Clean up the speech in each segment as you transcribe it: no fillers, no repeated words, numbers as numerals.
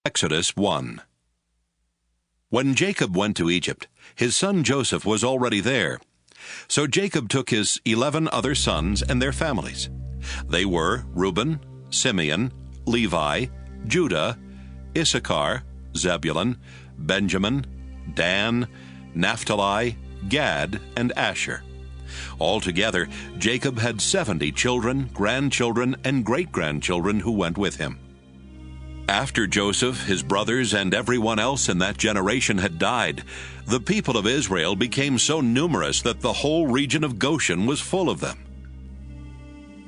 Exodus 1. When Jacob went to Egypt, his son Joseph was already there. So Jacob took his 11 other sons and their families. They were Reuben, Simeon, Levi, Judah, Issachar, Zebulun, Benjamin, Dan, Naphtali, Gad, and Asher. Altogether, Jacob had 70 children, grandchildren, and great-grandchildren who went with him. After Joseph, his brothers, and everyone else in that generation had died, the people of Israel became so numerous that the whole region of Goshen was full of them.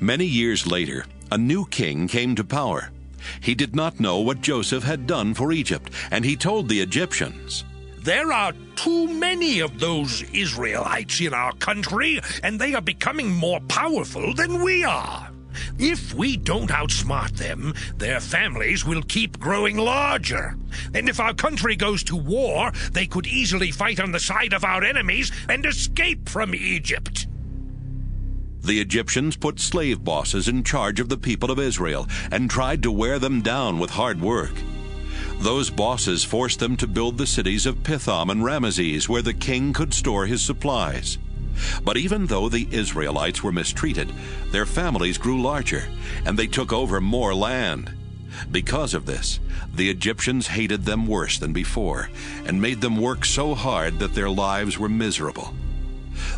Many years later, a new king came to power. He did not know what Joseph had done for Egypt, and he told the Egyptians, "There are too many of those Israelites in our country, and they are becoming more powerful than we are. If we don't outsmart them, their families will keep growing larger. And if our country goes to war, they could easily fight on the side of our enemies and escape from Egypt." The Egyptians put slave bosses in charge of the people of Israel and tried to wear them down with hard work. Those bosses forced them to build the cities of Pithom and Ramesses, where the king could store his supplies. But even though the Israelites were mistreated, their families grew larger, and they took over more land. Because of this, the Egyptians hated them worse than before, and made them work so hard that their lives were miserable.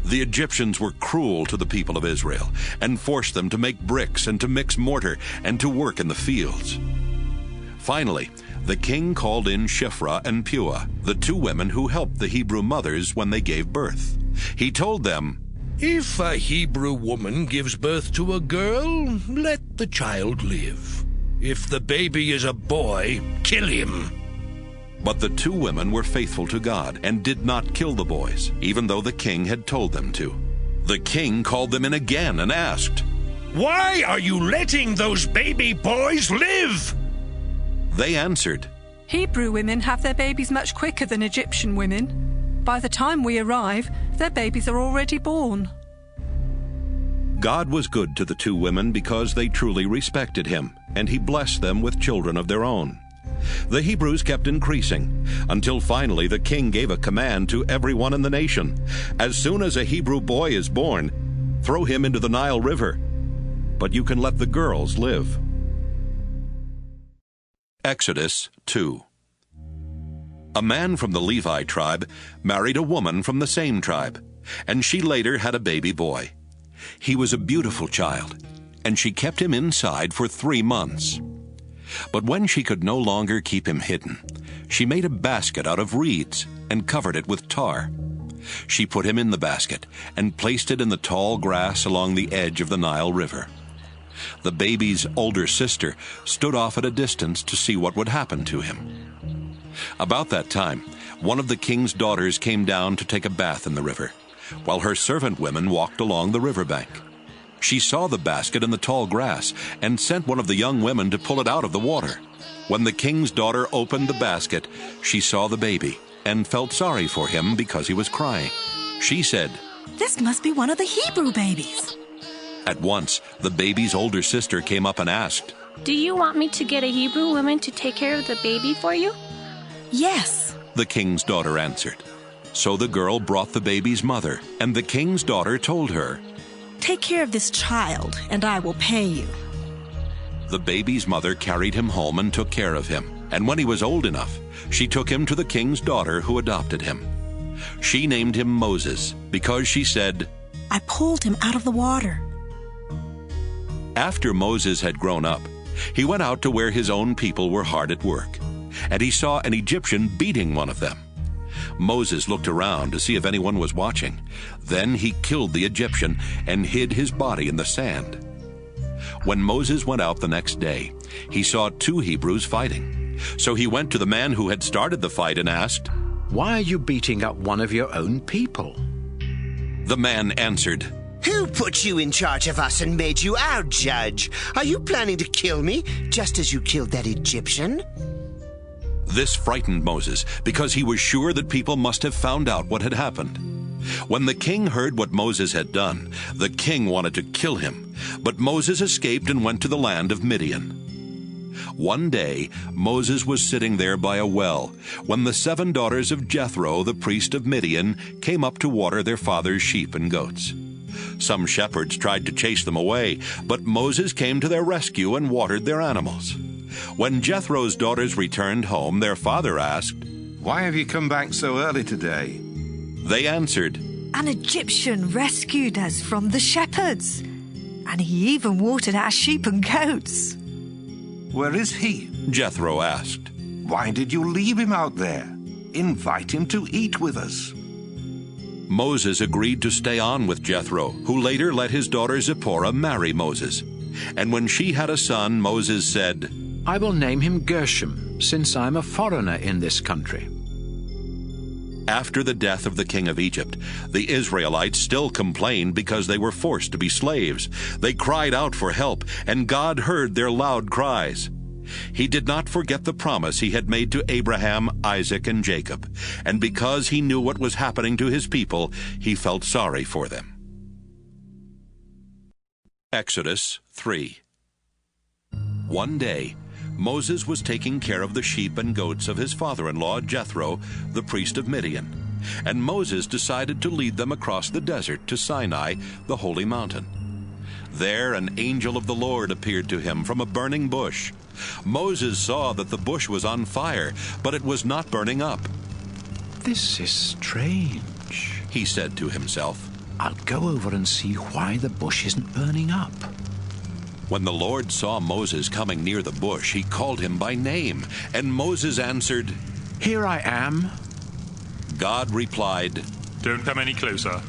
The Egyptians were cruel to the people of Israel, and forced them to make bricks and to mix mortar and to work in the fields. Finally, the king called in Shiphrah and Puah, the two women who helped the Hebrew mothers when they gave birth. He told them, "If a Hebrew woman gives birth to a girl, let the child live. If the baby is a boy, kill him." But the two women were faithful to God and did not kill the boys, even though the king had told them to. The king called them in again and asked, "Why are you letting those baby boys live?" They answered, "Hebrew women have their babies much quicker than Egyptian women. By the time we arrive, their babies are already born." God was good to the two women because they truly respected him, and he blessed them with children of their own. The Hebrews kept increasing, until finally the king gave a command to everyone in the nation. As soon as a Hebrew boy is born, throw him into the Nile River, but you can let the girls live. Exodus 2. A man from the Levi tribe married a woman from the same tribe, and she later had a baby boy. He was a beautiful child, and she kept him inside for 3 months. But when she could no longer keep him hidden, she made a basket out of reeds and covered it with tar. She put him in the basket and placed it in the tall grass along the edge of the Nile River. The baby's older sister stood off at a distance to see what would happen to him. About that time, one of the king's daughters came down to take a bath in the river, while her servant women walked along the riverbank. She saw the basket in the tall grass and sent one of the young women to pull it out of the water. When the king's daughter opened the basket, she saw the baby and felt sorry for him because he was crying. She said, "This must be one of the Hebrew babies." At once, the baby's older sister came up and asked, "Do you want me to get a Hebrew woman to take care of the baby for you?" "Yes," the king's daughter answered. So the girl brought the baby's mother, and the king's daughter told her, "Take care of this child, and I will pay you." The baby's mother carried him home and took care of him, and when he was old enough, she took him to the king's daughter who adopted him. She named him Moses because she said, "I pulled him out of the water." After Moses had grown up, he went out to where his own people were hard at work, and he saw an Egyptian beating one of them. Moses looked around to see if anyone was watching. Then he killed the Egyptian and hid his body in the sand. When Moses went out the next day, he saw 2 Hebrews fighting. So he went to the man who had started the fight and asked, "Why are you beating up one of your own people?" The man answered, "Who put you in charge of us and made you our judge? Are you planning to kill me, just as you killed that Egyptian?" This frightened Moses because he was sure that people must have found out what had happened. When the king heard what Moses had done, the king wanted to kill him, but Moses escaped and went to the land of Midian. One day, Moses was sitting there by a well when the 7 daughters of Jethro, the priest of Midian, came up to water their father's sheep and goats. Some shepherds tried to chase them away, but Moses came to their rescue and watered their animals. When Jethro's daughters returned home, their father asked, "Why have you come back so early today?" They answered, "An Egyptian rescued us from the shepherds, and he even watered our sheep and goats." "Where is he?" Jethro asked. "Why did you leave him out there? Invite him to eat with us." Moses agreed to stay on with Jethro, who later let his daughter Zipporah marry Moses. And when she had a son, Moses said, I will name him Gershom, since I am a foreigner in this country. After the death of the king of Egypt, the Israelites still complained because they were forced to be slaves. They cried out for help, and God heard their loud cries. He did not forget the promise he had made to Abraham, Isaac, and Jacob, and because he knew what was happening to his people, he felt sorry for them. Exodus 3. One day, Moses was taking care of the sheep and goats of his father-in-law, Jethro, the priest of Midian, and Moses decided to lead them across the desert to Sinai, the holy mountain. There an angel of the Lord appeared to him from a burning bush. Moses saw that the bush was on fire, but it was not burning up. This is strange, he said to himself. I'll go over and see why the bush isn't burning up. When the Lord saw Moses coming near the bush, he called him by name, and Moses answered, Here I am. God replied, Don't come any closer.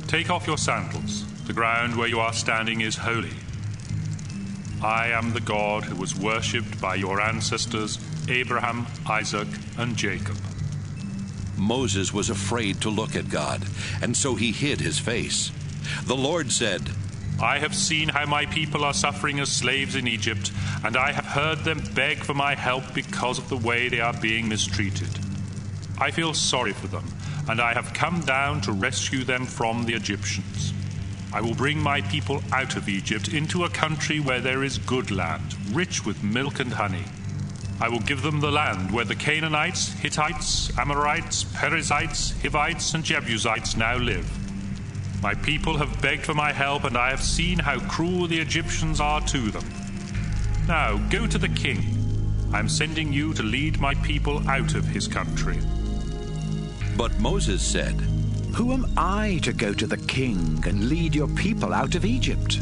Take off your sandals. The ground where you are standing is holy. I am the God who was worshipped by your ancestors, Abraham, Isaac, and Jacob. Moses was afraid to look at God, and so he hid his face. The Lord said, I have seen how my people are suffering as slaves in Egypt, and I have heard them beg for my help because of the way they are being mistreated. I feel sorry for them, and I have come down to rescue them from the Egyptians. I will bring my people out of Egypt into a country where there is good land, rich with milk and honey. I will give them the land where the Canaanites, Hittites, Amorites, Perizzites, Hivites, and Jebusites now live. My people have begged for my help, and I have seen how cruel the Egyptians are to them. Now go to the king. I am sending you to lead my people out of his country. But Moses said, Who am I to go to the king and lead your people out of Egypt?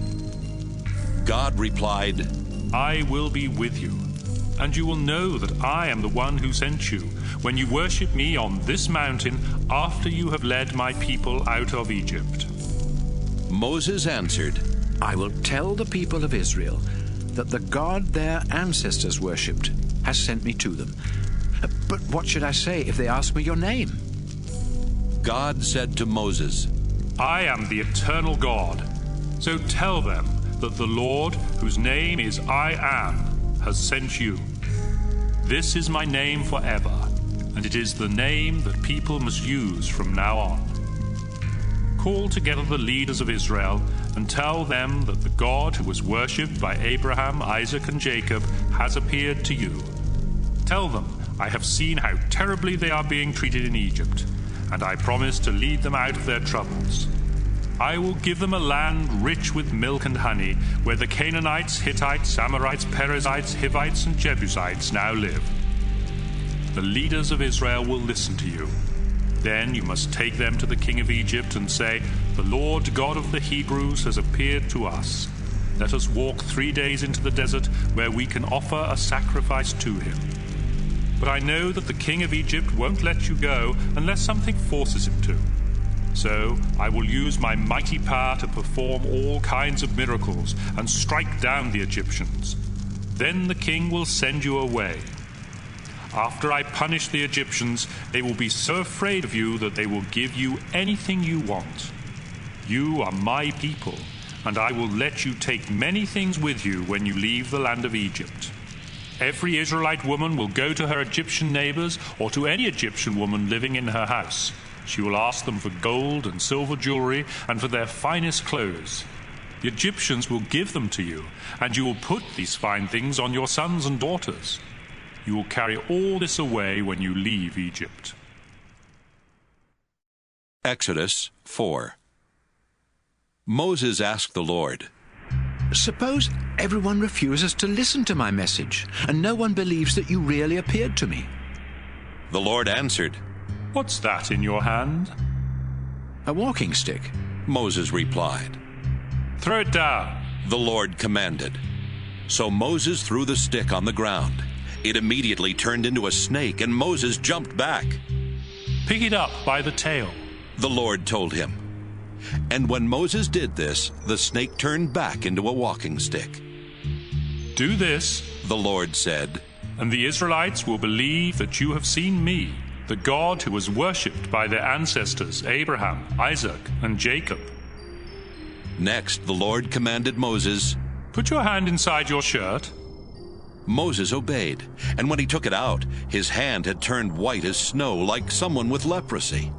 God replied, I will be with you, and you will know that I am the one who sent you, when you worship me on this mountain after you have led my people out of Egypt. Moses answered, I will tell the people of Israel that the God their ancestors worshipped has sent me to them. But what should I say if they ask me your name? God said to Moses, I am the eternal God. So tell them that the Lord, whose name is I Am, has sent you. This is my name forever, and it is the name that people must use from now on. Call together the leaders of Israel and tell them that the God who was worshipped by Abraham, Isaac, and Jacob has appeared to you. Tell them, I have seen how terribly they are being treated in Egypt, and I promise to lead them out of their troubles. I will give them a land rich with milk and honey, where the Canaanites, Hittites, Amorites, Perizzites, Hivites, and Jebusites now live. The leaders of Israel will listen to you. Then you must take them to the king of Egypt and say, The Lord God of the Hebrews has appeared to us. Let us walk 3 days into the desert, where we can offer a sacrifice to him. But I know that the king of Egypt won't let you go unless something forces him to. So I will use my mighty power to perform all kinds of miracles and strike down the Egyptians. Then the king will send you away. After I punish the Egyptians, they will be so afraid of you that they will give you anything you want. You are my people, and I will let you take many things with you when you leave the land of Egypt. Every Israelite woman will go to her Egyptian neighbors or to any Egyptian woman living in her house. She will ask them for gold and silver jewelry and for their finest clothes. the Egyptians will give them to you, and you will put these fine things on your sons and daughters. You will carry all this away when you leave Egypt. Exodus 4. Moses asked the Lord, Suppose everyone refuses to listen to my message, and no one believes that you really appeared to me. The Lord answered, What's that in your hand? A walking stick. Moses replied. Throw it down, the Lord commanded. So Moses threw the stick on the ground. It immediately turned into a snake, and Moses jumped back. Pick it up by the tail, the Lord told him. And when Moses did this, the snake turned back into a walking stick. Do this, the Lord said, and the Israelites will believe that you have seen me, the God who was worshipped by their ancestors Abraham, Isaac, and Jacob. Next, the Lord commanded Moses, Put your hand inside your shirt. Moses obeyed, and when he took it out, his hand had turned white as snow, like someone with leprosy.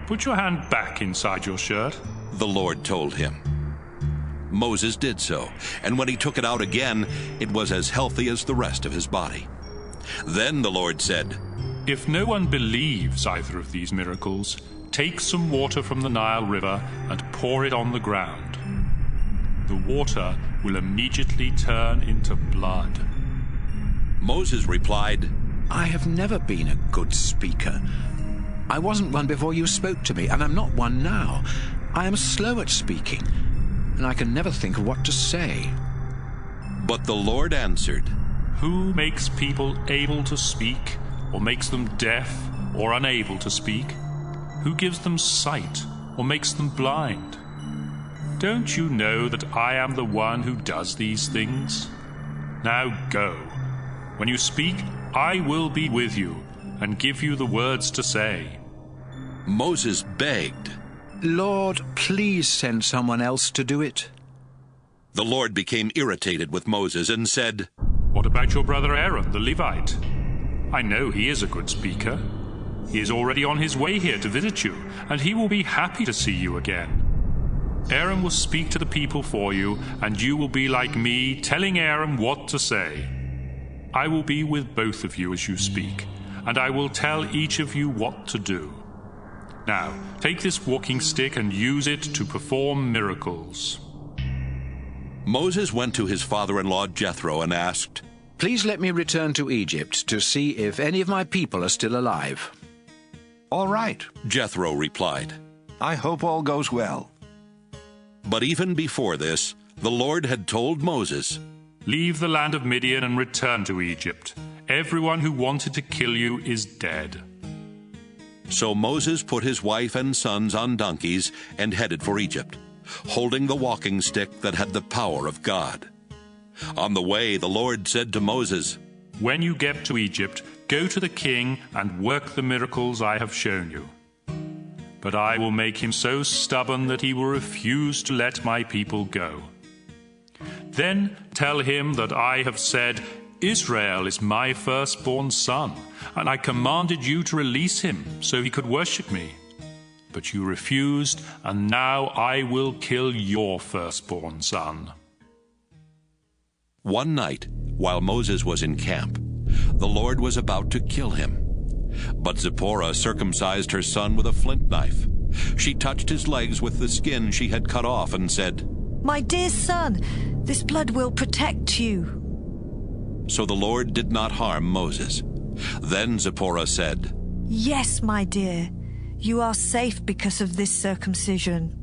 Put your hand back inside your shirt, the Lord told him. Moses did so, and when he took it out again, it was as healthy as the rest of his body. Then the Lord said, If no one believes either of these miracles, take some water from the Nile River and pour it on the ground. The water will immediately turn into blood. Moses replied, I have never been a good speaker. I wasn't one before you spoke to me, and I'm not one now. I am slow at speaking, and I can never think of what to say. But the Lord answered, Who makes people able to speak, or makes them deaf or unable to speak? Who gives them sight, or makes them blind? Don't you know that I am the one who does these things? Now go. When you speak, I will be with you, and give you the words to say. Moses begged, Lord, please send someone else to do it. The Lord became irritated with Moses and said, What about your brother Aaron, the Levite? I know he is a good speaker. He is already on his way here to visit you, and he will be happy to see you again. Aaron will speak to the people for you, and you will be like me, telling Aaron what to say. I will be with both of you as you speak, and I will tell each of you what to do. Now, take this walking stick and use it to perform miracles. Moses went to his father-in-law Jethro and asked, Please let me return to Egypt to see if any of my people are still alive. All right, Jethro replied. I hope all goes well. But even before this, the Lord had told Moses, Leave the land of Midian and return to Egypt. Everyone who wanted to kill you is dead. So Moses put his wife and sons on donkeys and headed for Egypt, holding the walking stick that had the power of God. On the way, the Lord said to Moses, When you get to Egypt, go to the king and work the miracles I have shown you. But I will make him so stubborn that he will refuse to let my people go. Then tell him that I have said, Israel is my firstborn son, and I commanded you to release him so he could worship me. But you refused, and now I will kill your firstborn son. One night, while Moses was in camp, the Lord was about to kill him. But Zipporah circumcised her son with a flint knife. She touched his legs with the skin she had cut off and said, My dear son, this blood will protect you. So the Lord did not harm Moses. Then Zipporah said, Yes, my dear, you are safe because of this circumcision.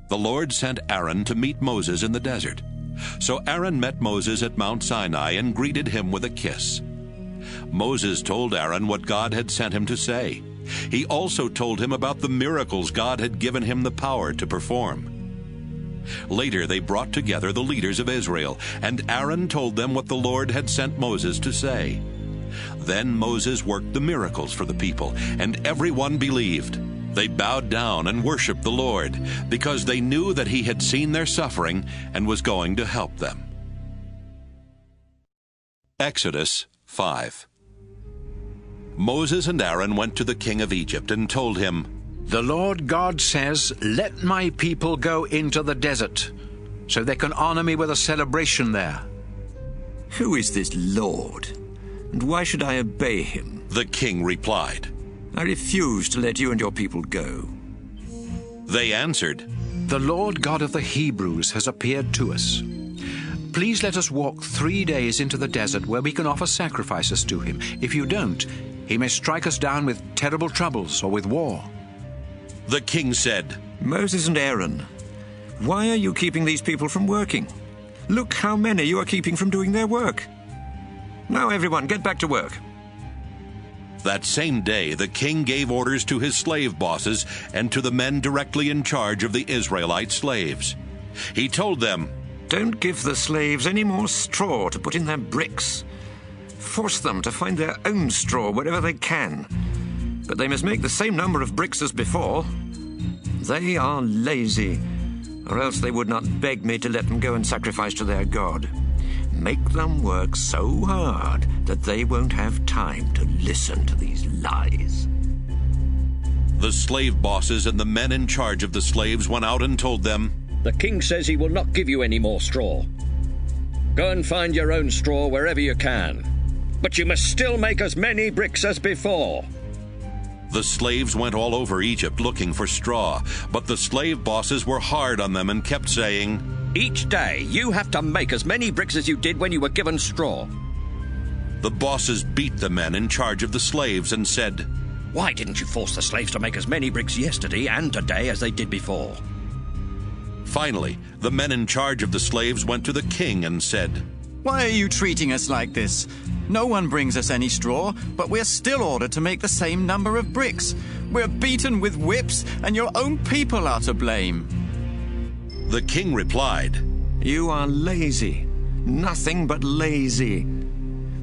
The Lord sent Aaron to meet Moses in the desert. So Aaron met Moses at Mount Sinai and greeted him with a kiss. Moses told Aaron what God had sent him to say. He also told him about the miracles God had given him the power to perform. Later they brought together the leaders of Israel, and Aaron told them what the Lord had sent Moses to say. Then Moses worked the miracles for the people, and everyone believed. They bowed down and worshiped the Lord, because they knew that he had seen their suffering and was going to help them. Exodus 5. Moses and Aaron went to the king of Egypt and told him, The Lord God says, let my people go into the desert, so they can honor me with a celebration there. Who is this Lord, and why should I obey him? The king replied, I refuse to let you and your people go. They answered, The Lord God of the Hebrews has appeared to us. Please let us walk 3 days into the desert where we can offer sacrifices to him. If you don't, he may strike us down with terrible troubles or with war. The king said, Moses and Aaron, why are you keeping these people from working? Look how many you are keeping from doing their work. Now everyone, get back to work. That same day, the king gave orders to his slave bosses and to the men directly in charge of the Israelite slaves. He told them, Don't give the slaves any more straw to put in their bricks. Force them to find their own straw wherever they can. But they must make the same number of bricks as before. They are lazy, or else they would not beg me to let them go and sacrifice to their God. Make them work so hard that they won't have time to listen to these lies. The slave bosses and the men in charge of the slaves went out and told them, The king says he will not give you any more straw. Go and find your own straw wherever you can. But you must still make as many bricks as before. The slaves went all over Egypt looking for straw, but the slave bosses were hard on them and kept saying, Each day you have to make as many bricks as you did when you were given straw. The bosses beat the men in charge of the slaves and said, Why didn't you force the slaves to make as many bricks yesterday and today as they did before? Finally, the men in charge of the slaves went to the king and said, Why are you treating us like this? No one brings us any straw, but we're still ordered to make the same number of bricks. We're beaten with whips, and your own people are to blame. The king replied, You are lazy. Nothing but lazy.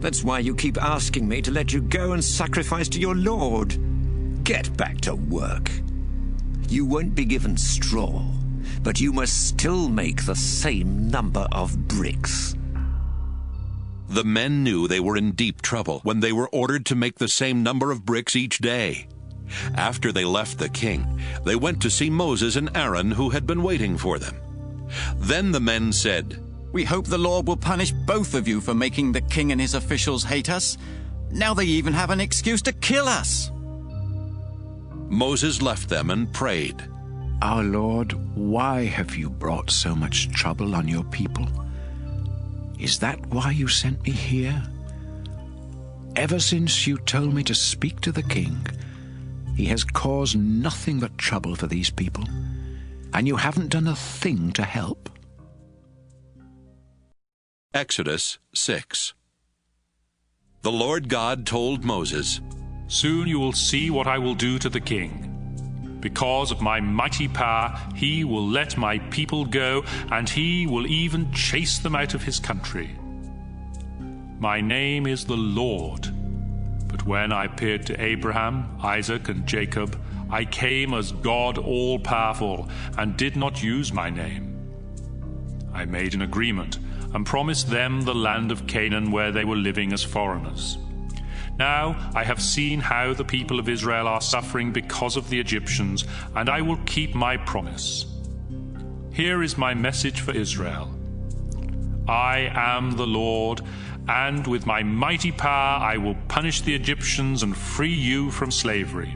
That's why you keep asking me to let you go and sacrifice to your Lord. Get back to work. You won't be given straw, but you must still make the same number of bricks. The men knew they were in deep trouble when they were ordered to make the same number of bricks each day. After they left the king, they went to see Moses and Aaron, who had been waiting for them. Then the men said, We hope the Lord will punish both of you for making the king and his officials hate us. Now they even have an excuse to kill us. Moses left them and prayed, Our Lord, why have you brought so much trouble on your people? Is that why you sent me here? Ever since you told me to speak to the king, he has caused nothing but trouble for these people, and you haven't done a thing to help. Exodus 6. The Lord God told Moses, Soon you will see what I will do to the king. Because of my mighty power, he will let my people go, and he will even chase them out of his country. My name is the Lord. But when I appeared to Abraham, Isaac, and Jacob, I came as God all-powerful and did not use my name. I made an agreement and promised them the land of Canaan where they were living as foreigners. Now I have seen how the people of Israel are suffering because of the Egyptians, and I will keep my promise. Here is my message for Israel. I am the Lord, and with my mighty power I will punish the Egyptians and free you from slavery.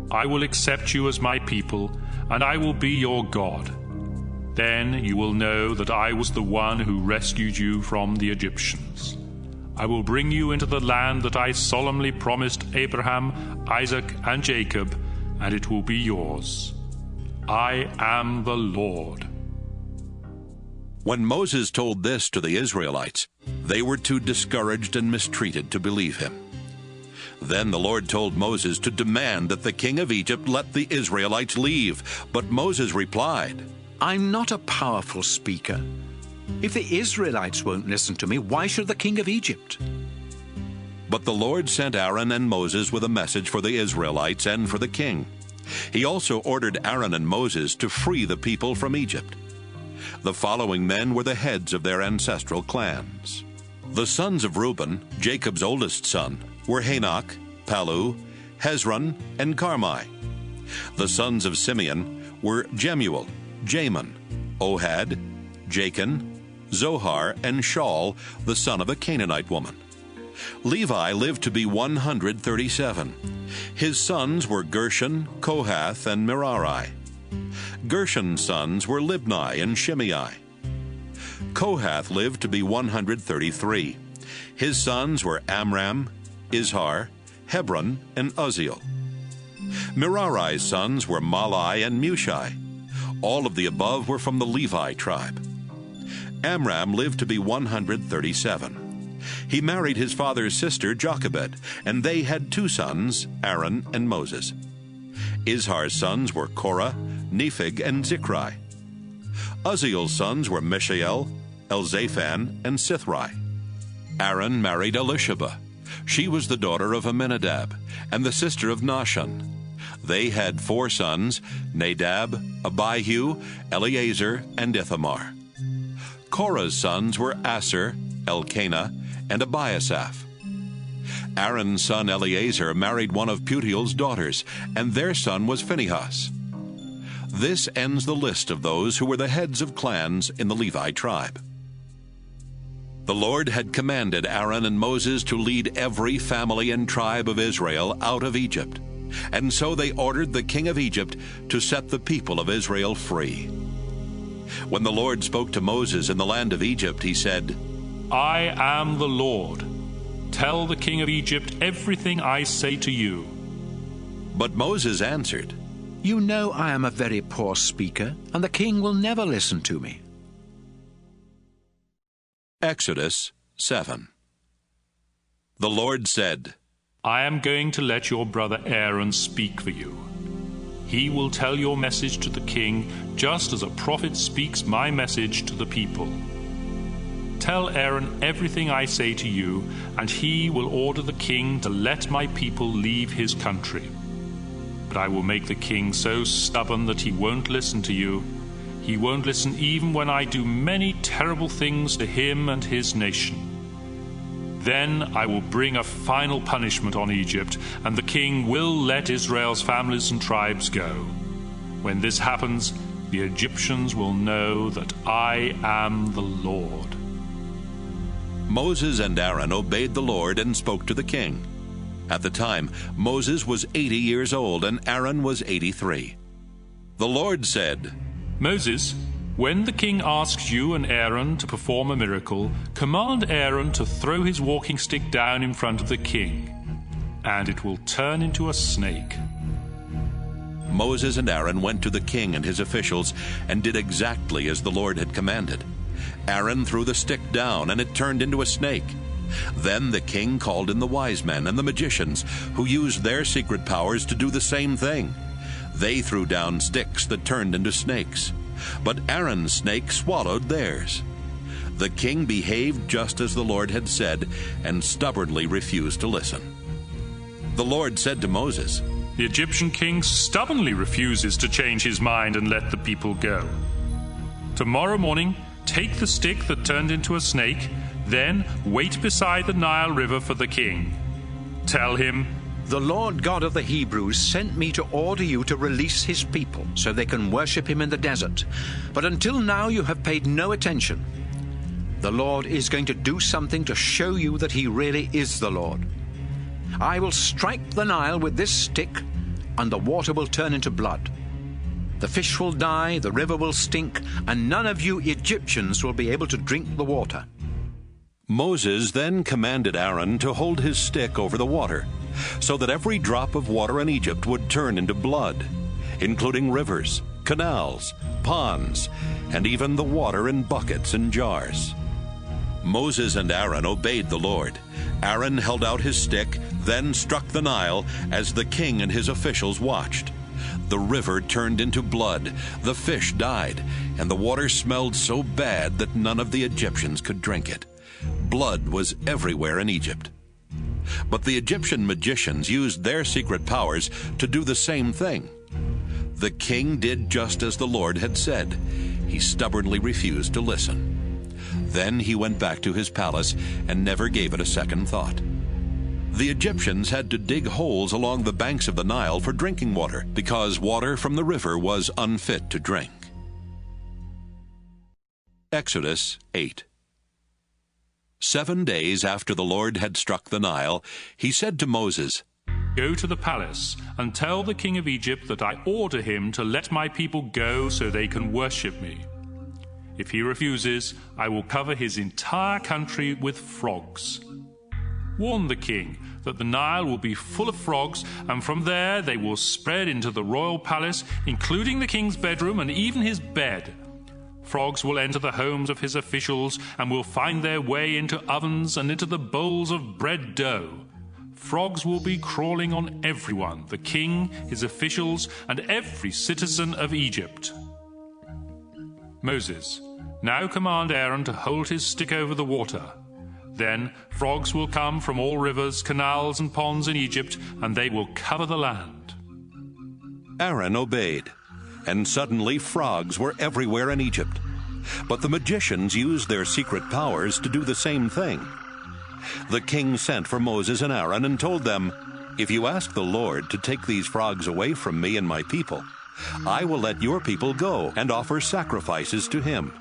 I will accept you as my people, and I will be your God. Then you will know that I was the one who rescued you from the Egyptians. I will bring you into the land that I solemnly promised Abraham, Isaac, and Jacob, and it will be yours. I am the Lord. When Moses told this to the Israelites, they were too discouraged and mistreated to believe him. Then the Lord told Moses to demand that the king of Egypt let the Israelites leave. But Moses replied, I'm not a powerful speaker. If the Israelites won't listen to me, why should the king of Egypt? But the Lord sent Aaron and Moses with a message for the Israelites and for the king. He also ordered Aaron and Moses to free the people from Egypt. The following men were the heads of their ancestral clans. The sons of Reuben, Jacob's oldest son, were Hanok, Palu, Hezron, and Carmi. The sons of Simeon were Jemuel, Jamin, Ohad, Jachin, Zohar, and Shaul, the son of a Canaanite woman. Levi lived to be 137. His sons were Gershon, Kohath, and Merari. Gershon's sons were Libni and Shimei. Kohath lived to be 133. His sons were Amram, Izhar, Hebron, and Uzziel. Merari's sons were Malai and Mushi. All of the above were from the Levi tribe. Amram lived to be 137. He married his father's sister Jochebed, and they had two sons, Aaron and Moses. Izhar's sons were Korah, Nepheg, and Zichri. Uzziel's sons were Mishael, Elzaphan, and Sithri. Aaron married Elisheba. She was the daughter of Amminadab, and the sister of Nahshon. They had four sons, Nadab, Abihu, Eleazar, and Ithamar. Korah's sons were Asher, Elkanah, and Abiasaph. Aaron's son Eleazar married one of Putiel's daughters, and their son was Phinehas. This ends the list of those who were the heads of clans in the Levi tribe. The Lord had commanded Aaron and Moses to lead every family and tribe of Israel out of Egypt, and so they ordered the king of Egypt to set the people of Israel free. When the Lord spoke to Moses in the land of Egypt, he said, I am the Lord. Tell the king of Egypt everything I say to you. But Moses answered, You know I am a very poor speaker, and the king will never listen to me. Exodus 7. The Lord said, I am going to let your brother Aaron speak for you. He will tell your message to the king, just as a prophet speaks my message to the people. Tell Aaron everything I say to you, and he will order the king to let my people leave his country. But I will make the king so stubborn that he won't listen to you. He won't listen even when I do many terrible things to him and his nation. Then I will bring a final punishment on Egypt, and the king will let Israel's families and tribes go. When this happens, the Egyptians will know that I am the Lord. Moses and Aaron obeyed the Lord and spoke to the king. At the time, Moses was 80 years old and Aaron was 83. The Lord said, Moses, when the king asks you and Aaron to perform a miracle, command Aaron to throw his walking stick down in front of the king, and it will turn into a snake. Moses and Aaron went to the king and his officials and did exactly as the Lord had commanded. Aaron threw the stick down, and it turned into a snake. Then the king called in the wise men and the magicians, who used their secret powers to do the same thing. They threw down sticks that turned into snakes, but Aaron's snake swallowed theirs. The king behaved just as the Lord had said, and stubbornly refused to listen. The Lord said to Moses, The Egyptian king stubbornly refuses to change his mind and let the people go. Tomorrow morning, take the stick that turned into a snake, then wait beside the Nile River for the king. Tell him, The Lord God of the Hebrews sent me to order you to release his people so they can worship him in the desert. But until now you have paid no attention. The Lord is going to do something to show you that he really is the Lord. I will strike the Nile with this stick, and the water will turn into blood. The fish will die, the river will stink, and none of you Egyptians will be able to drink the water. Moses then commanded Aaron to hold his stick over the water, so that every drop of water in Egypt would turn into blood, including rivers, canals, ponds, and even the water in buckets and jars. Moses and Aaron obeyed the Lord. Aaron held out his stick, then struck the Nile as the king and his officials watched. The river turned into blood, the fish died, and the water smelled so bad that none of the Egyptians could drink it. Blood was everywhere in Egypt. But the Egyptian magicians used their secret powers to do the same thing. The king did just as the Lord had said. He stubbornly refused to listen. Then he went back to his palace and never gave it a second thought. The Egyptians had to dig holes along the banks of the Nile for drinking water, because water from the river was unfit to drink. Exodus 8. 7 days after the Lord had struck the Nile, he said to Moses, "Go to the palace and tell the king of Egypt that I order him to let my people go so they can worship me. If he refuses, I will cover his entire country with frogs. Warn the king that the Nile will be full of frogs, and from there they will spread into the royal palace, including the king's bedroom and even his bed. Frogs will enter the homes of his officials and will find their way into ovens and into the bowls of bread dough. Frogs will be crawling on everyone, the king, his officials, and every citizen of Egypt." Moses, now command Aaron to hold his stick over the water. Then frogs will come from all rivers, canals, and ponds in Egypt, and they will cover the land. Aaron obeyed, and suddenly frogs were everywhere in Egypt. But the magicians used their secret powers to do the same thing. The king sent for Moses and Aaron and told them, "If you ask the Lord to take these frogs away from me and my people, I will let your people go and offer sacrifices to him."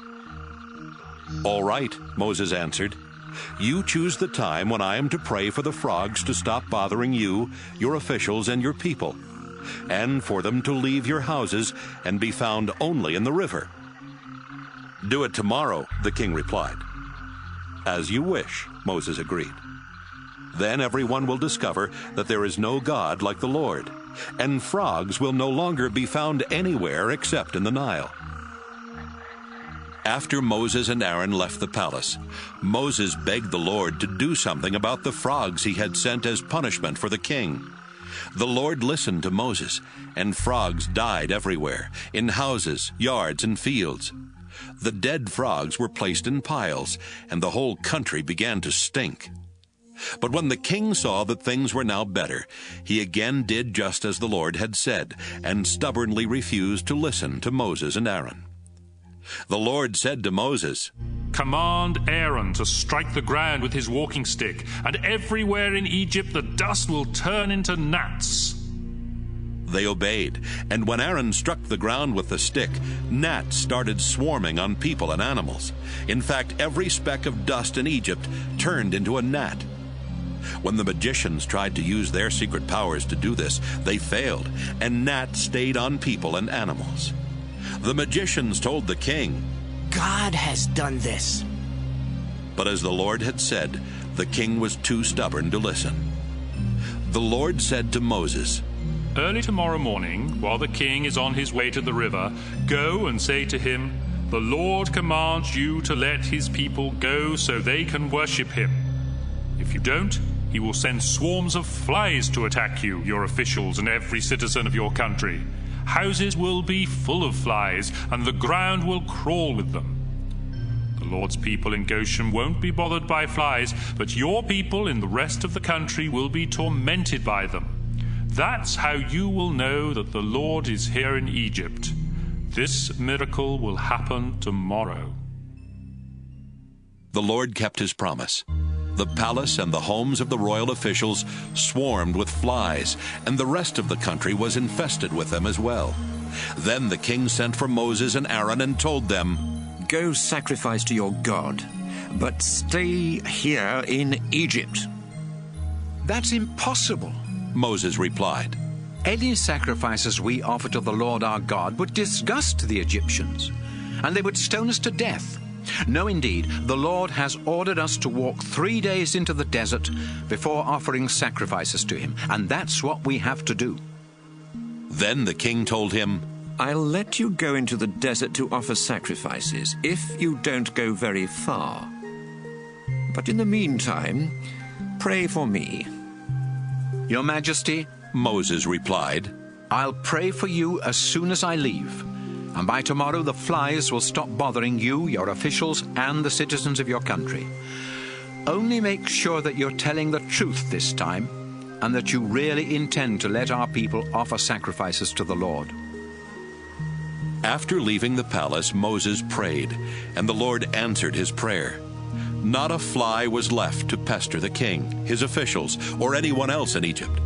"All right," Moses answered. "You choose the time when I am to pray for the frogs to stop bothering you, your officials, and your people, and for them to leave your houses and be found only in the river." "Do it tomorrow," the king replied. "As you wish," Moses agreed. "Then everyone will discover that there is no God like the Lord, and frogs will no longer be found anywhere except in the Nile." After Moses and Aaron left the palace, Moses begged the Lord to do something about the frogs he had sent as punishment for the king. The Lord listened to Moses, and frogs died everywhere, in houses, yards, and fields. The dead frogs were placed in piles, and the whole country began to stink. But when the king saw that things were now better, he again did just as the Lord had said, and stubbornly refused to listen to Moses and Aaron. The Lord said to Moses, "Command Aaron to strike the ground with his walking stick, and everywhere in Egypt the dust will turn into gnats." They obeyed, and when Aaron struck the ground with the stick, gnats started swarming on people and animals. In fact, every speck of dust in Egypt turned into a gnat. When the magicians tried to use their secret powers to do this, they failed, and gnats stayed on people and animals. The magicians told the king, "God has done this." But as the Lord had said, the king was too stubborn to listen. The Lord said to Moses, "Early tomorrow morning, while the king is on his way to the river, go and say to him, 'The Lord commands you to let his people go so they can worship him. If you don't, he will send swarms of flies to attack you, your officials, and every citizen of your country. Houses will be full of flies, and the ground will crawl with them. The Lord's people in Goshen won't be bothered by flies, but your people in the rest of the country will be tormented by them. That's how you will know that the Lord is here in Egypt. This miracle will happen tomorrow." The Lord kept his promise. The palace and the homes of the royal officials swarmed with flies, and the rest of the country was infested with them as well. Then the king sent for Moses and Aaron and told them, "Go sacrifice to your God, but stay here in Egypt." "That's impossible," Moses replied. "Any sacrifices we offer to the Lord our God would disgust the Egyptians, and they would stone us to death. No, indeed, the Lord has ordered us to walk 3 days into the desert before offering sacrifices to him, and that's what we have to do." Then the king told him, "I'll let you go into the desert to offer sacrifices if you don't go very far. But in the meantime, pray for me." "Your Majesty," Moses replied, "I'll pray for you as soon as I leave. And by tomorrow the flies will stop bothering you, your officials, and the citizens of your country. Only make sure that you're telling the truth this time, and that you really intend to let our people offer sacrifices to the Lord." After leaving the palace, Moses prayed, and the Lord answered his prayer. Not a fly was left to pester the king, his officials, or anyone else in Egypt.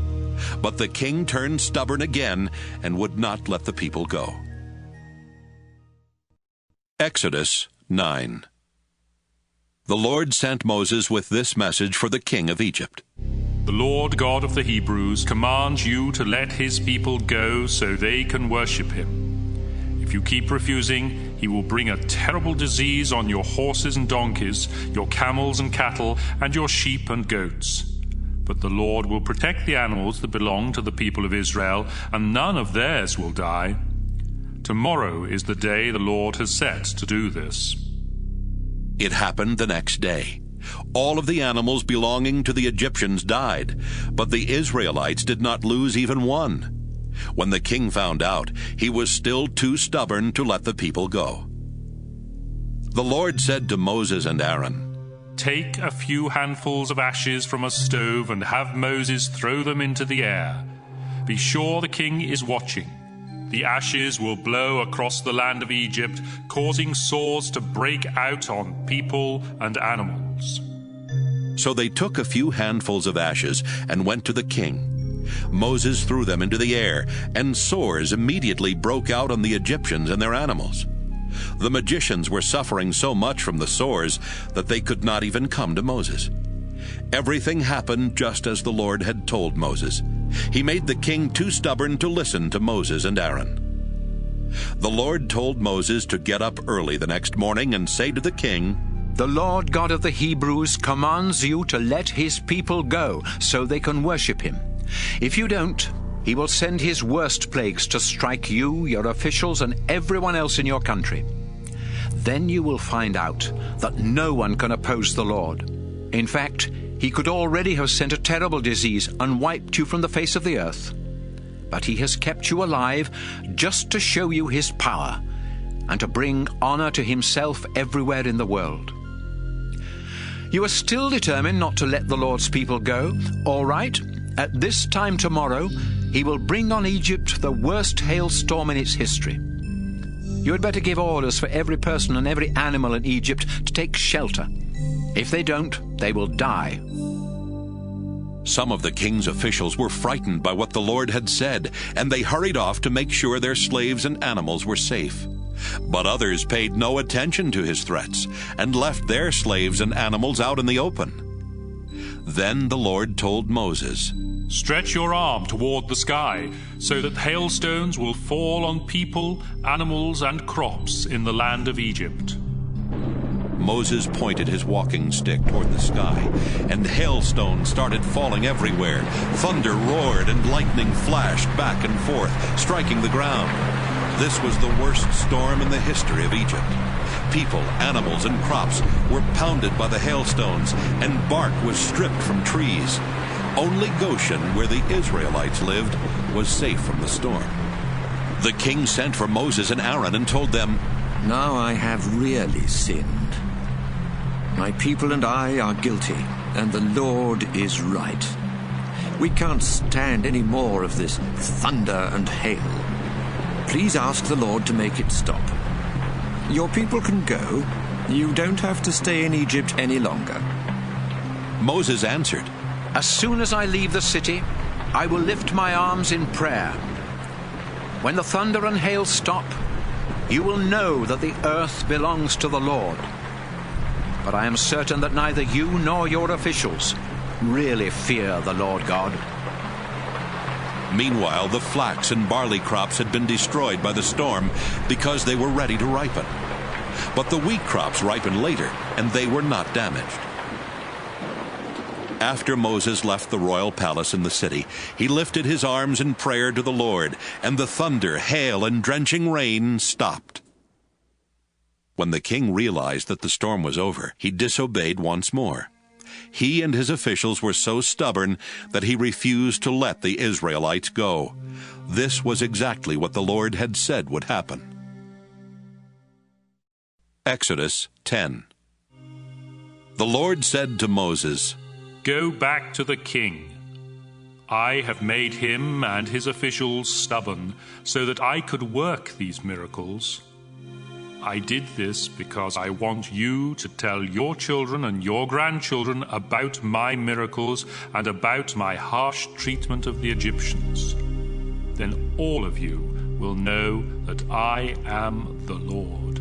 But the king turned stubborn again and would not let the people go. Exodus 9. The Lord sent Moses with this message for the king of Egypt. The Lord God of the Hebrews commands you to let his people go so they can worship him. If you keep refusing, he will bring a terrible disease on your horses and donkeys, your camels and cattle, and your sheep and goats. But the Lord will protect the animals that belong to the people of Israel, and none of theirs will die. Tomorrow is the day the Lord has set to do this. It happened the next day. All of the animals belonging to the Egyptians died, but the Israelites did not lose even one. When the king found out, he was still too stubborn to let the people go. The Lord said to Moses and Aaron, "Take a few handfuls of ashes from a stove and have Moses throw them into the air. Be sure the king is watching. The ashes will blow across the land of Egypt, causing sores to break out on people and animals." So they took a few handfuls of ashes and went to the king. Moses threw them into the air, and sores immediately broke out on the Egyptians and their animals. The magicians were suffering so much from the sores that they could not even come to Moses. Everything happened just as the Lord had told Moses. He made the king too stubborn to listen to Moses and Aaron. The Lord told Moses to get up early the next morning and say to the king, "The Lord God of the Hebrews commands you to let his people go so they can worship him. If you don't, he will send his worst plagues to strike you, your officials, and everyone else in your country. Then you will find out that no one can oppose the Lord. In fact, he could already have sent a terrible disease and wiped you from the face of the earth. But he has kept you alive just to show you his power and to bring honor to himself everywhere in the world. You are still determined not to let the Lord's people go? All right. At this time tomorrow, he will bring on Egypt the worst hailstorm in its history. You had better give orders for every person and every animal in Egypt to take shelter. If they don't, they will die." Some of the king's officials were frightened by what the Lord had said, and they hurried off to make sure their slaves and animals were safe. But others paid no attention to his threats and left their slaves and animals out in the open. Then the Lord told Moses, "Stretch your arm toward the sky, so that hailstones will fall on people, animals, and crops in the land of Egypt." Moses pointed his walking stick toward the sky, and hailstones started falling everywhere. Thunder roared and lightning flashed back and forth, striking the ground. This was the worst storm in the history of Egypt. People, animals, and crops were pounded by the hailstones, and bark was stripped from trees. Only Goshen, where the Israelites lived, was safe from the storm. The king sent for Moses and Aaron and told them, "Now I have really sinned. My people and I are guilty, and the Lord is right. We can't stand any more of this thunder and hail. Please ask the Lord to make it stop. Your people can go. You don't have to stay in Egypt any longer." Moses answered, "As soon as I leave the city, I will lift my arms in prayer. When the thunder and hail stop, you will know that the earth belongs to the Lord. But I am certain that neither you nor your officials really fear the Lord God." Meanwhile, the flax and barley crops had been destroyed by the storm because they were ready to ripen. But the wheat crops ripened later, and they were not damaged. After Moses left the royal palace in the city, he lifted his arms in prayer to the Lord, and the thunder, hail, and drenching rain stopped. When the king realized that the storm was over, he disobeyed once more. He and his officials were so stubborn that he refused to let the Israelites go. This was exactly what the Lord had said would happen. Exodus 10. The Lord said to Moses, "Go back to the king. I have made him and his officials stubborn so that I could work these miracles. I did this because I want you to tell your children and your grandchildren about my miracles and about my harsh treatment of the Egyptians. Then all of you will know that I am the Lord."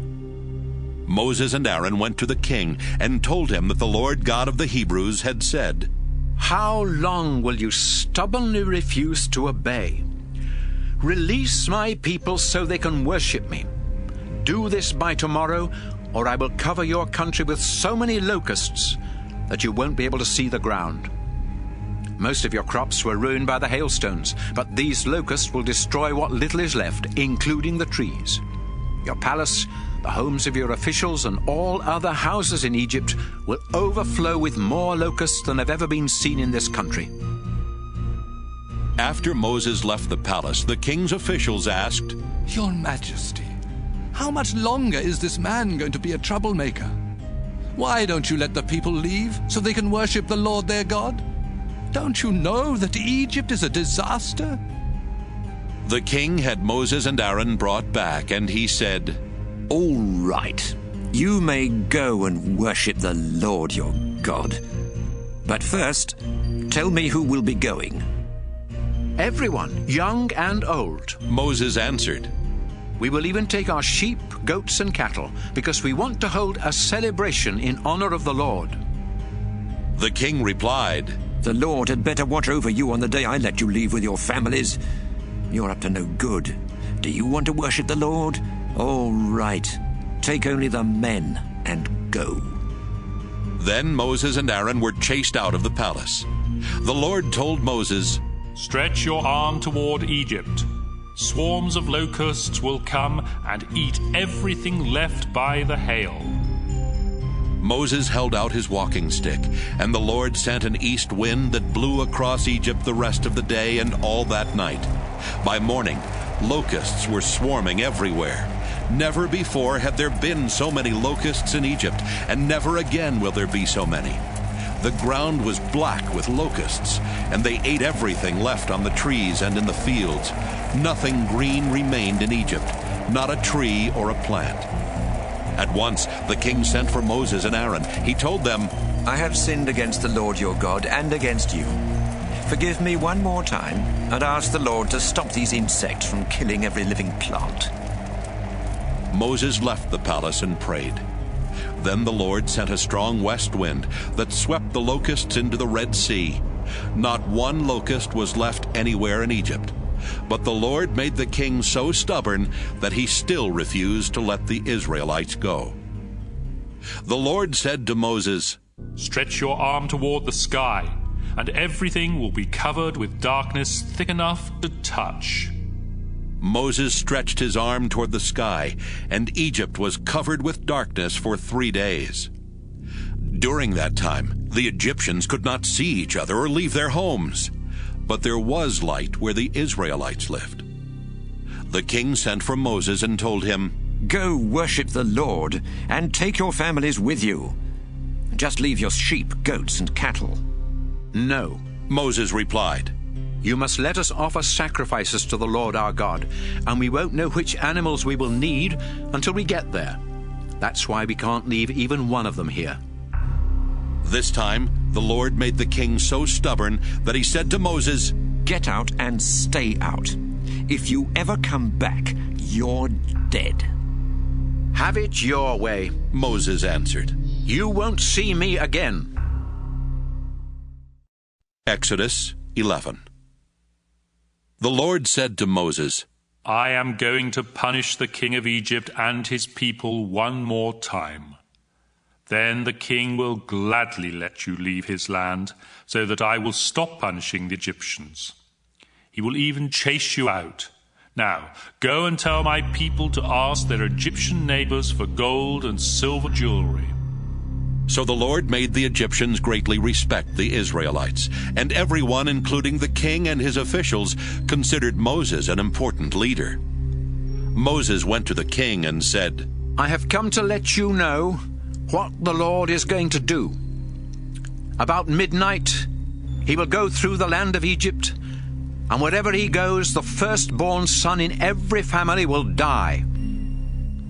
Moses and Aaron went to the king and told him that the Lord God of the Hebrews had said, "How long will you stubbornly refuse to obey? Release my people so they can worship me. Do this by tomorrow, or I will cover your country with so many locusts that you won't be able to see the ground. Most of your crops were ruined by the hailstones, but these locusts will destroy what little is left, including the trees. Your palace, the homes of your officials, and all other houses in Egypt will overflow with more locusts than have ever been seen in this country." After Moses left the palace, the king's officials asked, "Your Majesty, how much longer is this man going to be a troublemaker? Why don't you let the people leave so they can worship the Lord their God? Don't you know that Egypt is a disaster?" The king had Moses and Aaron brought back, and he said, "All right, you may go and worship the Lord your God. But first, tell me who will be going." "Everyone, young and old," Moses answered. "We will even take our sheep, goats, and cattle, because we want to hold a celebration in honor of the Lord." The king replied, "The Lord had better watch over you on the day I let you leave with your families. You're up to no good. Do you want to worship the Lord? All right, take only the men and go." Then Moses and Aaron were chased out of the palace. The Lord told Moses, "Stretch your arm toward Egypt. Swarms of locusts will come and eat everything left by the hail." Moses held out his walking stick, and the Lord sent an east wind that blew across Egypt the rest of the day and all that night. By morning, locusts were swarming everywhere. Never before had there been so many locusts in Egypt, and never again will there be so many. The ground was black with locusts, and they ate everything left on the trees and in the fields. Nothing green remained in Egypt, not a tree or a plant. At once the king sent for Moses and Aaron. He told them, "I have sinned against the Lord your God and against you. Forgive me one more time and ask the Lord to stop these insects from killing every living plant." Moses left the palace and prayed. Then the Lord sent a strong west wind that swept the locusts into the Red Sea. Not one locust was left anywhere in Egypt. But the Lord made the king so stubborn that he still refused to let the Israelites go. The Lord said to Moses, "Stretch your arm toward the sky, and everything will be covered with darkness thick enough to touch." Moses stretched his arm toward the sky, and Egypt was covered with darkness for 3 days. During that time, the Egyptians could not see each other or leave their homes, but there was light where the Israelites lived. The king sent for Moses and told him, "Go worship the Lord, and take your families with you. Just leave your sheep, goats, and cattle." "No," Moses replied. "You must let us offer sacrifices to the Lord our God, and we won't know which animals we will need until we get there. That's why we can't leave even one of them here." This time, the Lord made the king so stubborn that he said to Moses, "Get out and stay out. If you ever come back, you're dead." "Have it your way," Moses answered. "You won't see me again." Exodus 11. The Lord said to Moses, "I am going to punish the king of Egypt and his people one more time. Then the king will gladly let you leave his land, so that I will stop punishing the Egyptians. He will even chase you out. Now, go and tell my people to ask their Egyptian neighbors for gold and silver jewelry." So the Lord made the Egyptians greatly respect the Israelites, and everyone, including the king and his officials, considered Moses an important leader. Moses went to the king and said, "I have come to let you know what the Lord is going to do. About midnight, he will go through the land of Egypt, and wherever he goes, the firstborn son in every family will die.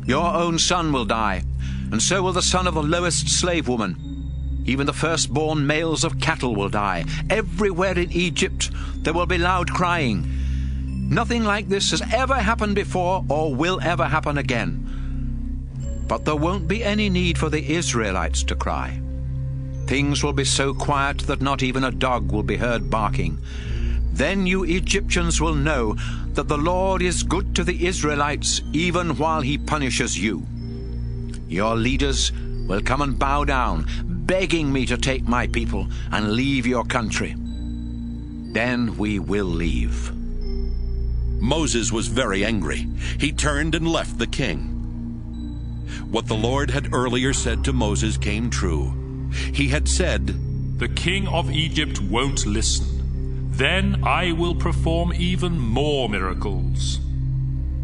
Your own son will die, and so will the son of the lowest slave woman. Even the firstborn males of cattle will die. Everywhere in Egypt there will be loud crying. Nothing like this has ever happened before or will ever happen again. But there won't be any need for the Israelites to cry. Things will be so quiet that not even a dog will be heard barking. Then you Egyptians will know that the Lord is good to the Israelites even while he punishes you. Your leaders will come and bow down, begging me to take my people and leave your country. Then we will leave." Moses was very angry. He turned and left the king. What the Lord had earlier said to Moses came true. He had said, "The king of Egypt won't listen. Then I will perform even more miracles."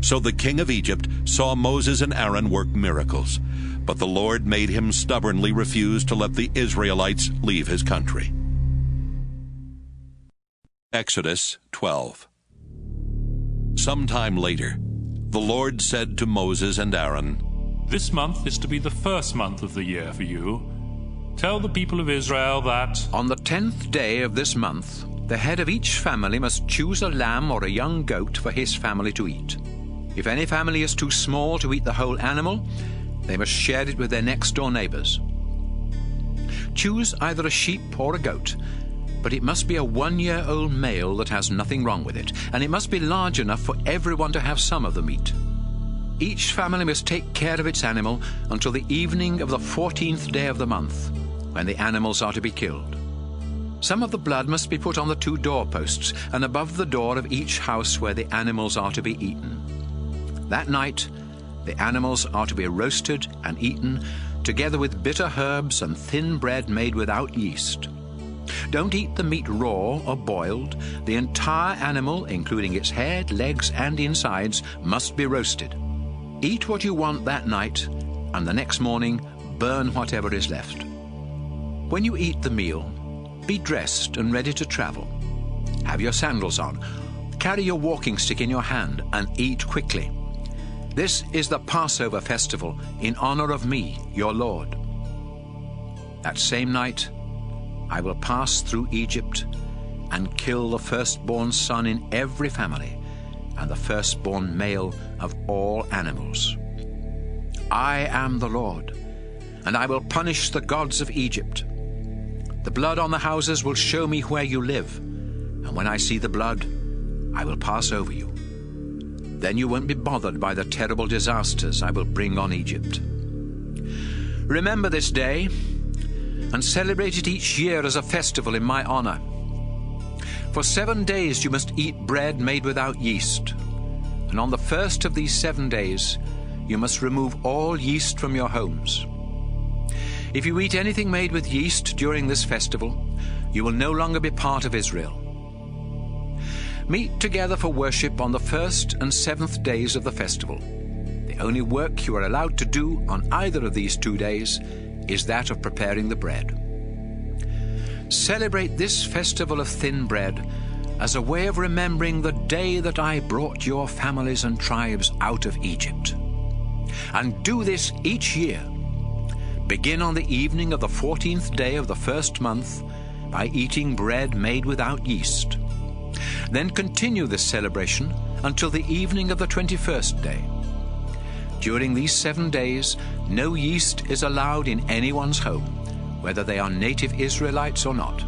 So the king of Egypt saw Moses and Aaron work miracles, but the Lord made him stubbornly refuse to let the Israelites leave his country. Exodus 12. Sometime later, the Lord said to Moses and Aaron, "This month is to be the first month of the year for you. Tell the people of Israel that on the 10th day of this month, the head of each family must choose a lamb or a young goat for his family to eat. If any family is too small to eat the whole animal, they must share it with their next-door neighbors. Choose either a sheep or a goat, but it must be a 1-year-old male that has nothing wrong with it, and it must be large enough for everyone to have some of the meat. Each family must take care of its animal until the evening of the 14th day of the month, when the animals are to be killed. Some of the blood must be put on the 2 doorposts and above the door of each house where the animals are to be eaten. That night, the animals are to be roasted and eaten together with bitter herbs and thin bread made without yeast. Don't eat the meat raw or boiled. The entire animal, including its head, legs, and insides, must be roasted. Eat what you want that night, and the next morning burn whatever is left. When you eat the meal, be dressed and ready to travel. Have your sandals on. Carry your walking stick in your hand and eat quickly. This is the Passover festival in honor of me, your Lord. That same night, I will pass through Egypt and kill the firstborn son in every family and the firstborn male of all animals. I am the Lord, and I will punish the gods of Egypt. The blood on the houses will show me where you live, and when I see the blood, I will pass over you. Then you won't be bothered by the terrible disasters I will bring on Egypt. Remember this day and celebrate it each year as a festival in my honor. For 7 days you must eat bread made without yeast, and on the first of these 7 days you must remove all yeast from your homes. If you eat anything made with yeast during this festival, you will no longer be part of Israel. Meet together for worship on the 1st and 7th days of the festival. The only work you are allowed to do on either of these 2 days is that of preparing the bread. Celebrate this festival of thin bread as a way of remembering the day that I brought your families and tribes out of Egypt. And do this each year. Begin on the evening of the 14th day of the first month by eating bread made without yeast. Then continue this celebration until the evening of the 21st day. During these 7 days, no yeast is allowed in anyone's home, whether they are native Israelites or not.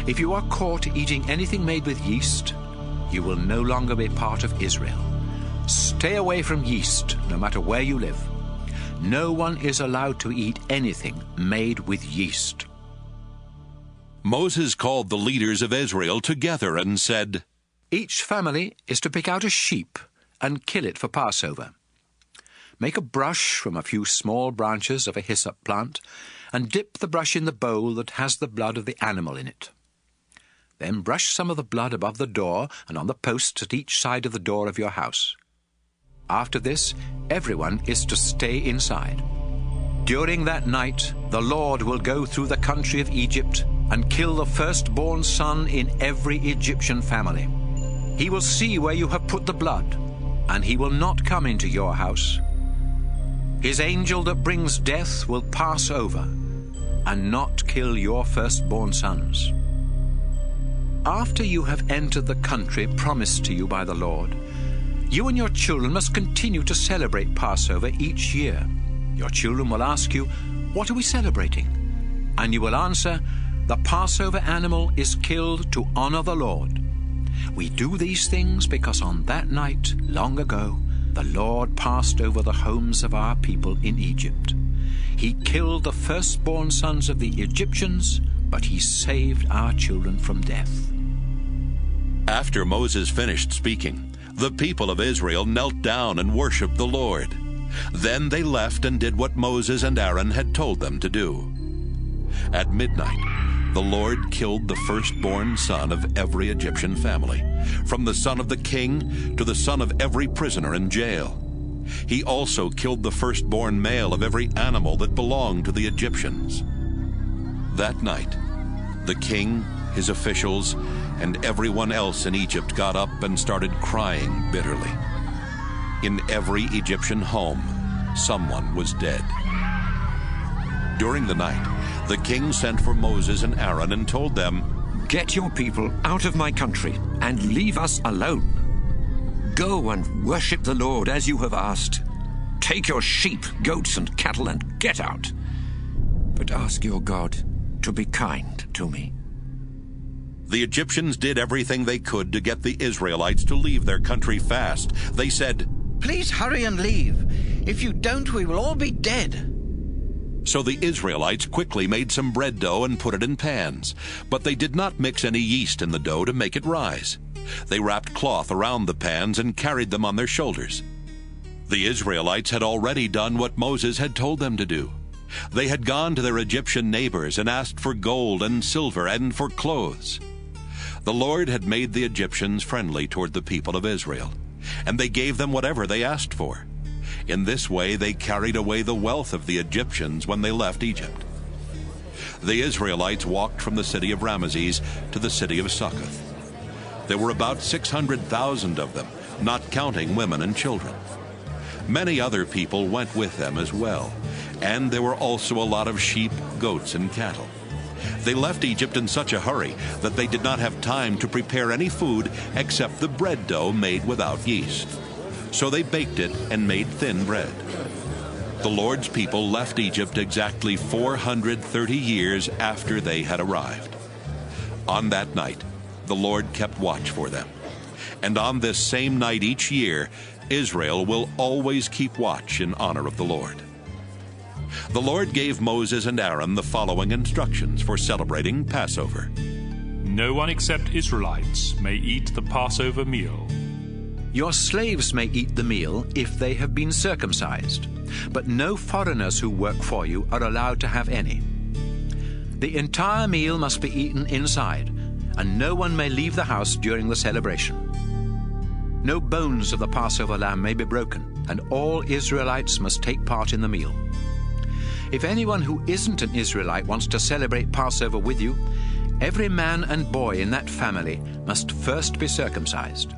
If you are caught eating anything made with yeast, you will no longer be part of Israel. Stay away from yeast, no matter where you live. No one is allowed to eat anything made with yeast. Moses called the leaders of Israel together and said, Each family is to pick out a sheep and kill it for Passover. Make a brush from a few small branches of a hyssop plant and dip the brush in the bowl that has the blood of the animal in it. Then brush some of the blood above the door and on the posts at each side of the door of your house. After this, everyone is to stay inside. During that night, the Lord will go through the country of Egypt and kill the firstborn son in every Egyptian family. He will see where you have put the blood, and he will not come into your house. His angel that brings death will pass over and not kill your firstborn sons. After you have entered the country promised to you by the Lord, you and your children must continue to celebrate Passover each year. Your children will ask you, "What are we celebrating?" And you will answer, "The Passover animal is killed to honor the Lord. We do these things because on that night, long ago, the Lord passed over the homes of our people in Egypt. He killed the firstborn sons of the Egyptians, but he saved our children from death." After Moses finished speaking, the people of Israel knelt down and worshipped the Lord. Then they left and did what Moses and Aaron had told them to do. At midnight, the Lord killed the firstborn son of every Egyptian family, from the son of the king to the son of every prisoner in jail. He also killed the firstborn male of every animal that belonged to the Egyptians. That night, the king, his officials, and everyone else in Egypt got up and started crying bitterly. In every Egyptian home, someone was dead. During the night, the king sent for Moses and Aaron and told them, "Get your people out of my country and leave us alone. Go and worship the Lord as you have asked. Take your sheep, goats, and cattle and get out. But ask your God to be kind to me." The Egyptians did everything they could to get the Israelites to leave their country fast. They said, "Please hurry and leave. If you don't, we will all be dead." So the Israelites quickly made some bread dough and put it in pans, but they did not mix any yeast in the dough to make it rise. They wrapped cloth around the pans and carried them on their shoulders. The Israelites had already done what Moses had told them to do. They had gone to their Egyptian neighbors and asked for gold and silver and for clothes. The Lord had made the Egyptians friendly toward the people of Israel, and they gave them whatever they asked for. In this way they carried away the wealth of the Egyptians when they left Egypt. The Israelites walked from the city of Ramesses to the city of Succoth. There were about 600,000 of them, not counting women and children. Many other people went with them as well, and there were also a lot of sheep, goats, and cattle. They left Egypt in such a hurry that they did not have time to prepare any food except the bread dough made without yeast. So they baked it and made thin bread. The Lord's people left Egypt exactly 430 years after they had arrived. On that night, the Lord kept watch for them. And on this same night each year, Israel will always keep watch in honor of the Lord. The Lord gave Moses and Aaron the following instructions for celebrating Passover. No one except Israelites may eat the Passover meal. Your slaves may eat the meal if they have been circumcised, but no foreigners who work for you are allowed to have any. The entire meal must be eaten inside, and no one may leave the house during the celebration. No bones of the Passover lamb may be broken, and all Israelites must take part in the meal. If anyone who isn't an Israelite wants to celebrate Passover with you, every man and boy in that family must first be circumcised.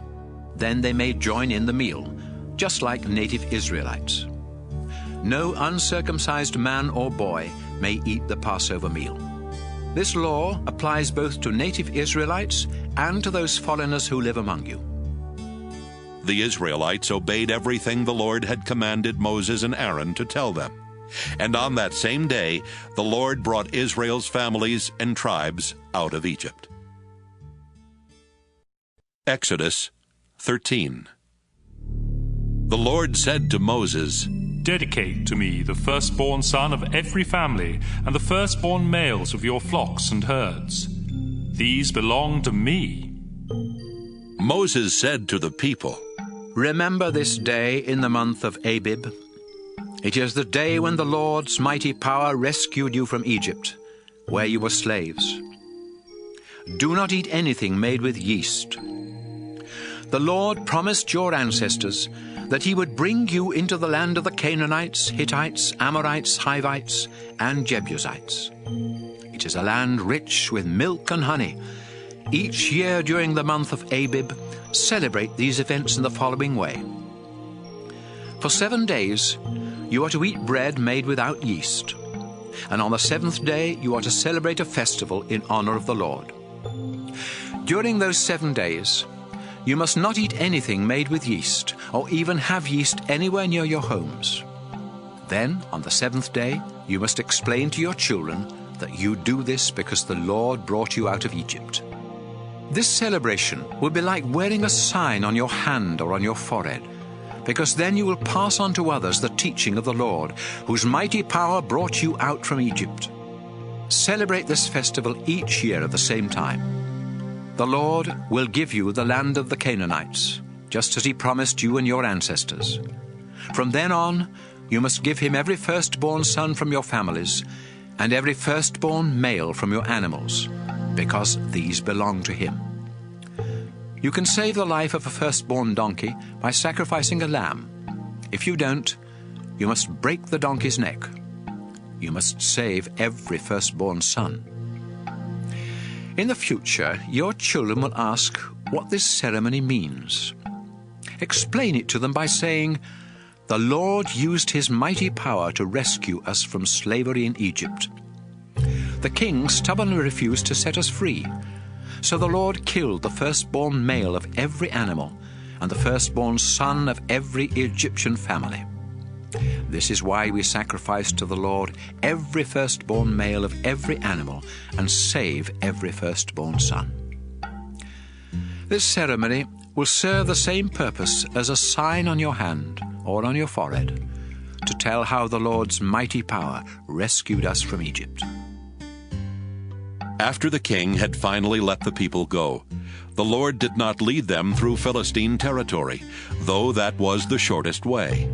Then they may join in the meal, just like native Israelites. No uncircumcised man or boy may eat the Passover meal. This law applies both to native Israelites and to those foreigners who live among you. The Israelites obeyed everything the Lord had commanded Moses and Aaron to tell them. And on that same day, the Lord brought Israel's families and tribes out of Egypt. Exodus 13. The Lord said to Moses, "Dedicate to me the firstborn son of every family and the firstborn males of your flocks and herds. These belong to me." Moses said to the people, "Remember this day in the month of Abib. It is the day when the Lord's mighty power rescued you from Egypt, where you were slaves. Do not eat anything made with yeast. The Lord promised your ancestors that he would bring you into the land of the Canaanites, Hittites, Amorites, Hivites, and Jebusites. It is a land rich with milk and honey. Each year during the month of Abib, celebrate these events in the following way. For 7 days, you are to eat bread made without yeast, and on the 7th day you are to celebrate a festival in honor of the Lord. During those 7 days, you must not eat anything made with yeast, or even have yeast anywhere near your homes. Then, on the 7th day, you must explain to your children that you do this because the Lord brought you out of Egypt. This celebration will be like wearing a sign on your hand or on your forehead, because then you will pass on to others the teaching of the Lord, whose mighty power brought you out from Egypt. Celebrate this festival each year at the same time. The Lord will give you the land of the Canaanites, just as he promised you and your ancestors. From then on, you must give him every firstborn son from your families, and every firstborn male from your animals, because these belong to him. You can save the life of a firstborn donkey by sacrificing a lamb. If you don't, you must break the donkey's neck. You must save every firstborn son. In the future, your children will ask what this ceremony means. Explain it to them by saying, "The Lord used his mighty power to rescue us from slavery in Egypt. The king stubbornly refused to set us free, so the Lord killed the firstborn male of every animal and the firstborn son of every Egyptian family. This is why we sacrifice to the Lord every firstborn male of every animal and save every firstborn son." This ceremony will serve the same purpose as a sign on your hand or on your forehead, to tell how the Lord's mighty power rescued us from Egypt. After the king had finally let the people go, the Lord did not lead them through Philistine territory, though that was the shortest way.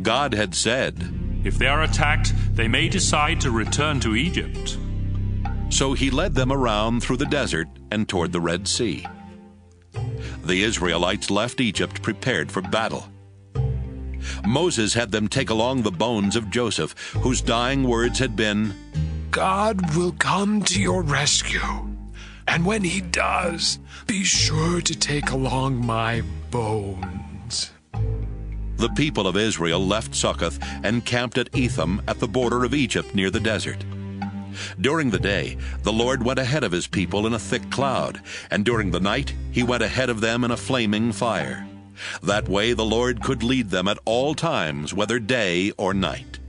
God had said, "If they are attacked, they may decide to return to Egypt." So he led them around through the desert and toward the Red Sea. The Israelites left Egypt prepared for battle. Moses had them take along the bones of Joseph, whose dying words had been, "God will come to your rescue, and when he does, be sure to take along my bones." The people of Israel left Succoth and camped at Etham at the border of Egypt near the desert. During the day, the Lord went ahead of his people in a thick cloud, and during the night he went ahead of them in a flaming fire. That way the Lord could lead them at all times, whether day or night.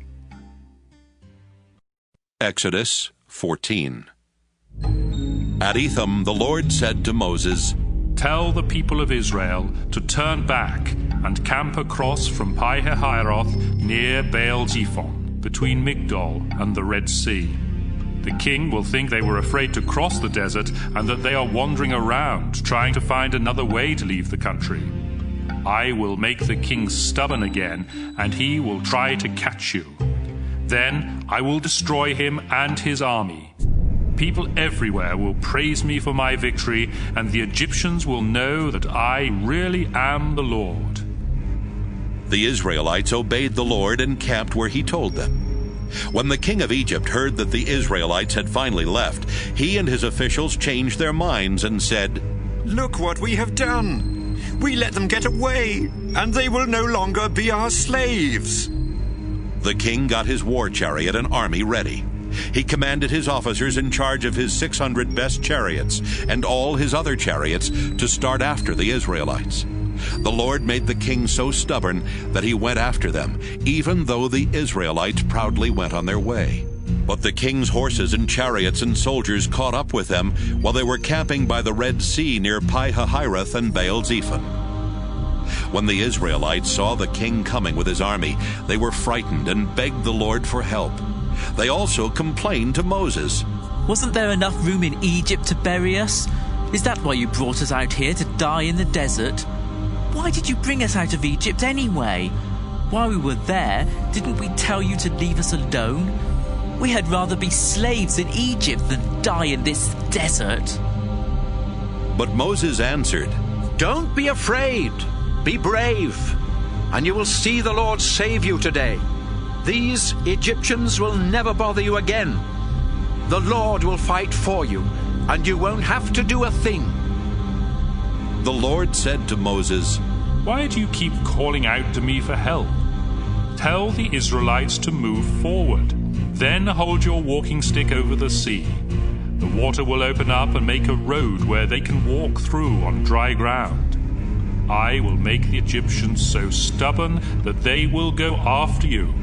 Exodus 14. At Etham the Lord said to Moses, "Tell the people of Israel to turn back and camp across from Pi-hahiroth near Baal-zephon, between Migdol and the Red Sea. The king will think they were afraid to cross the desert and that they are wandering around, trying to find another way to leave the country. I will make the king stubborn again, and he will try to catch you. Then I will destroy him and his army. People everywhere will praise me for my victory, and the Egyptians will know that I really am the Lord." The Israelites obeyed the Lord and camped where he told them. When the king of Egypt heard that the Israelites had finally left, he and his officials changed their minds and said, "Look what we have done! We let them get away, and they will no longer be our slaves." The king got his war chariot and army ready. He commanded his officers in charge of his 600 best chariots and all his other chariots to start after the Israelites. The Lord made the king so stubborn that he went after them, even though the Israelites proudly went on their way. But the king's horses and chariots and soldiers caught up with them while they were camping by the Red Sea near Pi-hahiroth and Baal-zephon. When the Israelites saw the king coming with his army, they were frightened and begged the Lord for help. They also complained to Moses. "Wasn't there enough room in Egypt to bury us? Is that why you brought us out here to die in the desert? Why did you bring us out of Egypt anyway? While we were there, didn't we tell you to leave us alone? We had rather be slaves in Egypt than die in this desert." But Moses answered, "Don't be afraid. Be brave, and you will see the Lord save you today. These Egyptians will never bother you again. The Lord will fight for you, and you won't have to do a thing." The Lord said to Moses, "Why do you keep calling out to me for help? Tell the Israelites to move forward. Then hold your walking stick over the sea. The water will open up and make a road where they can walk through on dry ground. I will make the Egyptians so stubborn that they will go after you.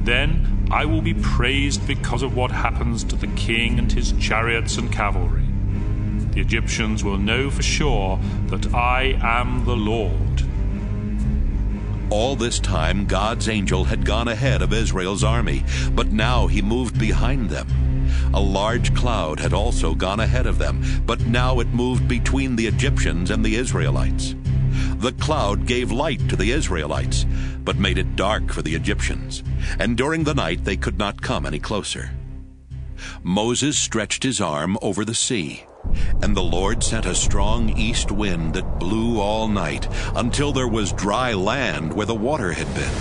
Then I will be praised because of what happens to the king and his chariots and cavalry. The Egyptians will know for sure that I am the Lord." All this time, God's angel had gone ahead of Israel's army, but now he moved behind them. A large cloud had also gone ahead of them, but now it moved between the Egyptians and the Israelites. The cloud gave light to the Israelites, but made it dark for the Egyptians, and during the night they could not come any closer. Moses stretched his arm over the sea, and the Lord sent a strong east wind that blew all night, until there was dry land where the water had been.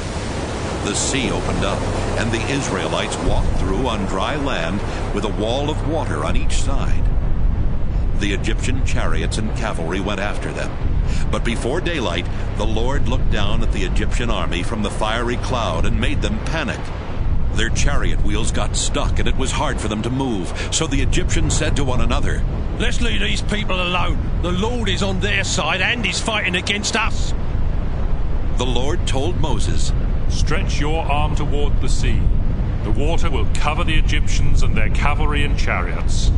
The sea opened up, and the Israelites walked through on dry land with a wall of water on each side. The Egyptian chariots and cavalry went after them. But before daylight, the Lord looked down at the Egyptian army from the fiery cloud and made them panic. Their chariot wheels got stuck, and it was hard for them to move. So the Egyptians said to one another, "Let's leave these people alone. The Lord is on their side and is fighting against us." The Lord told Moses, "Stretch your arm toward the sea. The water will cover the Egyptians and their cavalry and chariots."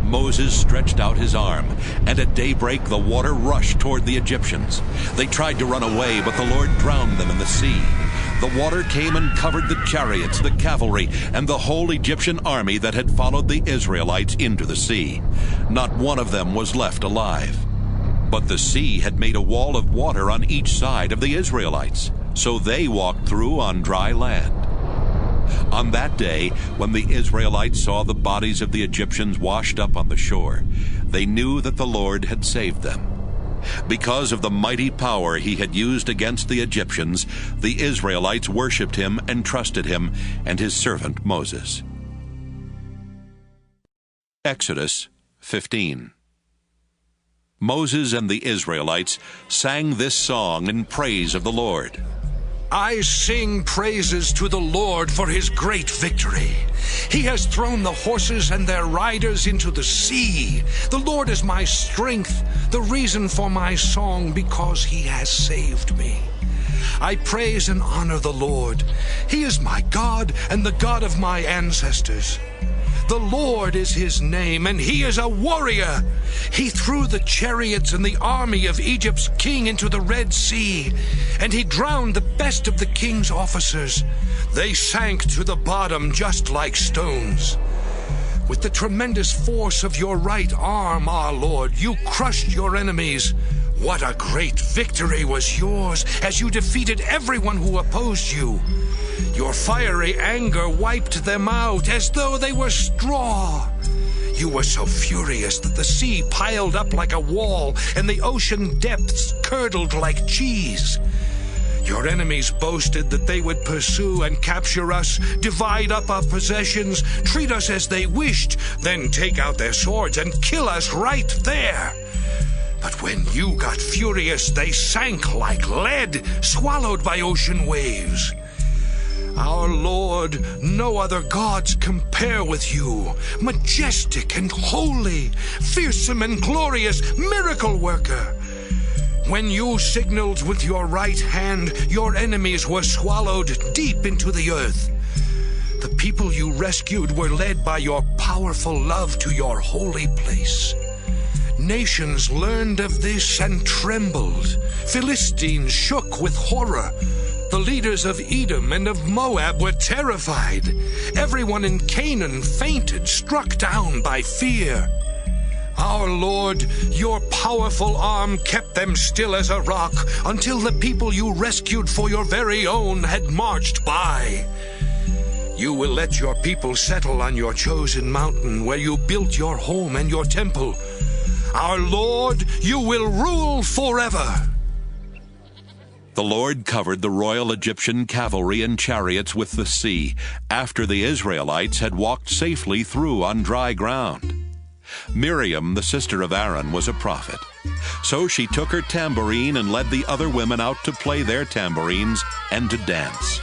Moses stretched out his arm, and at daybreak the water rushed toward the Egyptians. They tried to run away, but the Lord drowned them in the sea. The water came and covered the chariots, the cavalry, and the whole Egyptian army that had followed the Israelites into the sea. Not one of them was left alive. But the sea had made a wall of water on each side of the Israelites, so they walked through on dry land. On that day, when the Israelites saw the bodies of the Egyptians washed up on the shore, they knew that the Lord had saved them. Because of the mighty power he had used against the Egyptians, the Israelites worshipped him and trusted him and his servant Moses. Exodus 15. Moses and the Israelites sang this song in praise of the Lord. I sing praises to the Lord for his great victory. He has thrown the horses and their riders into the sea. The Lord is my strength, the reason for my song, because he has saved me. I praise and honor the Lord. He is my God and the God of my ancestors. The Lord is his name, and he is a warrior. He threw the chariots and the army of Egypt's king into the Red Sea, and he drowned the best of the king's officers. They sank to the bottom just like stones. With the tremendous force of your right arm, our Lord, you crushed your enemies. What a great victory was yours as you defeated everyone who opposed you. Your fiery anger wiped them out as though they were straw. You were so furious that the sea piled up like a wall and the ocean depths curdled like cheese. Your enemies boasted that they would pursue and capture us, divide up our possessions, treat us as they wished, then take out their swords and kill us right there. But when you got furious, they sank like lead, swallowed by ocean waves. Our Lord, no other gods compare with you, majestic and holy, fearsome and glorious, miracle worker. When you signaled with your right hand, your enemies were swallowed deep into the earth. The people you rescued were led by your powerful love to your holy place. Nations learned of this and trembled. Philistines shook with horror. The leaders of Edom and of Moab were terrified. Everyone in Canaan fainted, struck down by fear. Our Lord, your powerful arm kept them still as a rock until the people you rescued for your very own had marched by. You will let your people settle on your chosen mountain where you built your home and your temple. Our Lord, you will rule forever. The Lord covered the royal Egyptian cavalry and chariots with the sea, after the Israelites had walked safely through on dry ground. Miriam, the sister of Aaron, was a prophet. So she took her tambourine and led the other women out to play their tambourines and to dance.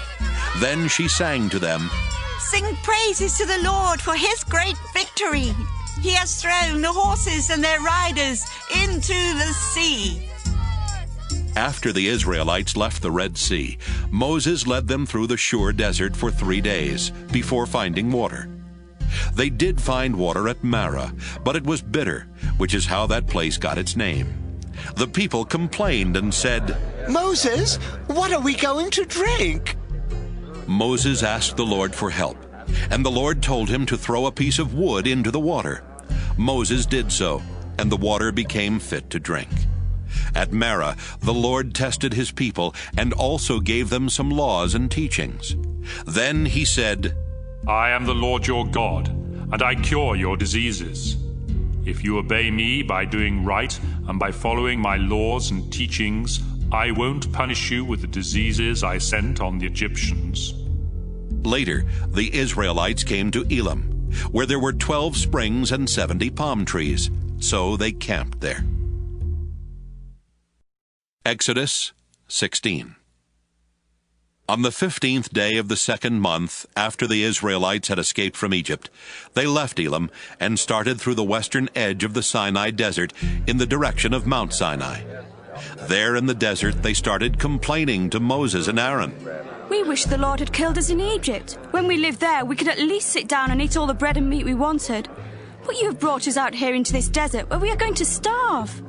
Then she sang to them, "Sing praises to the Lord for his great victory. He has thrown the horses and their riders into the sea." After the Israelites left the Red Sea, Moses led them through the Shur desert for 3 days before finding water. They did find water at Marah, but it was bitter, which is how that place got its name. The people complained and said, "Moses, what are we going to drink?" Moses asked the Lord for help, and the Lord told him to throw a piece of wood into the water. Moses did so, and the water became fit to drink. At Marah, the Lord tested his people and also gave them some laws and teachings. Then he said, I am the Lord your God, and I cure your diseases. If you obey me by doing right and by following my laws and teachings, I won't punish you with the diseases I sent on the Egyptians. Later, the Israelites came to Elim, where there were 12 springs and 70 palm trees, so they camped there. Exodus 16. On the 15th day of the 2nd month, after the Israelites had escaped from Egypt, they left Elim and started through the western edge of the Sinai desert in the direction of Mount Sinai. There in the desert, they started complaining to Moses and Aaron. We wish the Lord had killed us in Egypt. When we lived there, we could at least sit down and eat all the bread and meat we wanted. But you have brought us out here into this desert where we are going to starve.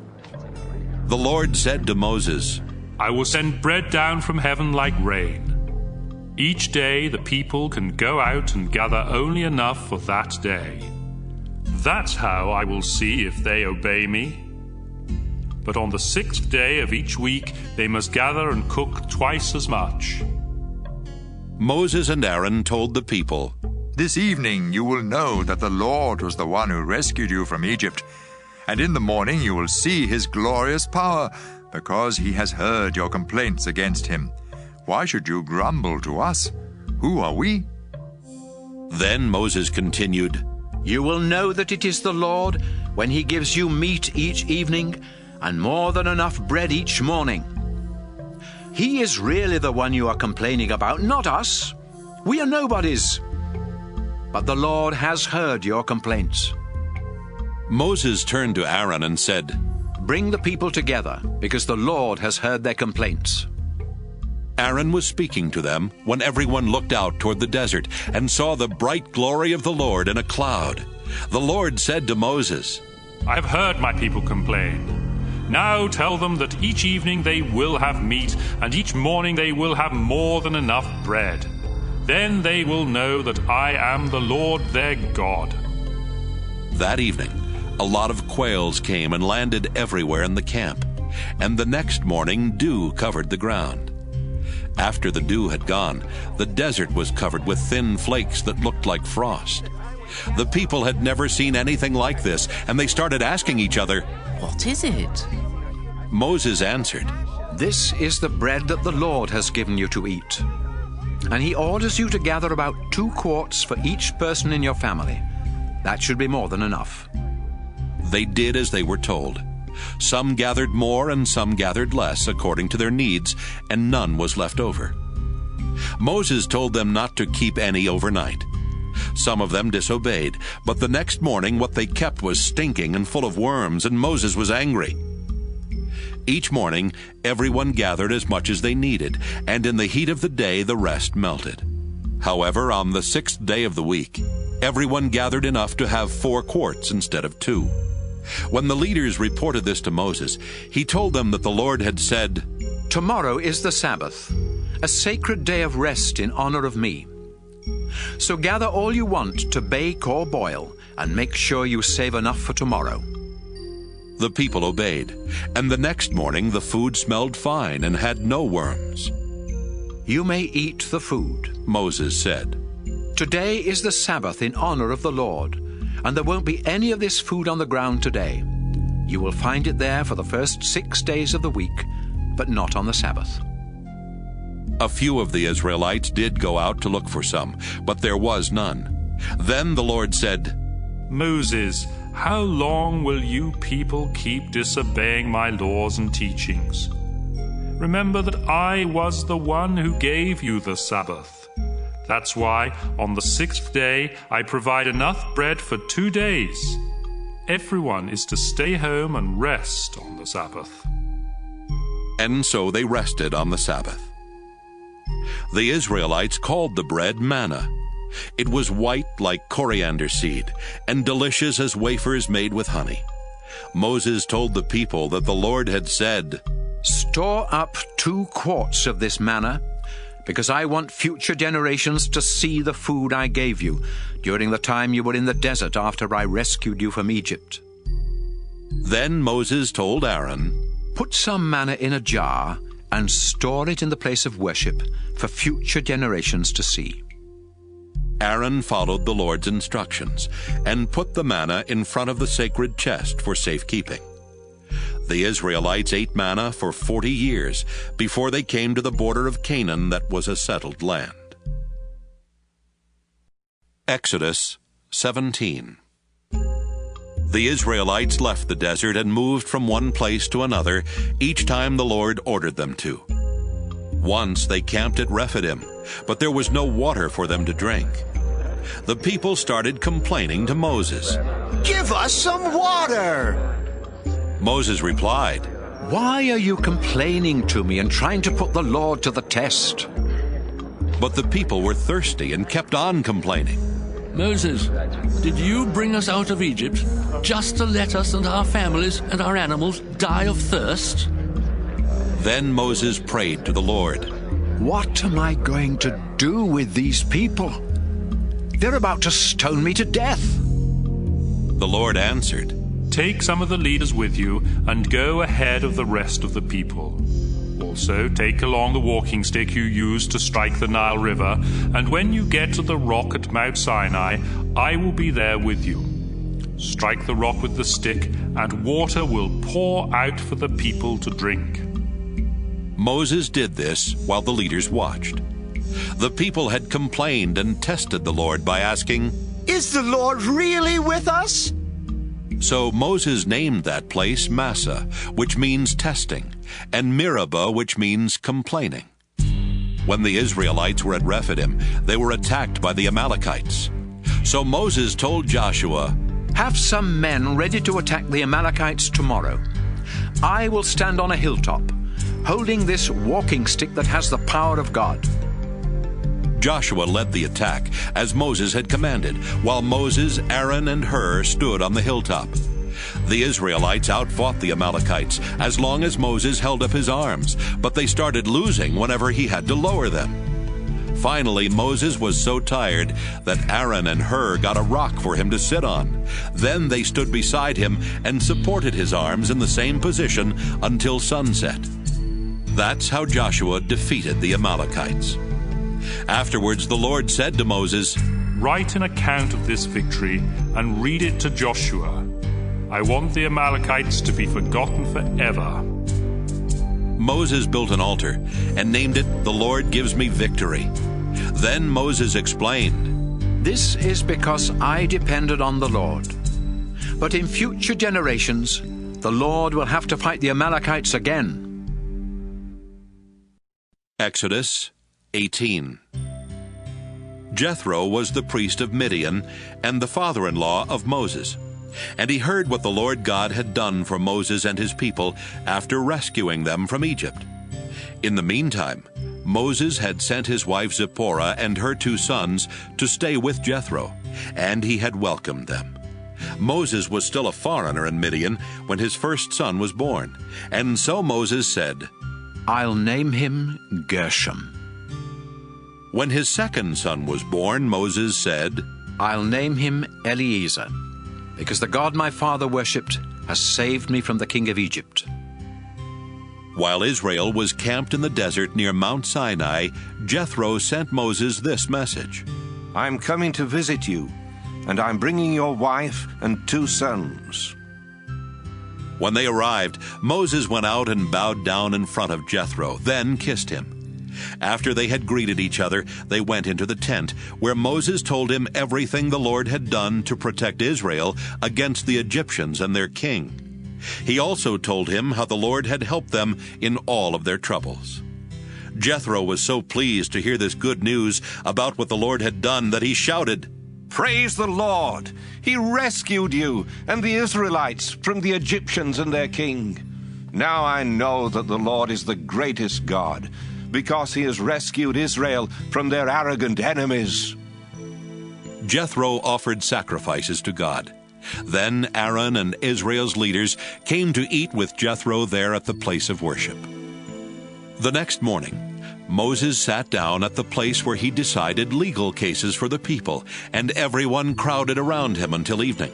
The Lord said to Moses, I will send bread down from heaven like rain. Each day the people can go out and gather only enough for that day. That's how I will see if they obey me. But on the 6th day of each week they must gather and cook twice as much. Moses and Aaron told the people, This evening you will know that the Lord was the one who rescued you from Egypt. And in the morning you will see his glorious power, because he has heard your complaints against him. Why should you grumble to us? Who are we? Then Moses continued, You will know that it is the Lord when he gives you meat each evening and more than enough bread each morning. He is really the one you are complaining about, not us. We are nobodies. But the Lord has heard your complaints. Moses turned to Aaron and said, Bring the people together, because the Lord has heard their complaints. Aaron was speaking to them when everyone looked out toward the desert and saw the bright glory of the Lord in a cloud. The Lord said to Moses, I have heard my people complain. Now tell them that each evening they will have meat, and each morning they will have more than enough bread. Then they will know that I am the Lord their God. That evening, a lot of quails came and landed everywhere in the camp, and the next morning dew covered the ground. After the dew had gone, the desert was covered with thin flakes that looked like frost. The people had never seen anything like this, and they started asking each other, What is it? Moses answered, This is the bread that the Lord has given you to eat. And he orders you to gather about 2 quarts for each person in your family. That should be more than enough. They did as they were told. Some gathered more and some gathered less according to their needs, and none was left over. Moses told them not to keep any overnight. Some of them disobeyed, but the next morning what they kept was stinking and full of worms, and Moses was angry. Each morning everyone gathered as much as they needed, and in the heat of the day the rest melted. However, on the 6th day of the week, everyone gathered enough to have 4 quarts instead of 2. When the leaders reported this to Moses, he told them that the Lord had said, Tomorrow is the Sabbath, a sacred day of rest in honor of me. So gather all you want to bake or boil, and make sure you save enough for tomorrow. The people obeyed, and the next morning the food smelled fine and had no worms. You may eat the food, Moses said. Today is the Sabbath in honor of the Lord, and there won't be any of this food on the ground today. You will find it there for the first 6 days of the week, but not on the Sabbath. A few of the Israelites did go out to look for some, but there was none. Then the Lord said, Moses, How long will you people keep disobeying my laws and teachings? Remember that I was the one who gave you the Sabbath. That's why on the 6th day I provide enough bread for 2 days. Everyone is to stay home and rest on the Sabbath. And so they rested on the Sabbath. The Israelites called the bread manna. It was white like coriander seed, and delicious as wafers made with honey. Moses told the people that the Lord had said, "Store up 2 quarts of this manna, because I want future generations to see the food I gave you during the time you were in the desert after I rescued you from Egypt." Then Moses told Aaron, "Put some manna in a jar and store it in the place of worship for future generations to see." Aaron followed the Lord's instructions and put the manna in front of the sacred chest for safekeeping. The Israelites ate manna for 40 years before they came to the border of Canaan that was a settled land. Exodus 17. The Israelites left the desert and moved from one place to another each time the Lord ordered them to. Once they camped at Rephidim, but there was no water for them to drink. The people started complaining to Moses. "Give us some water!" Moses replied, "Why are you complaining to me and trying to put the Lord to the test?" But the people were thirsty and kept on complaining. "Moses, did you bring us out of Egypt just to let us and our families and our animals die of thirst?" Then Moses prayed to the Lord, "What am I going to do with these people? They're about to stone me to death." The Lord answered, "Take some of the leaders with you and go ahead of the rest of the people. Also, take along the walking stick you used to strike the Nile River, and when you get to the rock at Mount Sinai, I will be there with you. Strike the rock with the stick, and water will pour out for the people to drink." Moses did this while the leaders watched. The people had complained and tested the Lord by asking, "Is the Lord really with us?" So Moses named that place Massah, which means testing, and Meribah, which means complaining. When the Israelites were at Rephidim, they were attacked by the Amalekites. So Moses told Joshua, "Have some men ready to attack the Amalekites tomorrow. I will stand on a hilltop, holding this walking stick that has the power of God." Joshua led the attack, as Moses had commanded, while Moses, Aaron, and Hur stood on the hilltop. The Israelites outfought the Amalekites as long as Moses held up his arms, but they started losing whenever he had to lower them. Finally, Moses was so tired that Aaron and Hur got a rock for him to sit on. Then they stood beside him and supported his arms in the same position until sunset. That's how Joshua defeated the Amalekites. Afterwards, the Lord said to Moses, "Write an account of this victory and read it to Joshua. I want the Amalekites to be forgotten forever." Moses built an altar and named it, "The Lord Gives Me Victory." Then Moses explained, "This is because I depended on the Lord. But in future generations, the Lord will have to fight the Amalekites again." Exodus 18. Jethro was the priest of Midian and the father-in-law of Moses, and he heard what the Lord God had done for Moses and his people after rescuing them from Egypt. In the meantime, Moses had sent his wife Zipporah and her 2 sons to stay with Jethro, and he had welcomed them. Moses was still a foreigner in Midian when his first son was born, and so Moses said, "I'll name him Gershom." When his second son was born, Moses said, "I'll name him Eliezer, because the God my father worshipped has saved me from the king of Egypt." While Israel was camped in the desert near Mount Sinai, Jethro sent Moses this message, "I'm coming to visit you, and I'm bringing your wife and 2 sons." When they arrived, Moses went out and bowed down in front of Jethro, then kissed him. After they had greeted each other, they went into the tent, where Moses told him everything the Lord had done to protect Israel against the Egyptians and their king. He also told him how the Lord had helped them in all of their troubles. Jethro was so pleased to hear this good news about what the Lord had done that he shouted, "Praise the Lord! He rescued you and the Israelites from the Egyptians and their king. Now I know that the Lord is the greatest God, because he has rescued Israel from their arrogant enemies." Jethro offered sacrifices to God. Then Aaron and Israel's leaders came to eat with Jethro there at the place of worship. The next morning, Moses sat down at the place where he decided legal cases for the people, and everyone crowded around him until evening.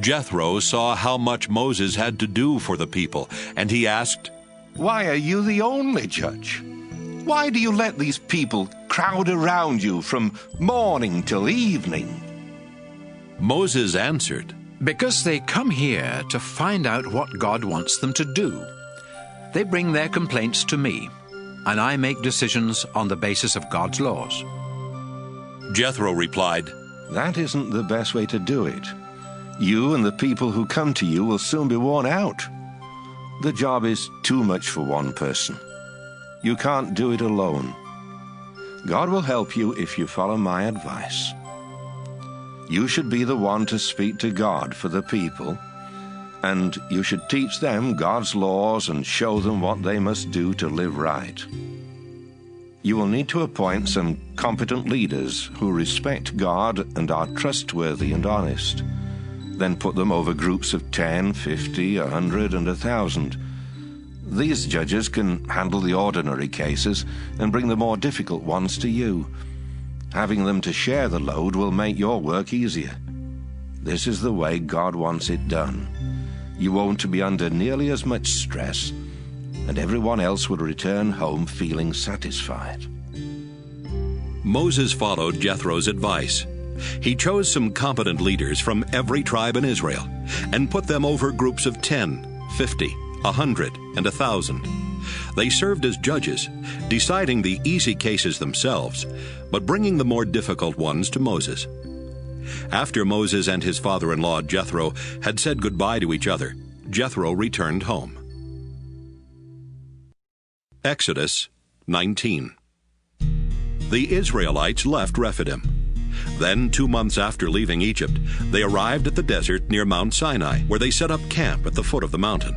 Jethro saw how much Moses had to do for the people, and he asked, "Why are you the only judge? Why do you let these people crowd around you from morning till evening?" Moses answered, "Because they come here to find out what God wants them to do. They bring their complaints to me, and I make decisions on the basis of God's laws." Jethro replied, "That isn't the best way to do it. You and the people who come to you will soon be worn out. The job is too much for one person. You can't do it alone. God will help you if you follow my advice. You should be the one to speak to God for the people, and you should teach them God's laws and show them what they must do to live right. You will need to appoint some competent leaders who respect God and are trustworthy and honest. Then put them over groups of 10, 50, 100, and 1,000. These judges can handle the ordinary cases and bring the more difficult ones to you. Having them to share the load will make your work easier. This is the way God wants it done. You won't be under nearly as much stress, and everyone else will return home feeling satisfied." Moses followed Jethro's advice. He chose some competent leaders from every tribe in Israel and put them over groups of 10, 50, 100, and 1,000. They served as judges, deciding the easy cases themselves, but bringing the more difficult ones to Moses. After Moses and his father-in-law Jethro had said goodbye to each other, Jethro returned home. Exodus 19. The Israelites left Rephidim. Then, 2 months after leaving Egypt, they arrived at the desert near Mount Sinai, where they set up camp at the foot of the mountain.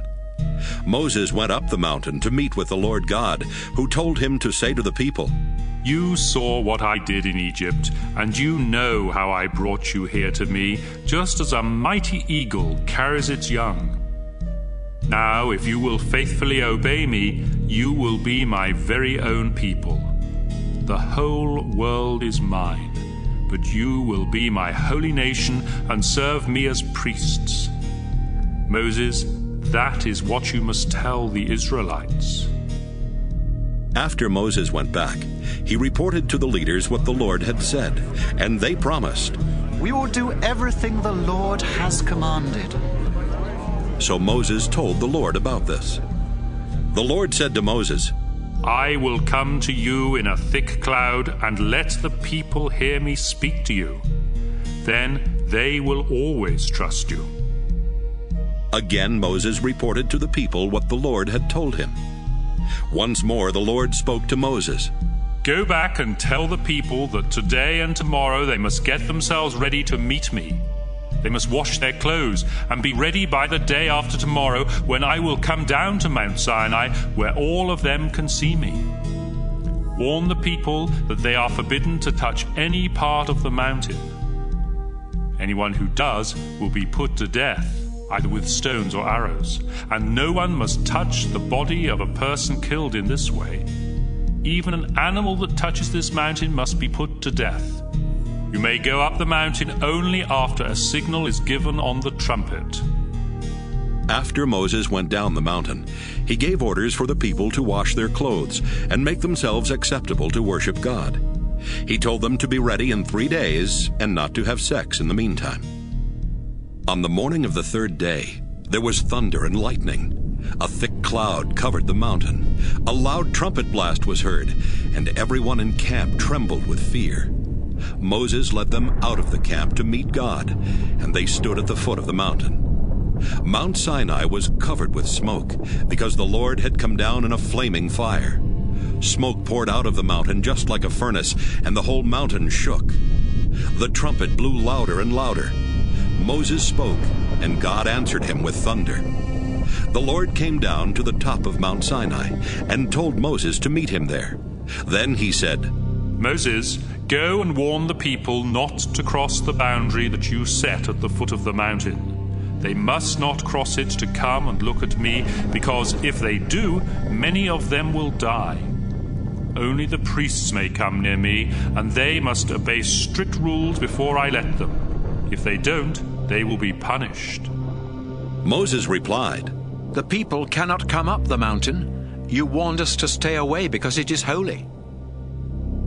Moses went up the mountain to meet with the Lord God, who told him to say to the people, "You saw what I did in Egypt, and you know how I brought you here to me, just as a mighty eagle carries its young. Now, if you will faithfully obey me, you will be my very own people. The whole world is mine, but you will be my holy nation and serve me as priests." Moses, that is what you must tell the Israelites. After Moses went back, he reported to the leaders what the Lord had said, and they promised, "We will do everything the Lord has commanded." So Moses told the Lord about this. The Lord said to Moses, "I will come to you in a thick cloud and let the people hear me speak to you. Then they will always trust you." Again Moses reported to the people what the Lord had told him. Once more the Lord spoke to Moses. "Go back and tell the people that today and tomorrow they must get themselves ready to meet me. They must wash their clothes and be ready by the day after tomorrow, when I will come down to Mount Sinai, where all of them can see me. Warn the people that they are forbidden to touch any part of the mountain. Anyone who does will be put to death, either with stones or arrows, and no one must touch the body of a person killed in this way. Even an animal that touches this mountain must be put to death. You may go up the mountain only after a signal is given on the trumpet." After Moses went down the mountain, he gave orders for the people to wash their clothes and make themselves acceptable to worship God. He told them to be ready in 3 days and not to have sex in the meantime. On the morning of the 3rd day, there was thunder and lightning. A thick cloud covered the mountain. A loud trumpet blast was heard, and everyone in camp trembled with fear. Moses led them out of the camp to meet God, and they stood at the foot of the mountain. Mount Sinai was covered with smoke, because the Lord had come down in a flaming fire. Smoke poured out of the mountain just like a furnace, and the whole mountain shook. The trumpet blew louder and louder. Moses spoke, and God answered him with thunder. The Lord came down to the top of Mount Sinai and told Moses to meet him there. Then he said, Moses, go and warn the people not to cross the boundary that you set at the foot of the mountain. They must not cross it to come and look at me, because if they do, many of them will die. Only the priests may come near me, and they must obey strict rules before I let them. If they don't, they will be punished. Moses replied, The people cannot come up the mountain. You warned us to stay away because it is holy.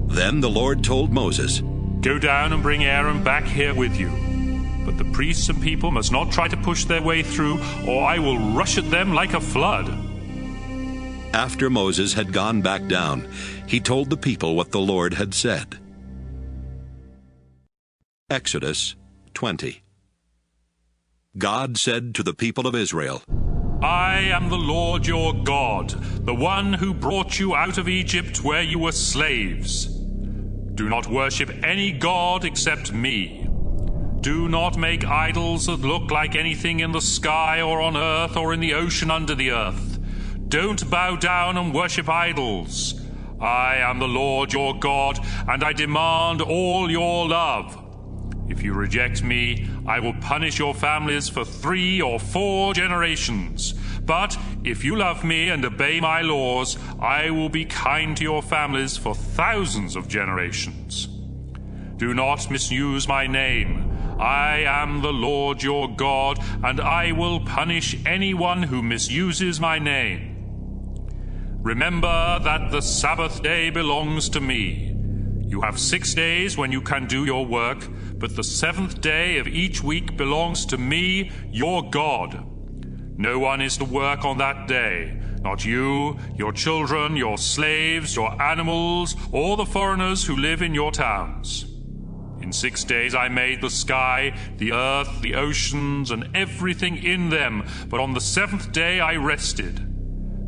Then the Lord told Moses, Go down and bring Aaron back here with you. But the priests and people must not try to push their way through, or I will rush at them like a flood. After Moses had gone back down, he told the people what the Lord had said. Exodus 20. God said to the people of Israel, I am the Lord your God, the one who brought you out of Egypt where you were slaves. Do not worship any god except me. Do not make idols that look like anything in the sky or on earth or in the ocean under the earth. Don't bow down and worship idols. I am the Lord your God, and I demand all your love. If you reject me, I will punish your families for 3 or 4 generations. But if you love me and obey my laws, I will be kind to your families for thousands of generations. Do not misuse my name. I am the Lord your God, and I will punish anyone who misuses my name. Remember that the Sabbath day belongs to me. You have 6 days when you can do your work, but the 7th day of each week belongs to me, your God. No one is to work on that day, not you, your children, your slaves, your animals, or the foreigners who live in your towns. In 6 days I made the sky, the earth, the oceans, and everything in them, but on the 7th day I rested.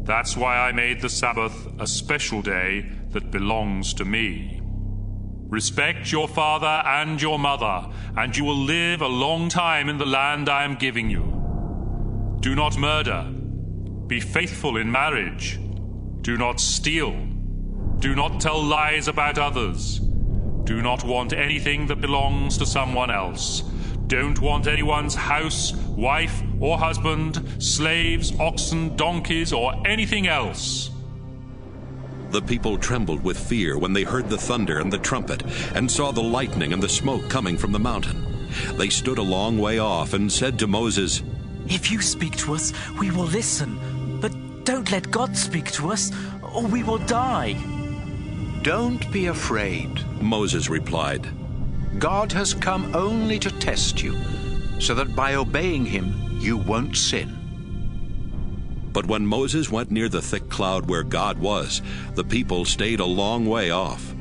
That's why I made the Sabbath a special day that belongs to me. Respect your father and your mother, and you will live a long time in the land I am giving you. Do not murder. Be faithful in marriage. Do not steal. Do not tell lies about others. Do not want anything that belongs to someone else. Don't want anyone's house, wife, or husband, slaves, oxen, donkeys, or anything else. The people trembled with fear when they heard the thunder and the trumpet, and saw the lightning and the smoke coming from the mountain. They stood a long way off and said to Moses, If you speak to us, we will listen. But don't let God speak to us, or we will die. Don't be afraid, Moses replied. God has come only to test you, so that by obeying him you won't sin. But when Moses went near the thick cloud where God was, the people stayed a long way off.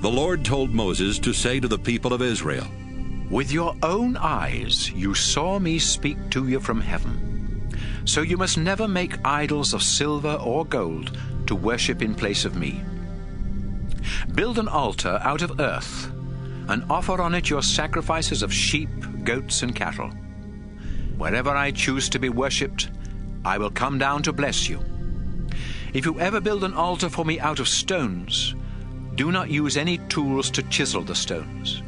The Lord told Moses to say to the people of Israel, With your own eyes you saw me speak to you from heaven. So you must never make idols of silver or gold to worship in place of me. Build an altar out of earth, and offer on it your sacrifices of sheep, goats, and cattle. Wherever I choose to be worshipped, I will come down to bless you. If you ever build an altar for me out of stones, do not use any tools to chisel the stones,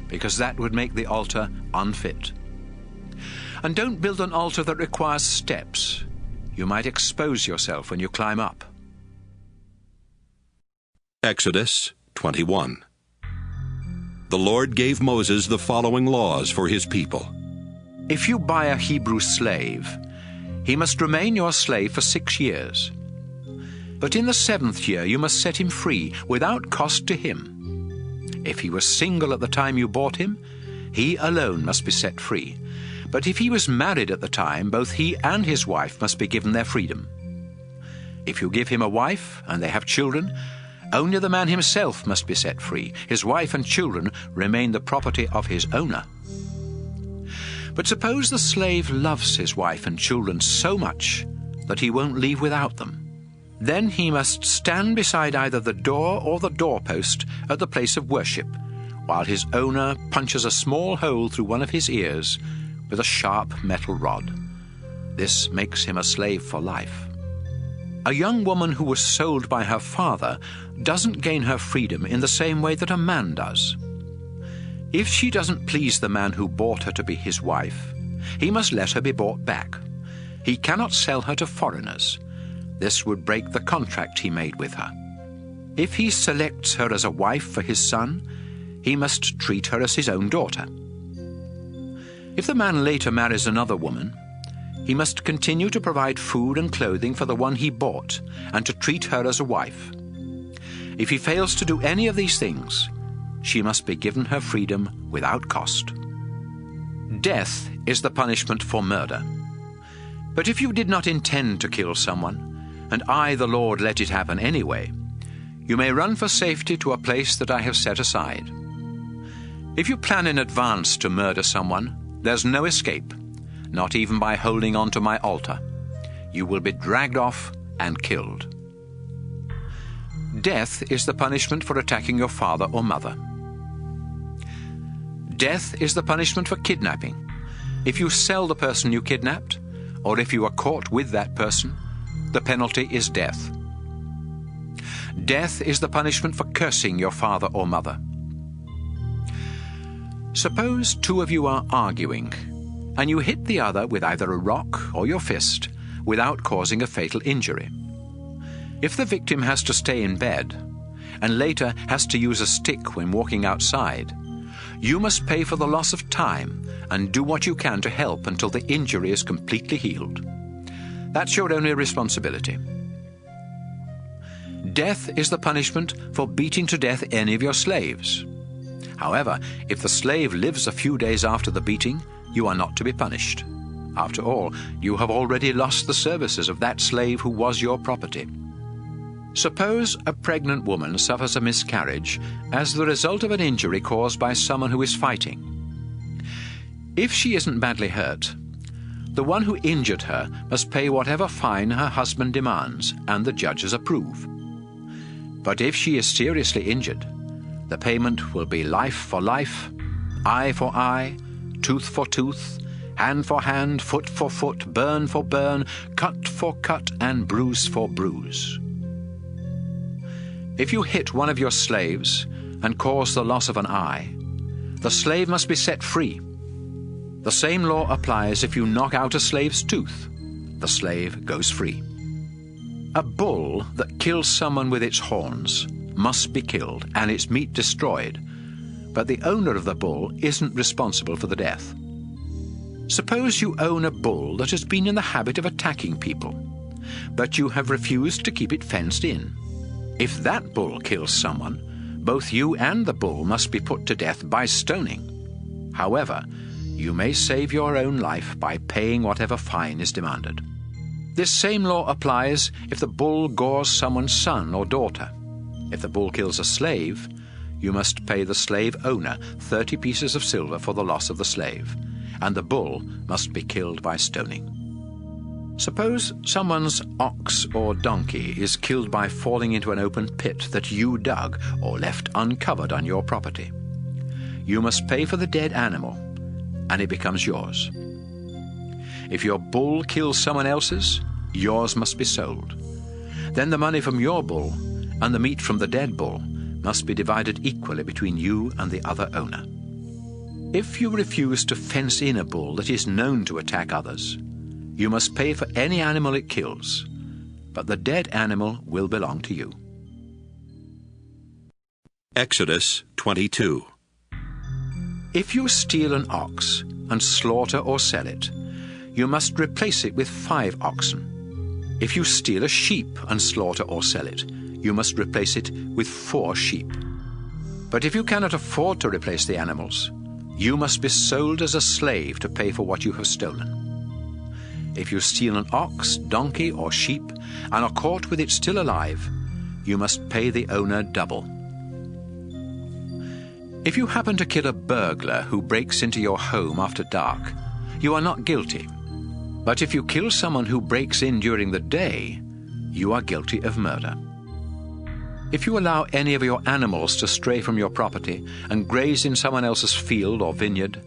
because that would make the altar unfit. And don't build an altar that requires steps. You might expose yourself when you climb up. Exodus 21. The Lord gave Moses the following laws for his people. If you buy a Hebrew slave, he must remain your slave for 6 years. But in the 7th year you must set him free without cost to him. If he was single at the time you bought him, he alone must be set free. But if he was married at the time, both he and his wife must be given their freedom. If you give him a wife and they have children, only the man himself must be set free. His wife and children remain the property of his owner. But suppose the slave loves his wife and children so much that he won't leave without them. Then he must stand beside either the door or the doorpost at the place of worship, while his owner punches a small hole through one of his ears with a sharp metal rod. This makes him a slave for life. A young woman who was sold by her father doesn't gain her freedom in the same way that a man does. If she doesn't please the man who bought her to be his wife, he must let her be bought back. He cannot sell her to foreigners. This would break the contract he made with her. If he selects her as a wife for his son, he must treat her as his own daughter. If the man later marries another woman, he must continue to provide food and clothing for the one he bought and to treat her as a wife. If he fails to do any of these things, she must be given her freedom without cost. Death is the punishment for murder. But if you did not intend to kill someone, and I, the Lord, let it happen anyway, you may run for safety to a place that I have set aside. If you plan in advance to murder someone, there's no escape, not even by holding on to my altar. You will be dragged off and killed. Death is the punishment for attacking your father or mother. Death is the punishment for kidnapping. If you sell the person you kidnapped, or if you are caught with that person, the penalty is death. Death is the punishment for cursing your father or mother. Suppose two of you are arguing, and you hit the other with either a rock or your fist without causing a fatal injury. If the victim has to stay in bed, and later has to use a stick when walking outside, you must pay for the loss of time and do what you can to help until the injury is completely healed. That's your only responsibility. Death is the punishment for beating to death any of your slaves. However, if the slave lives a few days after the beating, you are not to be punished. After all, you have already lost the services of that slave who was your property. Suppose a pregnant woman suffers a miscarriage as the result of an injury caused by someone who is fighting. If she isn't badly hurt, the one who injured her must pay whatever fine her husband demands and the judges approve. But if she is seriously injured, the payment will be life for life, eye for eye, tooth for tooth, hand for hand, foot for foot, burn for burn, cut for cut, and bruise for bruise. If you hit one of your slaves and cause the loss of an eye, the slave must be set free. The same law applies if you knock out a slave's tooth. The slave goes free. A bull that kills someone with its horns must be killed and its meat destroyed, but the owner of the bull isn't responsible for the death. Suppose you own a bull that has been in the habit of attacking people, but you have refused to keep it fenced in. If that bull kills someone, both you and the bull must be put to death by stoning. However, you may save your own life by paying whatever fine is demanded. This same law applies if the bull gores someone's son or daughter. If the bull kills a slave, you must pay the slave owner 30 pieces of silver for the loss of the slave, and the bull must be killed by stoning. Suppose someone's ox or donkey is killed by falling into an open pit that you dug or left uncovered on your property. You must pay for the dead animal, and it becomes yours. If your bull kills someone else's, yours must be sold. Then the money from your bull and the meat from the dead bull must be divided equally between you and the other owner. If you refuse to fence in a bull that is known to attack others, you must pay for any animal it kills, but the dead animal will belong to you. Exodus 22. If you steal an ox and slaughter or sell it, you must replace it with 5 oxen. If you steal a sheep and slaughter or sell it, you must replace it with 4 sheep. But if you cannot afford to replace the animals, you must be sold as a slave to pay for what you have stolen. If you steal an ox, donkey, or sheep, and are caught with it still alive, you must pay the owner double. If you happen to kill a burglar who breaks into your home after dark, you are not guilty. But if you kill someone who breaks in during the day, you are guilty of murder. If you allow any of your animals to stray from your property and graze in someone else's field or vineyard,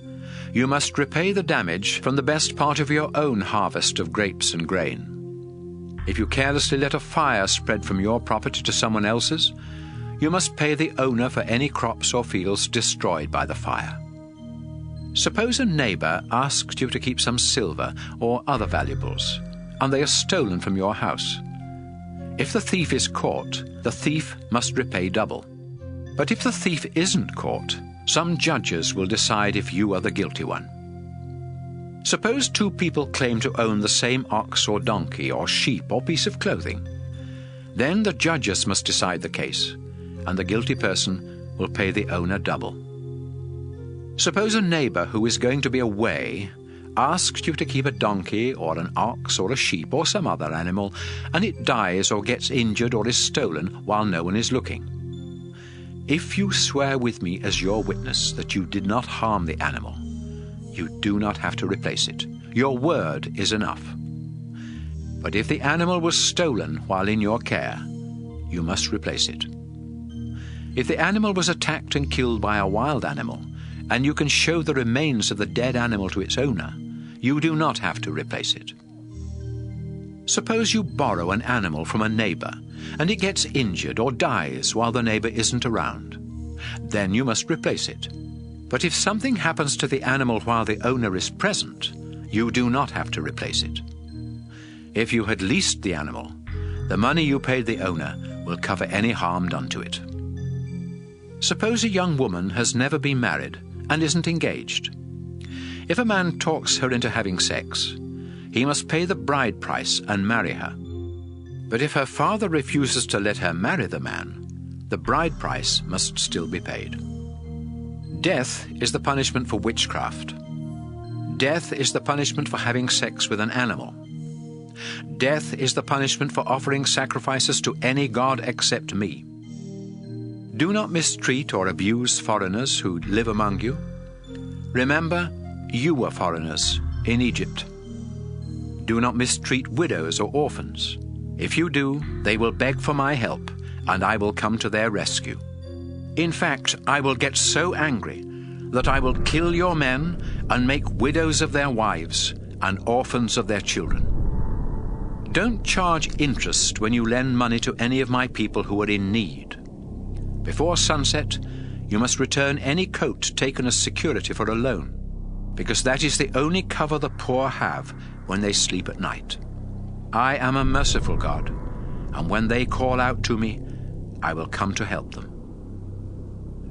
you must repay the damage from the best part of your own harvest of grapes and grain. If you carelessly let a fire spread from your property to someone else's, you must pay the owner for any crops or fields destroyed by the fire. Suppose a neighbor asked you to keep some silver or other valuables, and they are stolen from your house. If the thief is caught, the thief must repay double. But if the thief isn't caught, some judges will decide if you are the guilty one. Suppose two people claim to own the same ox or donkey or sheep or piece of clothing. Then the judges must decide the case, and the guilty person will pay the owner double. Suppose a neighbor who is going to be away asks you to keep a donkey or an ox or a sheep or some other animal, and it dies or gets injured or is stolen while no one is looking. If you swear with me as your witness that you did not harm the animal, you do not have to replace it. Your word is enough. But if the animal was stolen while in your care, you must replace it. If the animal was attacked and killed by a wild animal, and you can show the remains of the dead animal to its owner, you do not have to replace it. Suppose you borrow an animal from a neighbor, and it gets injured or dies while the neighbor isn't around. Then you must replace it. But if something happens to the animal while the owner is present, you do not have to replace it. If you had leased the animal, the money you paid the owner will cover any harm done to it. Suppose a young woman has never been married and isn't engaged. If a man talks her into having sex, he must pay the bride price and marry her. But if her father refuses to let her marry the man, the bride price must still be paid. Death is the punishment for witchcraft. Death is the punishment for having sex with an animal. Death is the punishment for offering sacrifices to any god except me. Do not mistreat or abuse foreigners who live among you. Remember, you were foreigners in Egypt. Do not mistreat widows or orphans. If you do, they will beg for my help, and I will come to their rescue. In fact, I will get so angry that I will kill your men and make widows of their wives and orphans of their children. Don't charge interest when you lend money to any of my people who are in need. Before sunset, you must return any coat taken as security for a loan, because that is the only cover the poor have when they sleep at night. I am a merciful God, and when they call out to me, I will come to help them.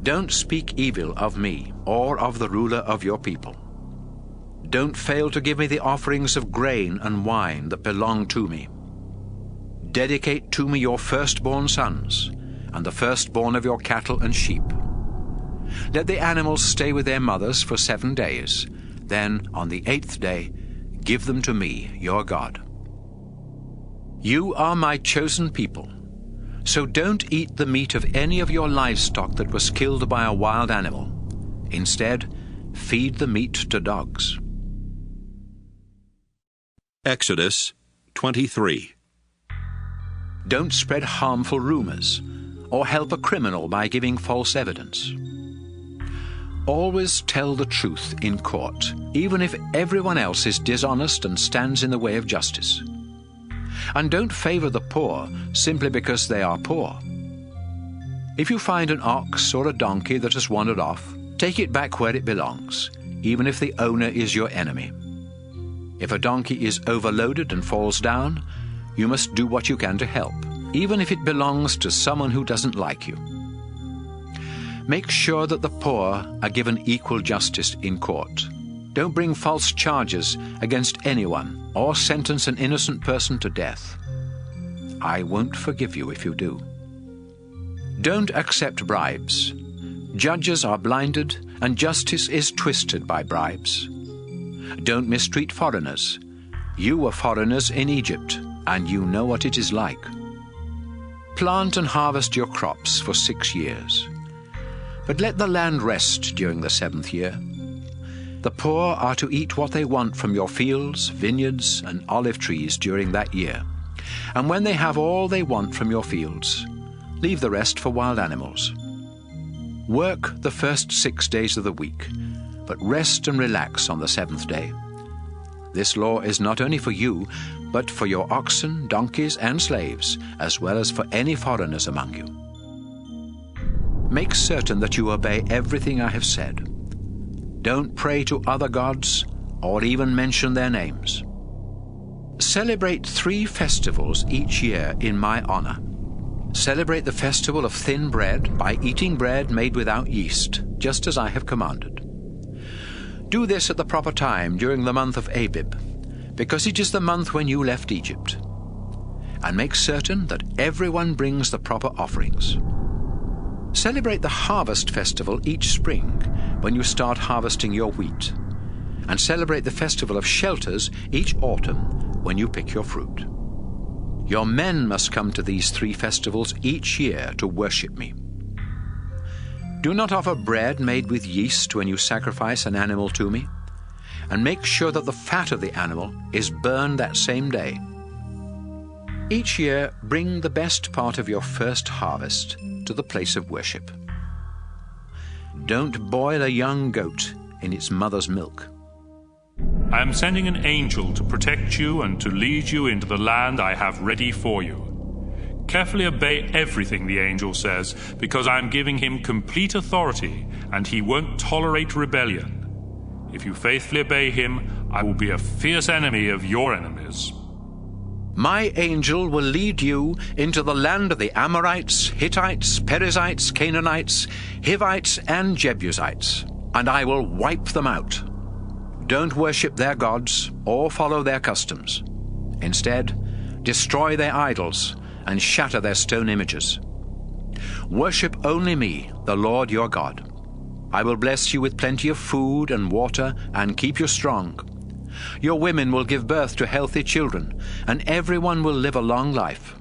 Don't speak evil of me or of the ruler of your people. Don't fail to give me the offerings of grain and wine that belong to me. Dedicate to me your firstborn sons and the firstborn of your cattle and sheep. Let the animals stay with their mothers for 7 days. Then, on the 8th day, give them to me, your God. You are my chosen people, so don't eat the meat of any of your livestock that was killed by a wild animal. Instead, feed the meat to dogs. Exodus 23. Don't spread harmful rumors or help a criminal by giving false evidence. Always tell the truth in court, even if everyone else is dishonest and stands in the way of justice. And don't favor the poor simply because they are poor. If you find an ox or a donkey that has wandered off, take it back where it belongs, even if the owner is your enemy. If a donkey is overloaded and falls down, you must do what you can to help, even if it belongs to someone who doesn't like you. Make sure that the poor are given equal justice in court. Don't bring false charges against anyone or sentence an innocent person to death. I won't forgive you if you do. Don't accept bribes. Judges are blinded and justice is twisted by bribes. Don't mistreat foreigners. You were foreigners in Egypt, and you know what it is like. Plant and harvest your crops for 6 years. But let the land rest during the 7th year. The poor are to eat what they want from your fields, vineyards, and olive trees during that year. And when they have all they want from your fields, leave the rest for wild animals. Work the first 6 days of the week, but rest and relax on the 7th day. This law is not only for you, but for your oxen, donkeys, and slaves, as well as for any foreigners among you. Make certain that you obey everything I have said. Don't pray to other gods or even mention their names. Celebrate 3 festivals each year in my honor. Celebrate the festival of thin bread by eating bread made without yeast, just as I have commanded. Do this at the proper time during the month of Abib, because it is the month when you left Egypt. And make certain that everyone brings the proper offerings. Celebrate the harvest festival each spring when you start harvesting your wheat, and celebrate the festival of shelters each autumn when you pick your fruit. Your men must come to these 3 festivals each year to worship me. Do not offer bread made with yeast when you sacrifice an animal to me, and make sure that the fat of the animal is burned that same day. Each year, bring the best part of your first harvest to the place of worship. Don't boil a young goat in its mother's milk. I am sending an angel to protect you and to lead you into the land I have ready for you. Carefully obey everything the angel says, because I am giving him complete authority, and he won't tolerate rebellion. If you faithfully obey him, I will be a fierce enemy of your enemies. My angel will lead you into the land of the Amorites, Hittites, Perizzites, Canaanites, Hivites, and Jebusites, and I will wipe them out. Don't worship their gods or follow their customs. Instead, destroy their idols and shatter their stone images. Worship only me, the Lord your God. I will bless you with plenty of food and water and keep you strong. Your women will give birth to healthy children, and everyone will live a long life.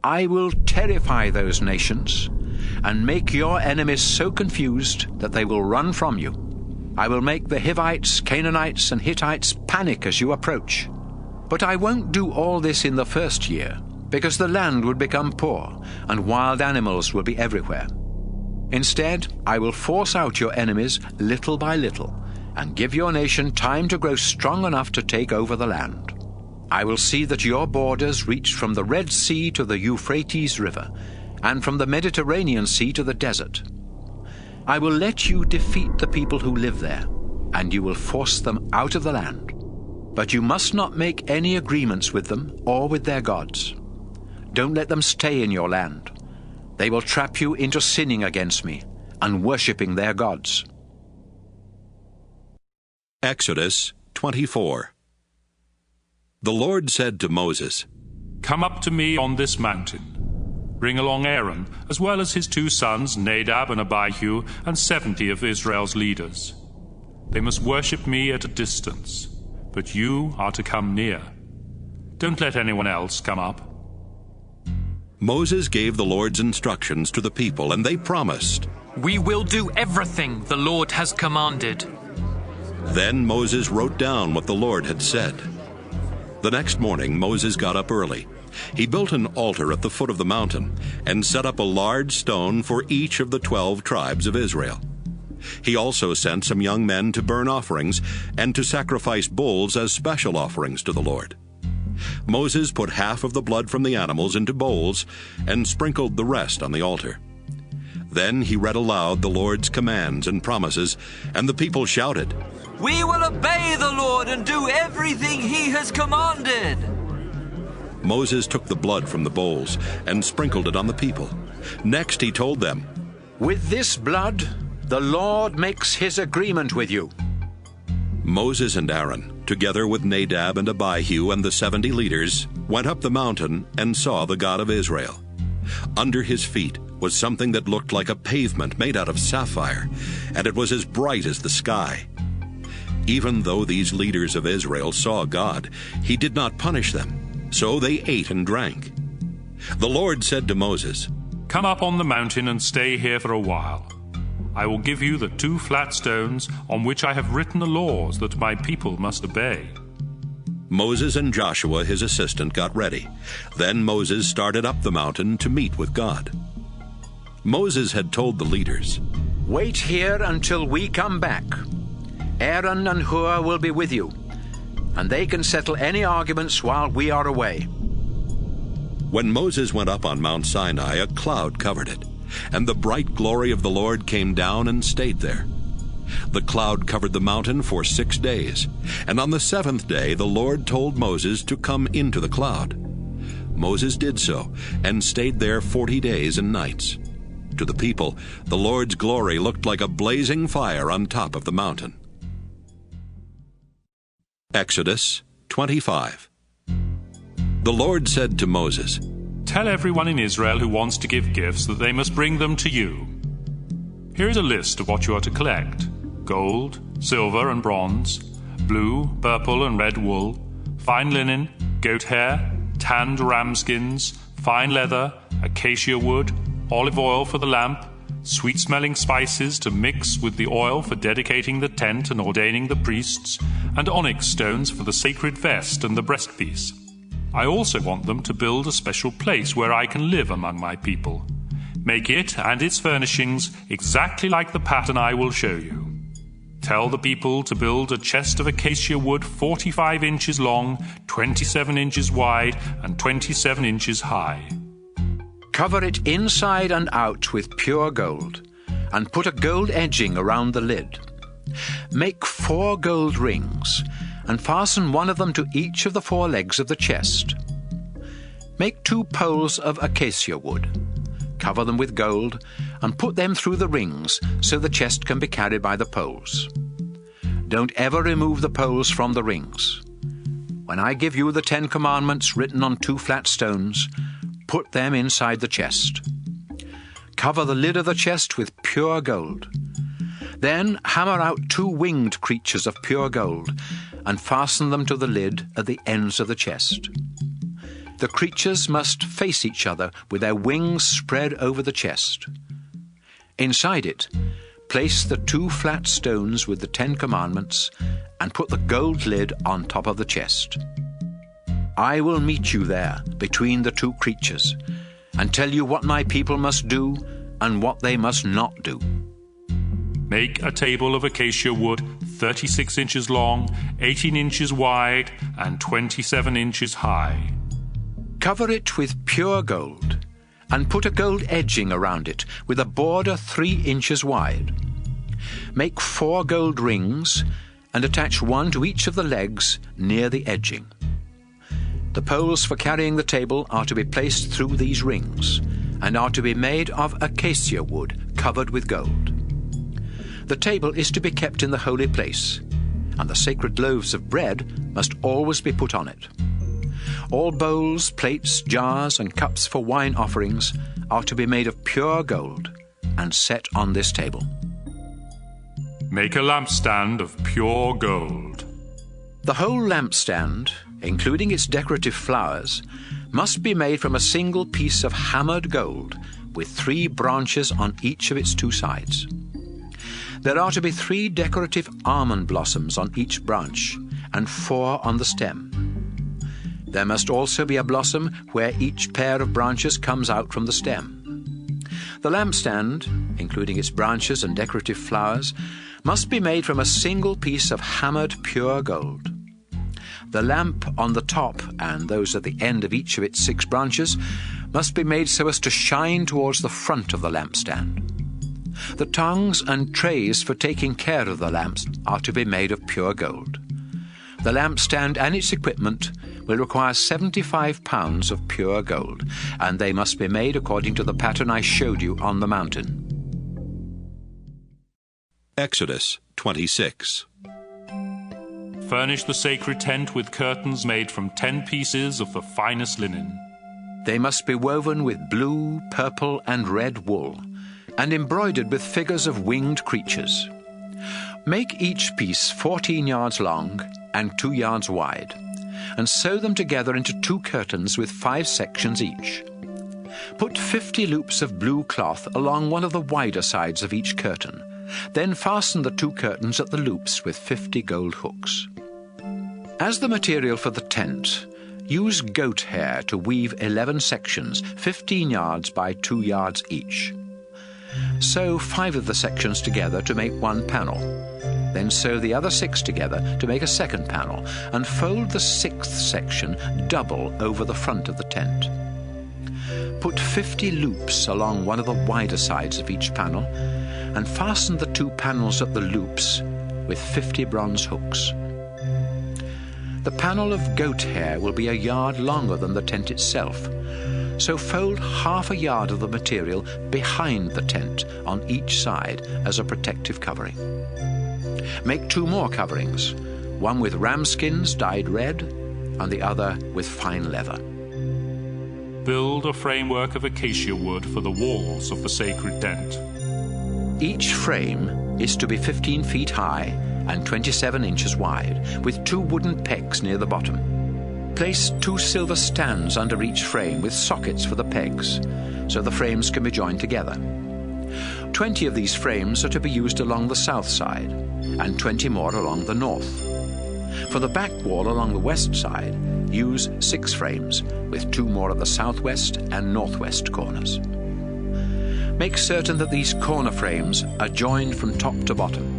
I will terrify those nations and make your enemies so confused that they will run from you. I will make the Hivites, Canaanites, and Hittites panic as you approach. But I won't do all this in the first year, because the land would become poor, and wild animals will be everywhere. Instead, I will force out your enemies little by little, and give your nation time to grow strong enough to take over the land. I will see that your borders reach from the Red Sea to the Euphrates River, and from the Mediterranean Sea to the desert. I will let you defeat the people who live there, and you will force them out of the land. But you must not make any agreements with them or with their gods. Don't let them stay in your land. They will trap you into sinning against me and worshipping their gods. Exodus 24. The Lord said to Moses, Come up to me on this mountain. Bring along Aaron, as well as his 2 sons, Nadab and Abihu, and 70 of Israel's leaders. They must worship me at a distance, but you are to come near. Don't let anyone else come up. Moses gave the Lord's instructions to the people, and they promised, We will do everything the Lord has commanded. Then Moses wrote down what the Lord had said. The next morning Moses got up early. He built an altar at the foot of the mountain and set up a large stone for each of the 12 tribes of Israel. He also sent some young men to burn offerings and to sacrifice bulls as special offerings to the Lord. Moses put half of the blood from the animals into bowls and sprinkled the rest on the altar. Then he read aloud the Lord's commands and promises, and the people shouted, We will obey the Lord and do everything he has commanded. Moses took the blood from the bowls and sprinkled it on the people. Next he told them, With this blood, the Lord makes his agreement with you. Moses and Aaron, together with Nadab and Abihu and the 70 leaders, went up the mountain and saw the God of Israel. Under his feet was something that looked like a pavement made out of sapphire, and it was as bright as the sky. Even though these leaders of Israel saw God, he did not punish them, so they ate and drank. The Lord said to Moses, "Come up on the mountain and stay here for a while. I will give you the 2 flat stones on which I have written the laws that my people must obey." Moses and Joshua, his assistant, got ready. Then Moses started up the mountain to meet with God. Moses had told the leaders, "Wait here until we come back. Aaron and Hur will be with you, and they can settle any arguments while we are away." When Moses went up on Mount Sinai, a cloud covered it, and the bright glory of the Lord came down and stayed there. The cloud covered the mountain for 6 days, and on the 7th day the Lord told Moses to come into the cloud. Moses did so, and stayed there 40 days and nights. To the people, the Lord's glory looked like a blazing fire on top of the mountain. Exodus 25. The Lord said to Moses, "Tell everyone in Israel who wants to give gifts that they must bring them to you. Here is a list of what you are to collect: gold, silver and bronze, blue, purple and red wool, fine linen, goat hair, tanned ram skins, fine leather, acacia wood, olive oil for the lamp, sweet-smelling spices to mix with the oil for dedicating the tent and ordaining the priests, and onyx stones for the sacred vest and the breastpiece. I also want them to build a special place where I can live among my people. Make it and its furnishings exactly like the pattern I will show you. Tell the people to build a chest of acacia wood 45 inches long, 27 inches wide, and 27 inches high. Cover it inside and out with pure gold, and put a gold edging around the lid. Make 4 gold rings, and fasten one of them to each of the 4 legs of the chest. Make 2 poles of acacia wood. Cover them with gold, and put them through the rings so the chest can be carried by the poles. Don't ever remove the poles from the rings. When I give you the 10 commandments written on 2 flat stones, put them inside the chest. Cover the lid of the chest with pure gold. Then hammer out 2 winged creatures of pure gold and fasten them to the lid at the ends of the chest. The creatures must face each other with their wings spread over the chest. Inside it, place the 2 flat stones with the 10 commandments and put the gold lid on top of the chest. I will meet you there between the 2 creatures and tell you what my people must do and what they must not do. Make a table of acacia wood 36 inches long, 18 inches wide, and 27 inches high. Cover it with pure gold and put a gold edging around it with a border 3 inches wide. Make 4 gold rings and attach one to each of the legs near the edging. The poles for carrying the table are to be placed through these rings and are to be made of acacia wood covered with gold. The table is to be kept in the holy place, and the sacred loaves of bread must always be put on it. All bowls, plates, jars, and cups for wine offerings are to be made of pure gold and set on this table. Make a lampstand of pure gold. The whole lampstand, including its decorative flowers, must be made from a single piece of hammered gold with 3 branches on each of its 2 sides. There are to be 3 decorative almond blossoms on each branch and 4 on the stem. There must also be a blossom where each pair of branches comes out from the stem. The lampstand, including its branches and decorative flowers, must be made from a single piece of hammered pure gold. The lamp on the top and those at the end of each of its 6 branches must be made so as to shine towards the front of the lampstand. The tongues and trays for taking care of the lamps are to be made of pure gold. The lampstand and its equipment will require 75 pounds of pure gold, and they must be made according to the pattern I showed you on the mountain. Exodus 26. Furnish the sacred tent with curtains made from 10 pieces of the finest linen. They must be woven with blue, purple, and red wool, and embroidered with figures of winged creatures. Make each piece 14 yards long and 2 yards wide, and sew them together into 2 curtains with 5 sections each. Put 50 loops of blue cloth along one of the wider sides of each curtain. Then fasten the 2 curtains at the loops with 50 gold hooks. As the material for the tent, use goat hair to weave 11 sections, 15 yards by 2 yards each. Sew 5 of the sections together to make 1 panel. Then sew the other 6 together to make a second panel, and fold the 6th section double over the front of the tent. Put 50 loops along one of the wider sides of each panel, and fasten the 2 panels at the loops with 50 bronze hooks. The panel of goat hair will be a yard longer than the tent itself, so fold half a yard of the material behind the tent on each side as a protective covering. Make 2 more coverings, one with ram skins dyed red and the other with fine leather. Build a framework of acacia wood for the walls of the sacred tent. Each frame is to be 15 feet high and 27 inches wide, with 2 wooden pegs near the bottom. Place 2 silver stands under each frame with sockets for the pegs, so the frames can be joined together. 20 of these frames are to be used along the south side, and 20 more along the north. For the back wall along the west side, use 6 frames, with 2 more at the southwest and northwest corners. Make certain that these corner frames are joined from top to bottom.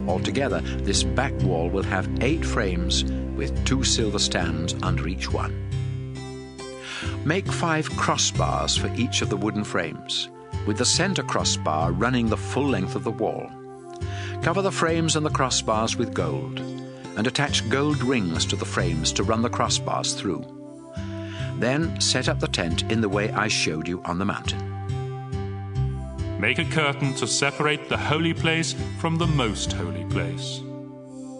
Altogether, this back wall will have 8 frames with 2 silver stands under each one. Make 5 crossbars for each of the wooden frames, with the center crossbar running the full length of the wall. Cover the frames and the crossbars with gold, and attach gold rings to the frames to run the crossbars through. Then set up the tent in the way I showed you on the mountain. Make a curtain to separate the holy place from the most holy place.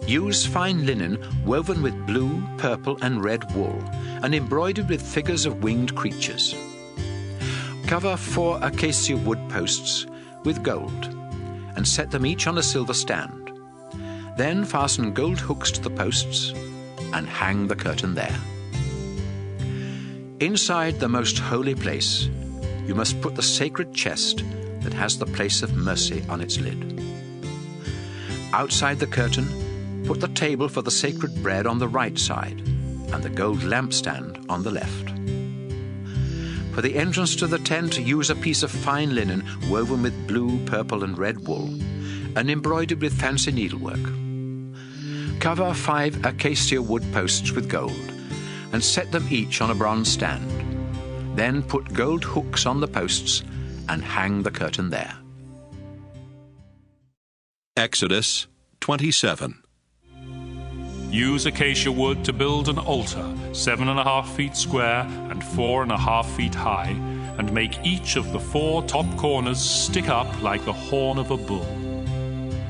Use fine linen woven with blue, purple, and red wool, and embroidered with figures of winged creatures. Cover 4 acacia wood posts with gold, and set them each on a silver stand. Then fasten gold hooks to the posts, and hang the curtain there. Inside the most holy place, you must put the sacred chest that has the place of mercy on its lid. Outside the curtain, put the table for the sacred bread on the right side, and the gold lampstand on the left. For the entrance to the tent, use a piece of fine linen woven with blue, purple, and red wool, and embroidered with fancy needlework. Cover 5 acacia wood posts with gold, and set them each on a bronze stand. Then put gold hooks on the posts and hang the curtain there. Exodus 27. Use acacia wood to build an altar 7.5 feet square and 4.5 feet high, and make each of the 4 top corners stick up like the horn of a bull.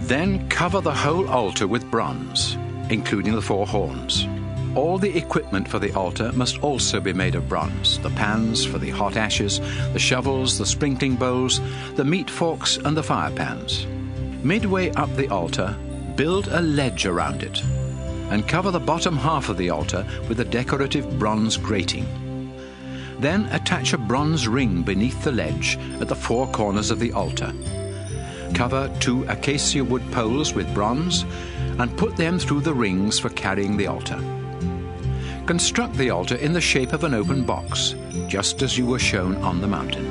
Then cover the whole altar with bronze, including the 4 horns. All the equipment for the altar must also be made of bronze: the pans for the hot ashes, the shovels, the sprinkling bowls, the meat forks, and the fire pans. Midway up the altar, build a ledge around it, and cover the bottom half of the altar with a decorative bronze grating. Then attach a bronze ring beneath the ledge at the 4 corners of the altar. Cover 2 acacia wood poles with bronze, and put them through the rings for carrying the altar. Construct the altar in the shape of an open box, just as you were shown on the mountain.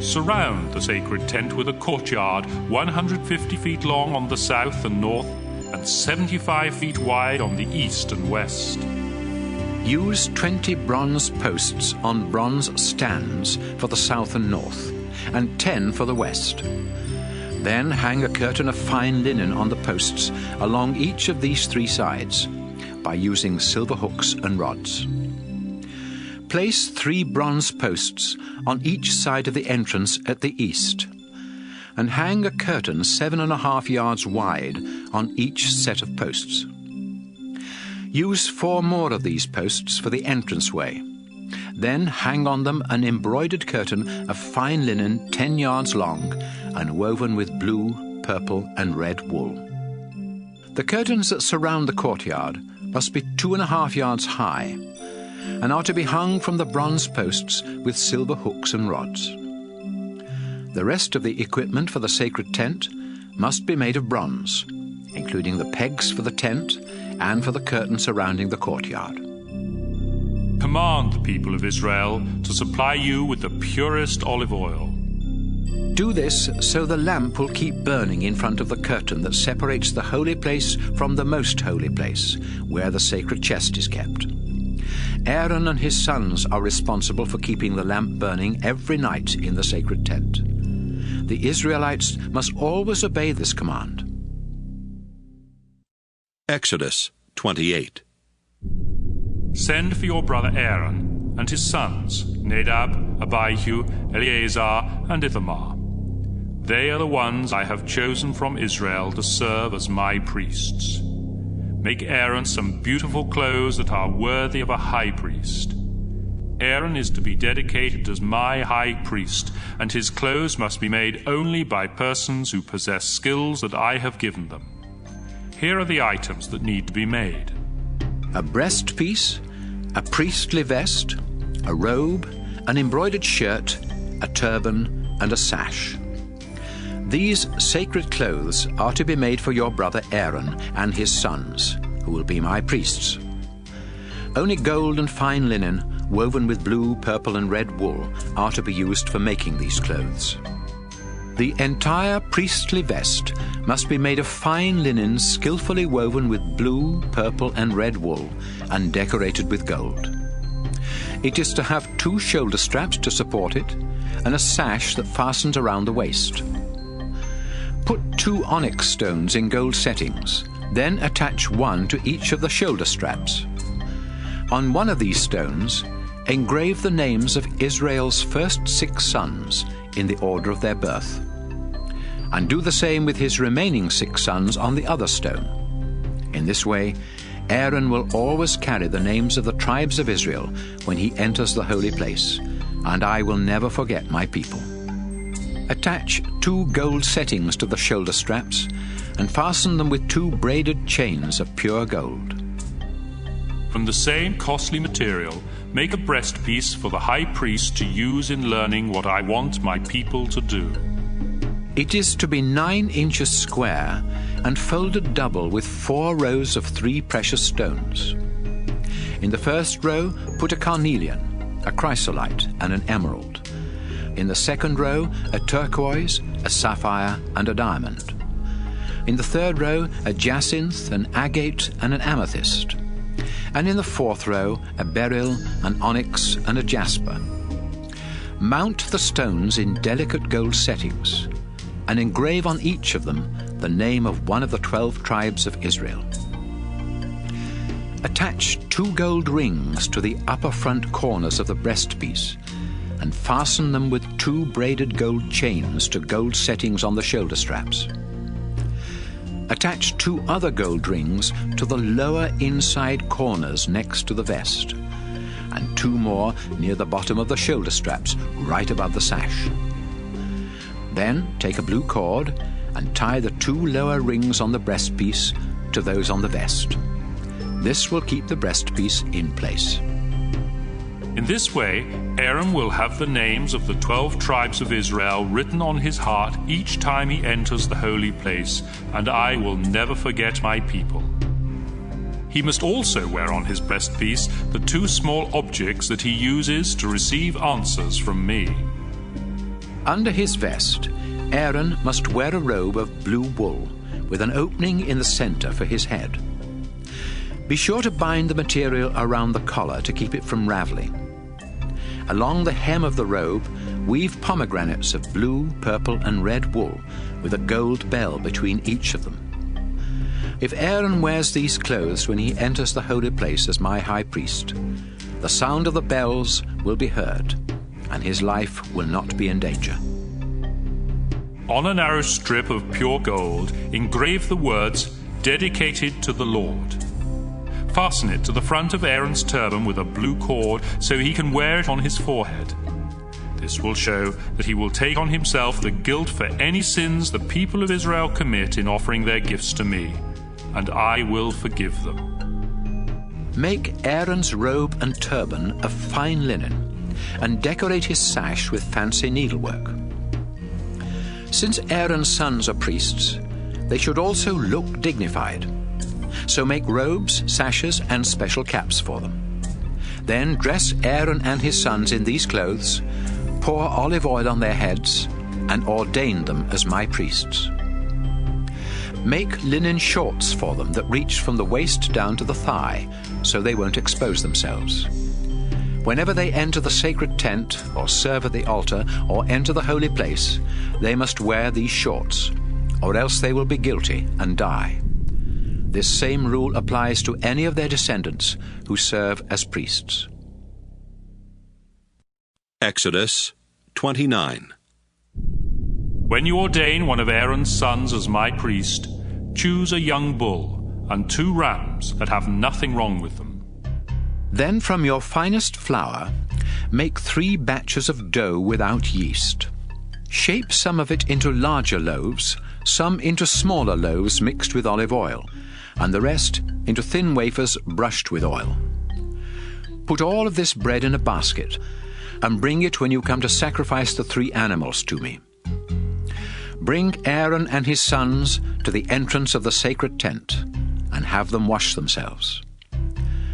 Surround the sacred tent with a courtyard 150 feet long on the south and north, and 75 feet wide on the east and west. Use 20 bronze posts on bronze stands for the south and north, and 10 for the west. Then hang a curtain of fine linen on the posts along each of these 3 sides, by using silver hooks and rods. Place 3 bronze posts on each side of the entrance at the east, and hang a curtain 7.5 yards wide on each set of posts. Use 4 more of these posts for the entranceway, Then hang on them an embroidered curtain of fine linen 10 yards long and woven with blue, purple, and red wool. The curtains that surround the courtyard must be 2.5 yards high and are to be hung from the bronze posts with silver hooks and rods. The rest of the equipment for the sacred tent must be made of bronze, including the pegs for the tent and for the curtain surrounding the courtyard. Command the people of Israel to supply you with the purest olive oil. Do this so the lamp will keep burning in front of the curtain that separates the holy place from the most holy place, where the sacred chest is kept. Aaron and his sons are responsible for keeping the lamp burning every night in the sacred tent. The Israelites must always obey this command. Exodus 28. Send for your brother Aaron and his sons, Nadab, Abihu, Eleazar, and Ithamar. They are the ones I have chosen from Israel to serve as my priests. Make Aaron some beautiful clothes that are worthy of a high priest. Aaron is to be dedicated as my high priest, and his clothes must be made only by persons who possess skills that I have given them. Here are the items that need to be made: a breastpiece, a priestly vest, a robe, an embroidered shirt, a turban, and a sash. These sacred clothes are to be made for your brother Aaron and his sons, who will be my priests. Only gold and fine linen, woven with blue, purple, and red wool, are to be used for making these clothes. The entire priestly vest must be made of fine linen skillfully woven with blue, purple, and red wool and decorated with gold. It is to have 2 shoulder straps to support it and a sash that fastens around the waist. Put 2 onyx stones in gold settings, then attach 1 to each of the shoulder straps. On one of these stones, engrave the names of Israel's first 6 sons in the order of their birth, and do the same with his remaining 6 sons on the other stone. In this way, Aaron will always carry the names of the tribes of Israel when he enters the holy place, and I will never forget my people. Attach 2 gold settings to the shoulder straps and fasten them with 2 braided chains of pure gold. From the same costly material, make a breastpiece for the high priest to use in learning what I want my people to do. It is to be 9 inches square and folded double with 4 rows of 3 precious stones. In the first row, put a carnelian, a chrysolite, and an emerald. In the second row, a turquoise, a sapphire, and a diamond. In the third row, a jacinth, an agate, and an amethyst. And in the fourth row, a beryl, an onyx, and a jasper. Mount the stones in delicate gold settings, and engrave on each of them the name of one of the 12 tribes of Israel. Attach 2 gold rings to the upper front corners of the breastpiece, and fasten them with 2 braided gold chains to gold settings on the shoulder straps. Attach 2 other gold rings to the lower inside corners next to the vest, and 2 more near the bottom of the shoulder straps, right above the sash. Then take a blue cord and tie the 2 lower rings on the breastpiece to those on the vest. This will keep the breastpiece in place. In this way, Aaron will have the names of the 12 tribes of Israel written on his heart each time he enters the holy place, and I will never forget my people. He must also wear on his breastpiece the 2 small objects that he uses to receive answers from me. Under his vest, Aaron must wear a robe of blue wool with an opening in the center for his head. Be sure to bind the material around the collar to keep it from raveling. Along the hem of the robe, weave pomegranates of blue, purple, and red wool with a gold bell between each of them. If Aaron wears these clothes when he enters the holy place as my high priest, the sound of the bells will be heard, and his life will not be in danger. On a narrow strip of pure gold, engrave the words, "Dedicated to the Lord." Fasten it to the front of Aaron's turban with a blue cord so he can wear it on his forehead. This will show that he will take on himself the guilt for any sins the people of Israel commit in offering their gifts to me, and I will forgive them. Make Aaron's robe and turban of fine linen, and decorate his sash with fancy needlework. Since Aaron's sons are priests, they should also look dignified. So make robes, sashes, and special caps for them. Then dress Aaron and his sons in these clothes, pour olive oil on their heads, and ordain them as my priests. Make linen shorts for them that reach from the waist down to the thigh, so they won't expose themselves. Whenever they enter the sacred tent, or serve at the altar, or enter the holy place, they must wear these shorts, or else they will be guilty and die. This same rule applies to any of their descendants who serve as priests. Exodus 29. When you ordain one of Aaron's sons as my priest, choose a young bull and 2 rams that have nothing wrong with them. Then from your finest flour, make 3 batches of dough without yeast. Shape some of it into larger loaves, some into smaller loaves mixed with olive oil, and the rest into thin wafers brushed with oil. Put all of this bread in a basket, and bring it when you come to sacrifice the 3 animals to me. Bring Aaron and his sons to the entrance of the sacred tent, and have them wash themselves.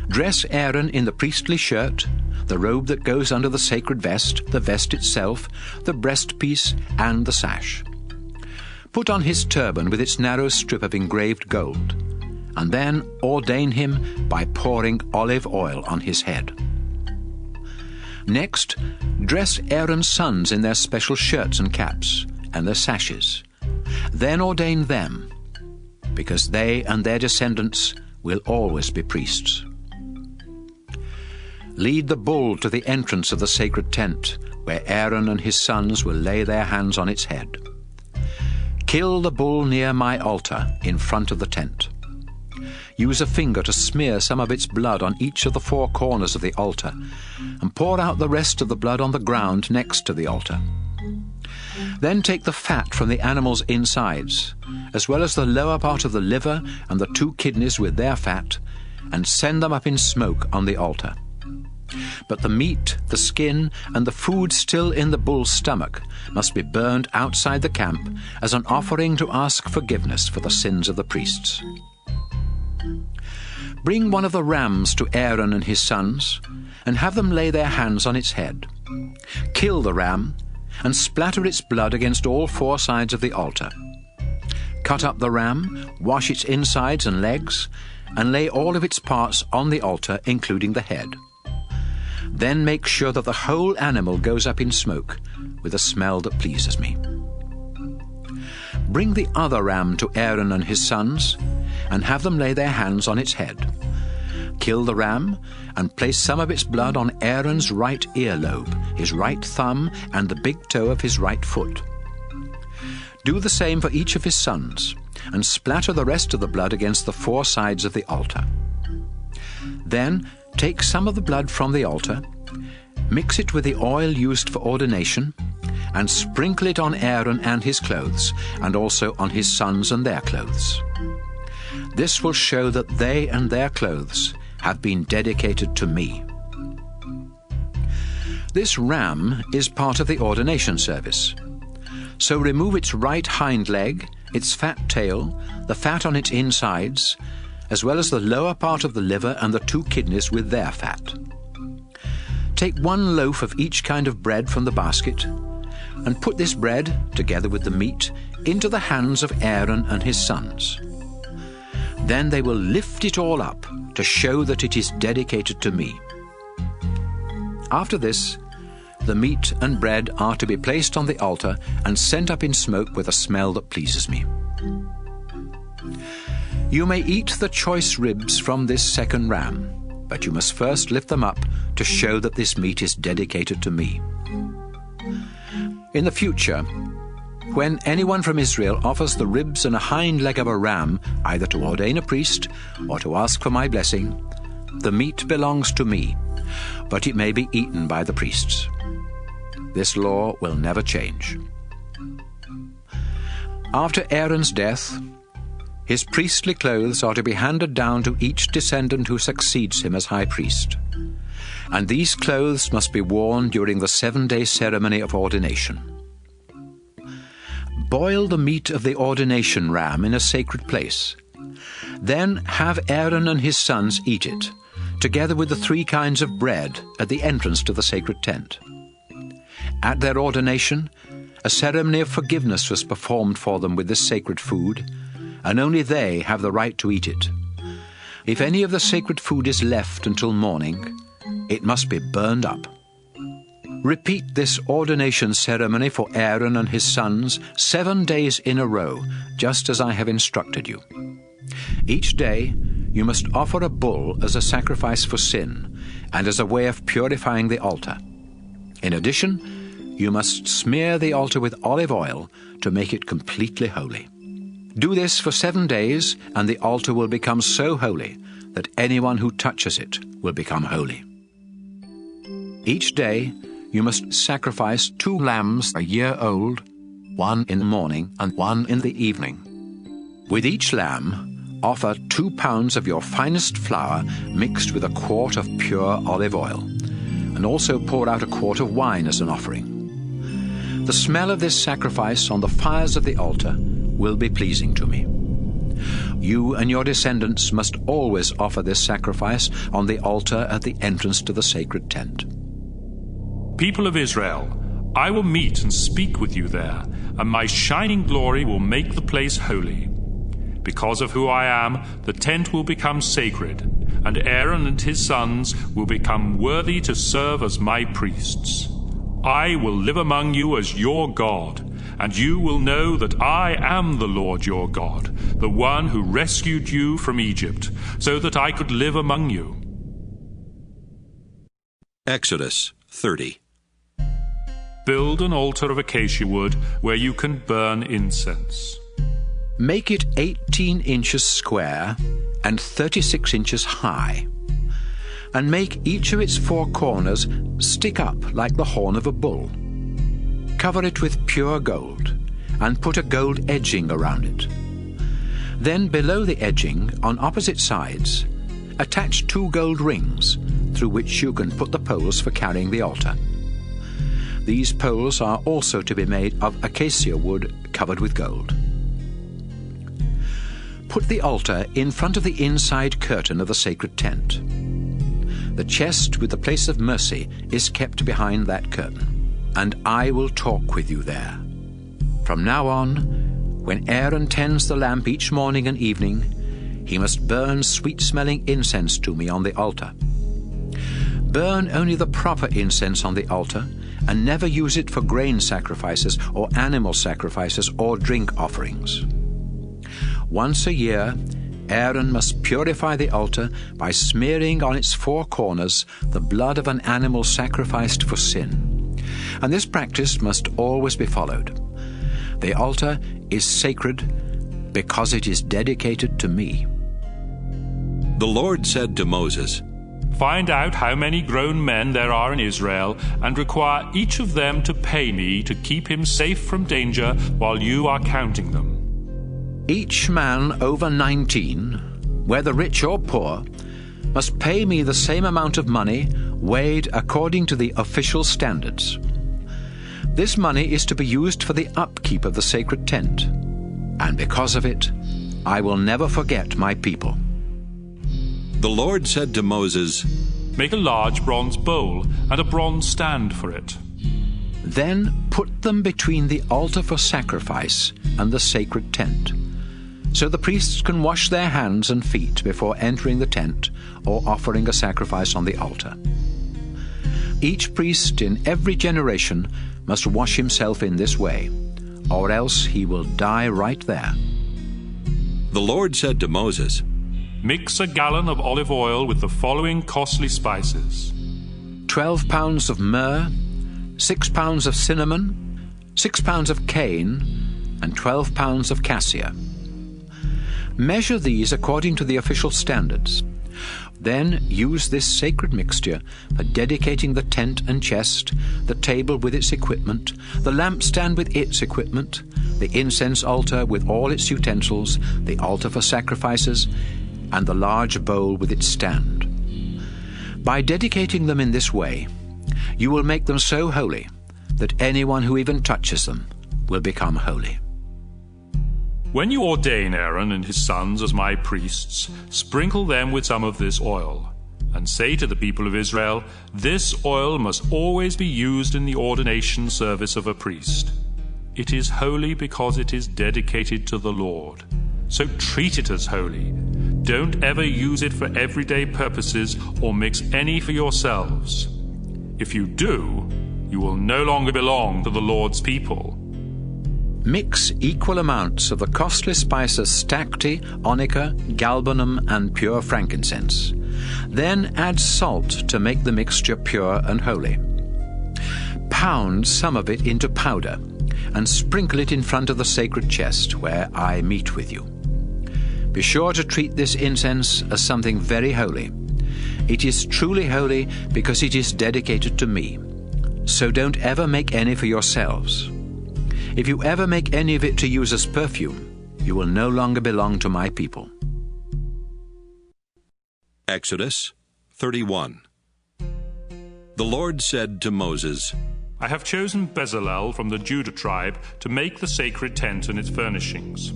Dress Aaron in the priestly shirt, the robe that goes under the sacred vest, the vest itself, the breastpiece, and the sash. Put on his turban with its narrow strip of engraved gold, and then ordain him by pouring olive oil on his head. Next, dress Aaron's sons in their special shirts and caps, and their sashes. Then ordain them, because they and their descendants will always be priests. Lead the bull to the entrance of the sacred tent, where Aaron and his sons will lay their hands on its head. Kill the bull near my altar, in front of the tent. Use a finger to smear some of its blood on each of the 4 corners of the altar, and pour out the rest of the blood on the ground next to the altar. Then take the fat from the animal's insides, as well as the lower part of the liver and the 2 kidneys with their fat, and send them up in smoke on the altar. But the meat, the skin, and the food still in the bull's stomach must be burned outside the camp as an offering to ask forgiveness for the sins of the priests. Bring one of the rams to Aaron and his sons, and have them lay their hands on its head. Kill the ram, and splatter its blood against all 4 sides of the altar. Cut up the ram, wash its insides and legs, and lay all of its parts on the altar, including the head. Then make sure that the whole animal goes up in smoke, with a smell that pleases me. Bring the other ram to Aaron and his sons, and have them lay their hands on its head. Kill the ram, and place some of its blood on Aaron's right earlobe, his right thumb, and the big toe of his right foot. Do the same for each of his sons, and splatter the rest of the blood against the 4 sides of the altar. Then take some of the blood from the altar, mix it with the oil used for ordination, and sprinkle it on Aaron and his clothes, and also on his sons and their clothes. This will show that they and their clothes have been dedicated to me. This ram is part of the ordination service. So remove its right hind leg, its fat tail, the fat on its insides, as well as the lower part of the liver and the 2 kidneys with their fat. Take 1 loaf of each kind of bread from the basket, and put this bread, together with the meat, into the hands of Aaron and his sons. Then they will lift it all up to show that it is dedicated to me. After this, the meat and bread are to be placed on the altar and sent up in smoke with a smell that pleases me. You may eat the choice ribs from this second ram, but you must first lift them up to show that this meat is dedicated to me. In the future, When anyone from Israel offers the ribs and a hind leg of a ram, either to ordain a priest or to ask for my blessing, the meat belongs to me, but it may be eaten by the priests. This law will never change. After Aaron's death, his priestly clothes are to be handed down to each descendant who succeeds him as high priest, and these clothes must be worn during the 7-day ceremony of ordination. Boil the meat of the ordination ram in a sacred place. Then have Aaron and his sons eat it, together with the 3 kinds of bread at the entrance to the sacred tent. At their ordination, a ceremony of forgiveness was performed for them with this sacred food, and only they have the right to eat it. If any of the sacred food is left until morning, it must be burned up. Repeat this ordination ceremony for Aaron and his sons 7 days in a row, just as I have instructed you. Each day you must offer a bull as a sacrifice for sin and as a way of purifying the altar. In addition, you must smear the altar with olive oil to make it completely holy. Do this for 7 days, and the altar will become so holy that anyone who touches it will become holy. Each day, you must sacrifice 2 lambs a year old, 1 in the morning and 1 in the evening. With each lamb, offer 2 pounds of your finest flour mixed with a quart of pure olive oil, and also pour out a quart of wine as an offering. The smell of this sacrifice on the fires of the altar will be pleasing to me. You and your descendants must always offer this sacrifice on the altar at the entrance to the sacred tent. People of Israel, I will meet and speak with you there, and my shining glory will make the place holy. Because of who I am, the tent will become sacred, and Aaron and his sons will become worthy to serve as my priests. I will live among you as your God, and you will know that I am the Lord your God, the one who rescued you from Egypt, so that I could live among you. Exodus 30. Build an altar of acacia wood where you can burn incense. Make it 18 inches square and 36 inches high, and make each of its 4 corners stick up like the horn of a bull. Cover it with pure gold, and put a gold edging around it. Then below the edging, on opposite sides, attach 2 gold rings, through which you can put the poles for carrying the altar. These poles are also to be made of acacia wood covered with gold. Put the altar in front of the inside curtain of the sacred tent. The chest with the place of mercy is kept behind that curtain, and I will talk with you there. From now on, when Aaron tends the lamp each morning and evening, he must burn sweet-smelling incense to me on the altar. Burn only the proper incense on the altar, and never use it for grain sacrifices or animal sacrifices or drink offerings. Once a year, Aaron must purify the altar by smearing on its 4 corners the blood of an animal sacrificed for sin, and this practice must always be followed. The altar is sacred because it is dedicated to me. The Lord said to Moses, Find out how many grown men there are in Israel, and require each of them to pay me to keep him safe from danger while you are counting them. Each man over 19, whether rich or poor, must pay me the same amount of money, weighed according to the official standards. This money is to be used for the upkeep of the sacred tent, and because of it, I will never forget my people. The Lord said to Moses, Make a large bronze bowl and a bronze stand for it. Then put them between the altar for sacrifice and the sacred tent, so the priests can wash their hands and feet before entering the tent or offering a sacrifice on the altar. Each priest in every generation must wash himself in this way, or else he will die right there. The Lord said to Moses, Mix a gallon of olive oil with the following costly spices: 12 pounds of myrrh, 6 pounds of cinnamon, 6 pounds of cane, and 12 pounds of cassia. Measure these according to the official standards. Then use this sacred mixture for dedicating the tent and chest, the table with its equipment, the lampstand with its equipment, the incense altar with all its utensils, the altar for sacrifices, and the large bowl with its stand. By dedicating them in this way, you will make them so holy that anyone who even touches them will become holy. When you ordain Aaron and his sons as my priests, sprinkle them with some of this oil, and say to the people of Israel, this oil must always be used in the ordination service of a priest. It is holy because it is dedicated to the Lord. So treat it as holy. Don't ever use it for everyday purposes or mix any for yourselves. If you do, you will no longer belong to the Lord's people. Mix equal amounts of the costly spices stacte, onycha, galbanum, and pure frankincense. Then add salt to make the mixture pure and holy. Pound some of it into powder and sprinkle it in front of the sacred chest where I meet with you. Be sure to treat this incense as something very holy. It is truly holy because it is dedicated to me. So don't ever make any for yourselves. If you ever make any of it to use as perfume, you will no longer belong to my people. Exodus 31. The Lord said to Moses, I have chosen Bezalel from the Judah tribe to make the sacred tent and its furnishings.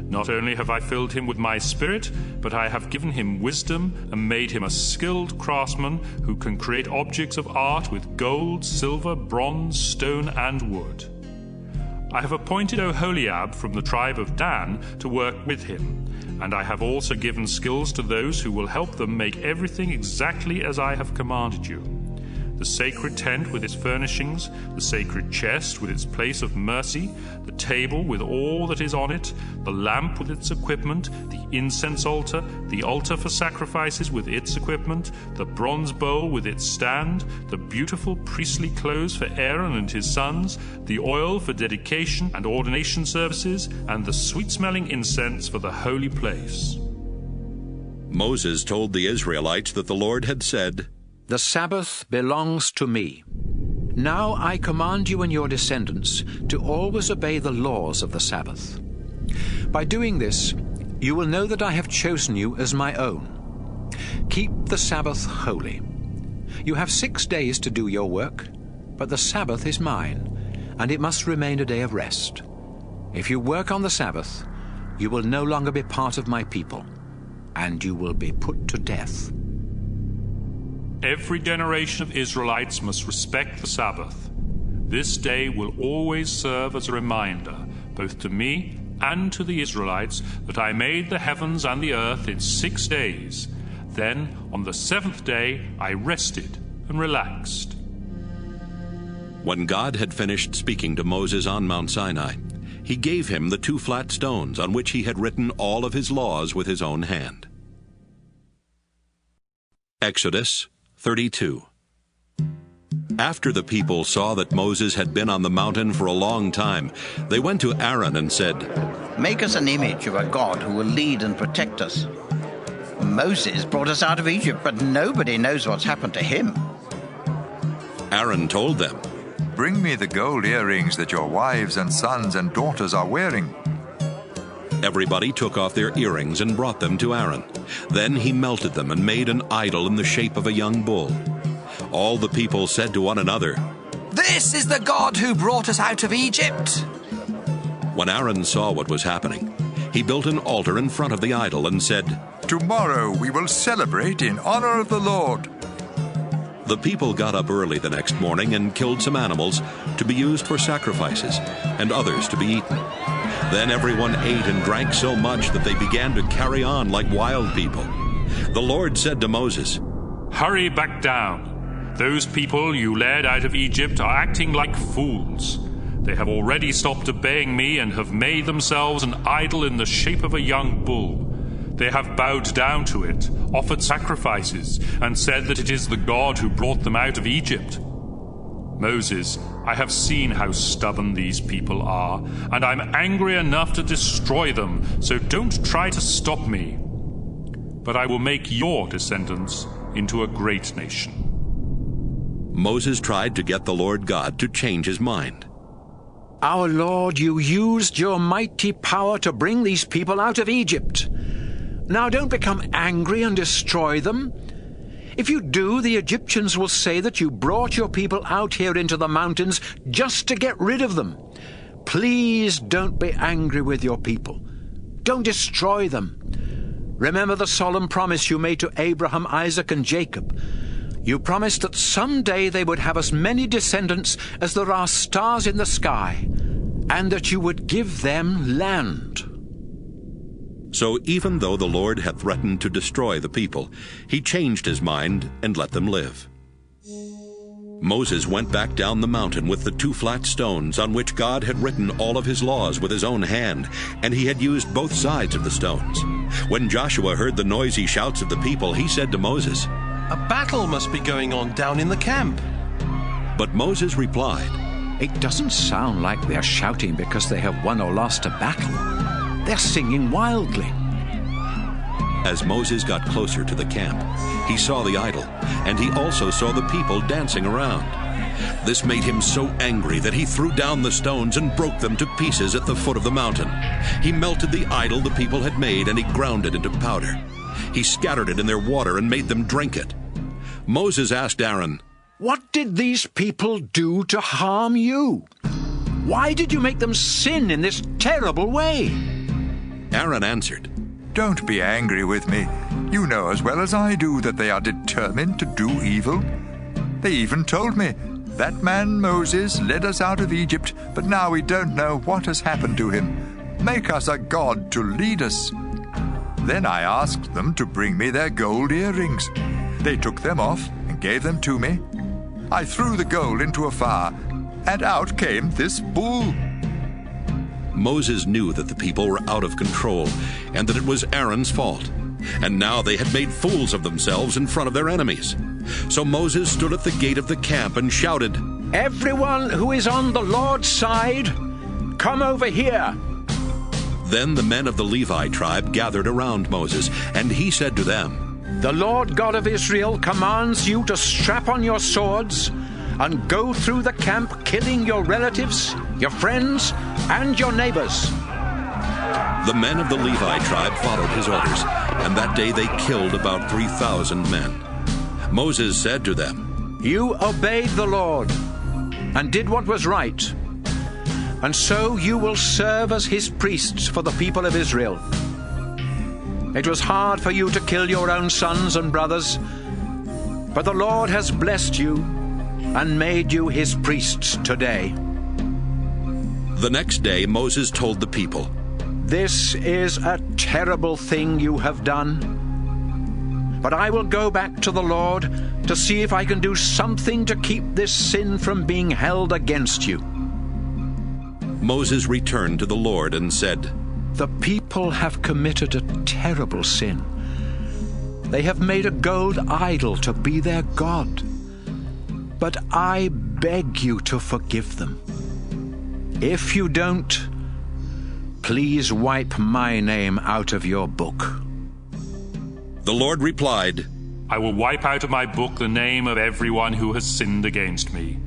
Not only have I filled him with my spirit, but I have given him wisdom and made him a skilled craftsman who can create objects of art with gold, silver, bronze, stone, and wood. I have appointed Oholiab from the tribe of Dan to work with him, and I have also given skills to those who will help them make everything exactly as I have commanded you. The sacred tent with its furnishings, the sacred chest with its place of mercy, the table with all that is on it, the lamp with its equipment, the incense altar, the altar for sacrifices with its equipment, the bronze bowl with its stand, the beautiful priestly clothes for Aaron and his sons, the oil for dedication and ordination services, and the sweet-smelling incense for the holy place. Moses told the Israelites that the Lord had said, The Sabbath belongs to me. Now I command you and your descendants to always obey the laws of the Sabbath. By doing this, you will know that I have chosen you as my own. Keep the Sabbath holy. You have 6 days to do your work, but the Sabbath is mine, and it must remain a day of rest. If you work on the Sabbath, you will no longer be part of my people, and you will be put to death. Every generation of Israelites must respect the Sabbath. This day will always serve as a reminder, both to me and to the Israelites, that I made the heavens and the earth in 6 days. Then, on the 7th day, I rested and relaxed. When God had finished speaking to Moses on Mount Sinai, he gave him the 2 flat stones on which he had written all of his laws with his own hand. Exodus 32. After the people saw that Moses had been on the mountain for a long time, they went to Aaron and said, Make us an image of a God who will lead and protect us. Moses brought us out of Egypt, but nobody knows what's happened to him. Aaron told them, Bring me the gold earrings that your wives and sons and daughters are wearing. Everybody took off their earrings and brought them to Aaron. Then he melted them and made an idol in the shape of a young bull. All the people said to one another, This is the God who brought us out of Egypt. When Aaron saw what was happening, he built an altar in front of the idol and said, Tomorrow we will celebrate in honor of the Lord. The people got up early the next morning and killed some animals to be used for sacrifices and others to be eaten. Then everyone ate and drank so much that they began to carry on like wild people. The Lord said to Moses, Hurry back down. Those people you led out of Egypt are acting like fools. They have already stopped obeying me and have made themselves an idol in the shape of a young bull. They have bowed down to it, offered sacrifices, and said that it is the God who brought them out of Egypt. Moses, I have seen how stubborn these people are, and I'm angry enough to destroy them, so don't try to stop me. But I will make your descendants into a great nation. Moses tried to get the Lord God to change his mind. Our Lord, you used your mighty power to bring these people out of Egypt. Now don't become angry and destroy them. If you do, the Egyptians will say that you brought your people out here into the mountains just to get rid of them. Please don't be angry with your people. Don't destroy them. Remember the solemn promise you made to Abraham, Isaac, and Jacob. You promised that someday they would have as many descendants as there are stars in the sky, and that you would give them land. So even though the Lord had threatened to destroy the people, he changed his mind and let them live. Moses went back down the mountain with the 2 flat stones on which God had written all of his laws with his own hand, and he had used both sides of the stones. When Joshua heard the noisy shouts of the people, he said to Moses, "A battle must be going on down in the camp." But Moses replied, "It doesn't sound like they're shouting because they have won or lost a battle. They're singing wildly." As Moses got closer to the camp, he saw the idol, and he also saw the people dancing around. This made him so angry that he threw down the stones and broke them to pieces at the foot of the mountain. He melted the idol the people had made, and he ground it into powder. He scattered it in their water and made them drink it. Moses asked Aaron, "What did these people do to harm you? Why did you make them sin in this terrible way?" Aaron answered, "Don't be angry with me. You know as well as I do that they are determined to do evil. They even told me, 'That man Moses led us out of Egypt, but now we don't know what has happened to him. Make us a god to lead us.' Then I asked them to bring me their gold earrings. They took them off and gave them to me. I threw the gold into a fire, and out came this bull." Moses knew that the people were out of control and that it was Aaron's fault. And now they had made fools of themselves in front of their enemies. So Moses stood at the gate of the camp and shouted, "Everyone who is on the Lord's side, come over here." Then the men of the Levi tribe gathered around Moses, and he said to them, "The Lord God of Israel commands you to strap on your swords and go through the camp killing your relatives, your friends, and your neighbors." The men of the Levi tribe followed his orders, and that day they killed about 3,000 men. Moses said to them, "You obeyed the Lord and did what was right, and so you will serve as his priests for the people of Israel. It was hard for you to kill your own sons and brothers, but the Lord has blessed you and made you his priests today." The next day Moses told the people, "This is a terrible thing you have done. But I will go back to the Lord to see if I can do something to keep this sin from being held against you." Moses returned to the Lord and said, "The people have committed a terrible sin. They have made a gold idol to be their god. But I beg you to forgive them. If you don't, please wipe my name out of your book." The Lord replied, "I will wipe out of my book the name of everyone who has sinned against me.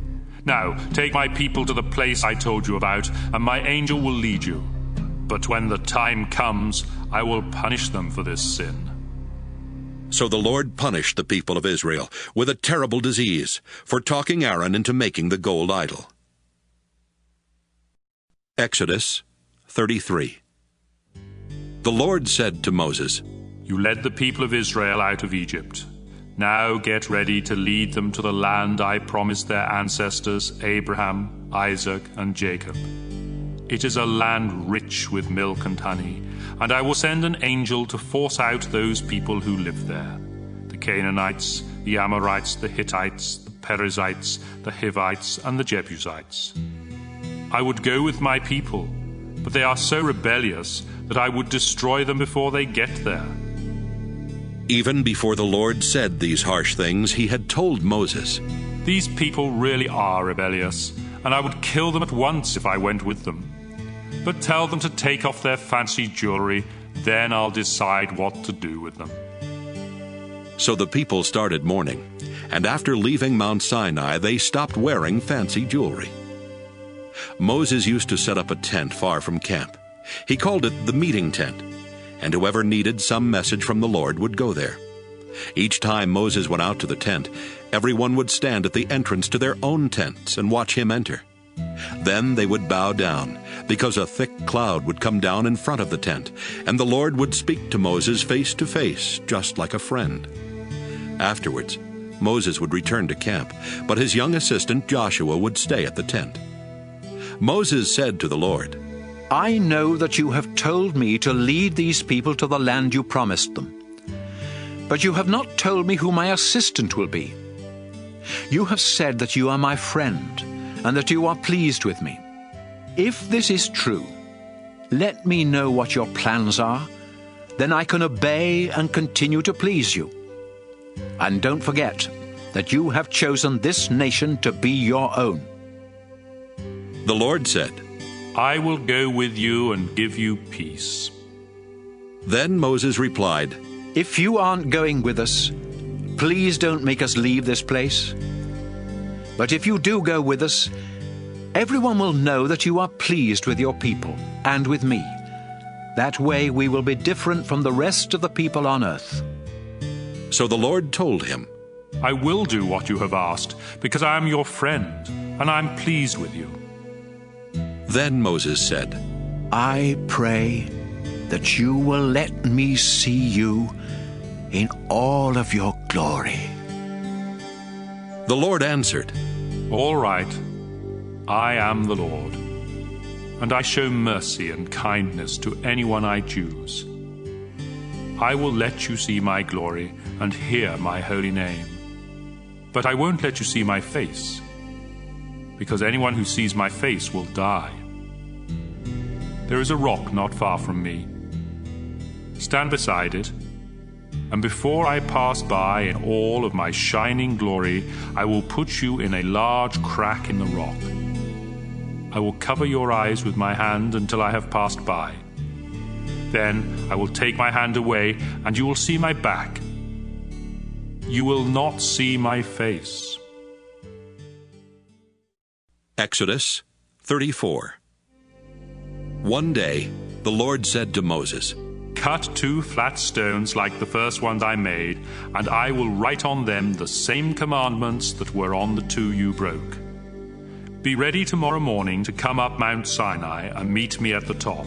Now, take my people to the place I told you about, and my angel will lead you. But when the time comes, I will punish them for this sin." So the Lord punished the people of Israel with a terrible disease for talking Aaron into making the gold idol. Exodus 33. The Lord said to Moses, "You led the people of Israel out of Egypt. Now get ready to lead them to the land I promised their ancestors, Abraham, Isaac, and Jacob. It is a land rich with milk and honey, and I will send an angel to force out those people who live there: the Canaanites, the Amorites, the Hittites, the Perizzites, the Hivites, and the Jebusites. I would go with my people, but they are so rebellious that I would destroy them before they get there." Even before the Lord said these harsh things, he had told Moses, These people really are rebellious, and I would kill them at once if I went with them. But tell them to take off their fancy jewelry, then I'll decide what to do with them." So the people started mourning, and after leaving Mount Sinai, they stopped wearing fancy jewelry. Moses used to set up a tent far from camp. He called it the meeting tent, and whoever needed some message from the Lord would go there. Each time Moses went out to the tent, everyone would stand at the entrance to their own tents and watch him enter. Then they would bow down, because a thick cloud would come down in front of the tent, and the Lord would speak to Moses face to face, just like a friend. Afterwards, Moses would return to camp, but his young assistant Joshua would stay at the tent. Moses said to the Lord, "I know that you have told me to lead these people to the land you promised them. But you have not told me who my assistant will be. You have said that you are my friend, and that you are pleased with me. If this is true, let me know what your plans are. Then I can obey and continue to please you. And don't forget that you have chosen this nation to be your own." The Lord said, "I will go with you and give you peace." Then Moses replied, "If you aren't going with us, please don't make us leave this place. But if you do go with us, everyone will know that you are pleased with your people and with me. That way we will be different from the rest of the people on earth." So the Lord told him, "I will do what you have asked, because I am your friend, and I am pleased with you." Then Moses said, "I pray that you will let me see you in all of your glory." The Lord answered, "All right, I am the Lord, and I show mercy and kindness to anyone I choose. I will let you see my glory and hear my holy name. But I won't let you see my face, because anyone who sees my face will die. There is a rock not far from me. Stand beside it, and before I pass by in all of my shining glory, I will put you in a large crack in the rock. I will cover your eyes with my hand until I have passed by. Then I will take my hand away, and you will see my back. You will not see my face." Exodus 34. One day, the Lord said to Moses, "Cut 2 flat stones like the first ones I made, and I will write on them the same commandments that were on the 2 you broke. Be ready tomorrow morning to come up Mount Sinai and meet me at the top.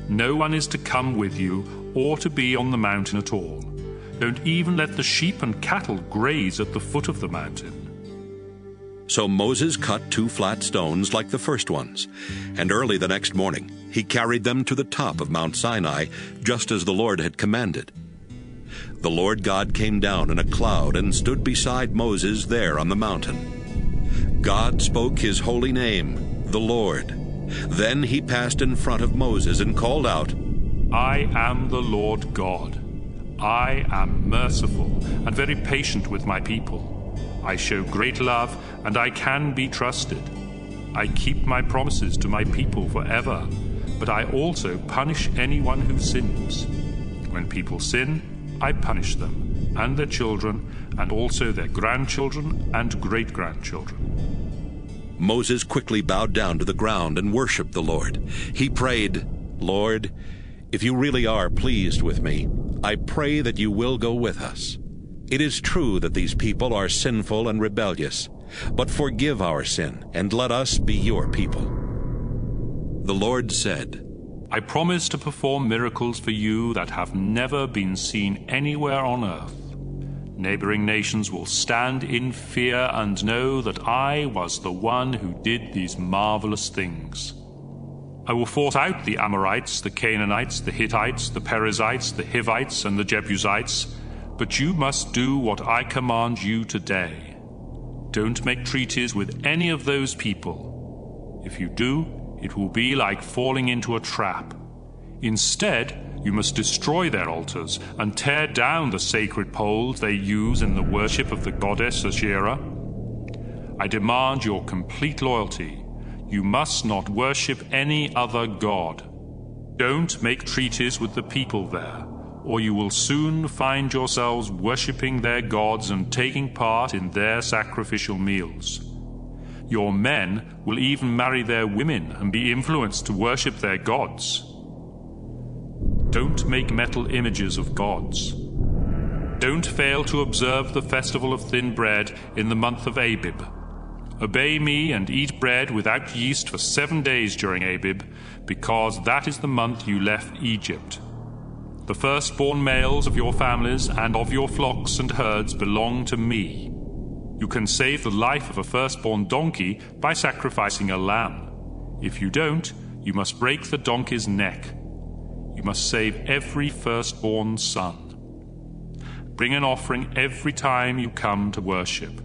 No one is to come with you or to be on the mountain at all. Don't even let the sheep and cattle graze at the foot of the mountain." So Moses cut 2 flat stones like the first ones, and early the next morning he carried them to the top of Mount Sinai, just as the Lord had commanded. The Lord God came down in a cloud and stood beside Moses there on the mountain. God spoke his holy name, the Lord. Then he passed in front of Moses and called out, "I am the Lord God. I am merciful and very patient with my people. I show great love, and I can be trusted. I keep my promises to my people forever, but I also punish anyone who sins. When people sin, I punish them, and their children, and also their grandchildren and great-grandchildren." Moses quickly bowed down to the ground and worshipped the Lord. He prayed, "Lord, if you really are pleased with me, I pray that you will go with us. It is true that these people are sinful and rebellious, but forgive our sin and let us be your people." The Lord said, "I promise to perform miracles for you that have never been seen anywhere on earth. Neighboring nations will stand in fear and know that I was the one who did these marvelous things. I will force out the Amorites, the Canaanites, the Hittites, the Perizzites, the Hivites, and the Jebusites, but you must do what I command you today. Don't make treaties with any of those people. If you do, it will be like falling into a trap. Instead, you must destroy their altars and tear down the sacred poles they use in the worship of the goddess Asherah. I demand your complete loyalty. You must not worship any other god. Don't make treaties with the people there, or you will soon find yourselves worshipping their gods and taking part in their sacrificial meals. Your men will even marry their women and be influenced to worship their gods. Don't make metal images of gods. Don't fail to observe the festival of thin bread in the month of Abib. Obey me and eat bread without yeast for 7 days during Abib, because that is the month you left Egypt. The firstborn males of your families and of your flocks and herds belong to me. You can save the life of a firstborn donkey by sacrificing a lamb. If you don't, you must break the donkey's neck. You must save every firstborn son. Bring an offering every time you come to worship.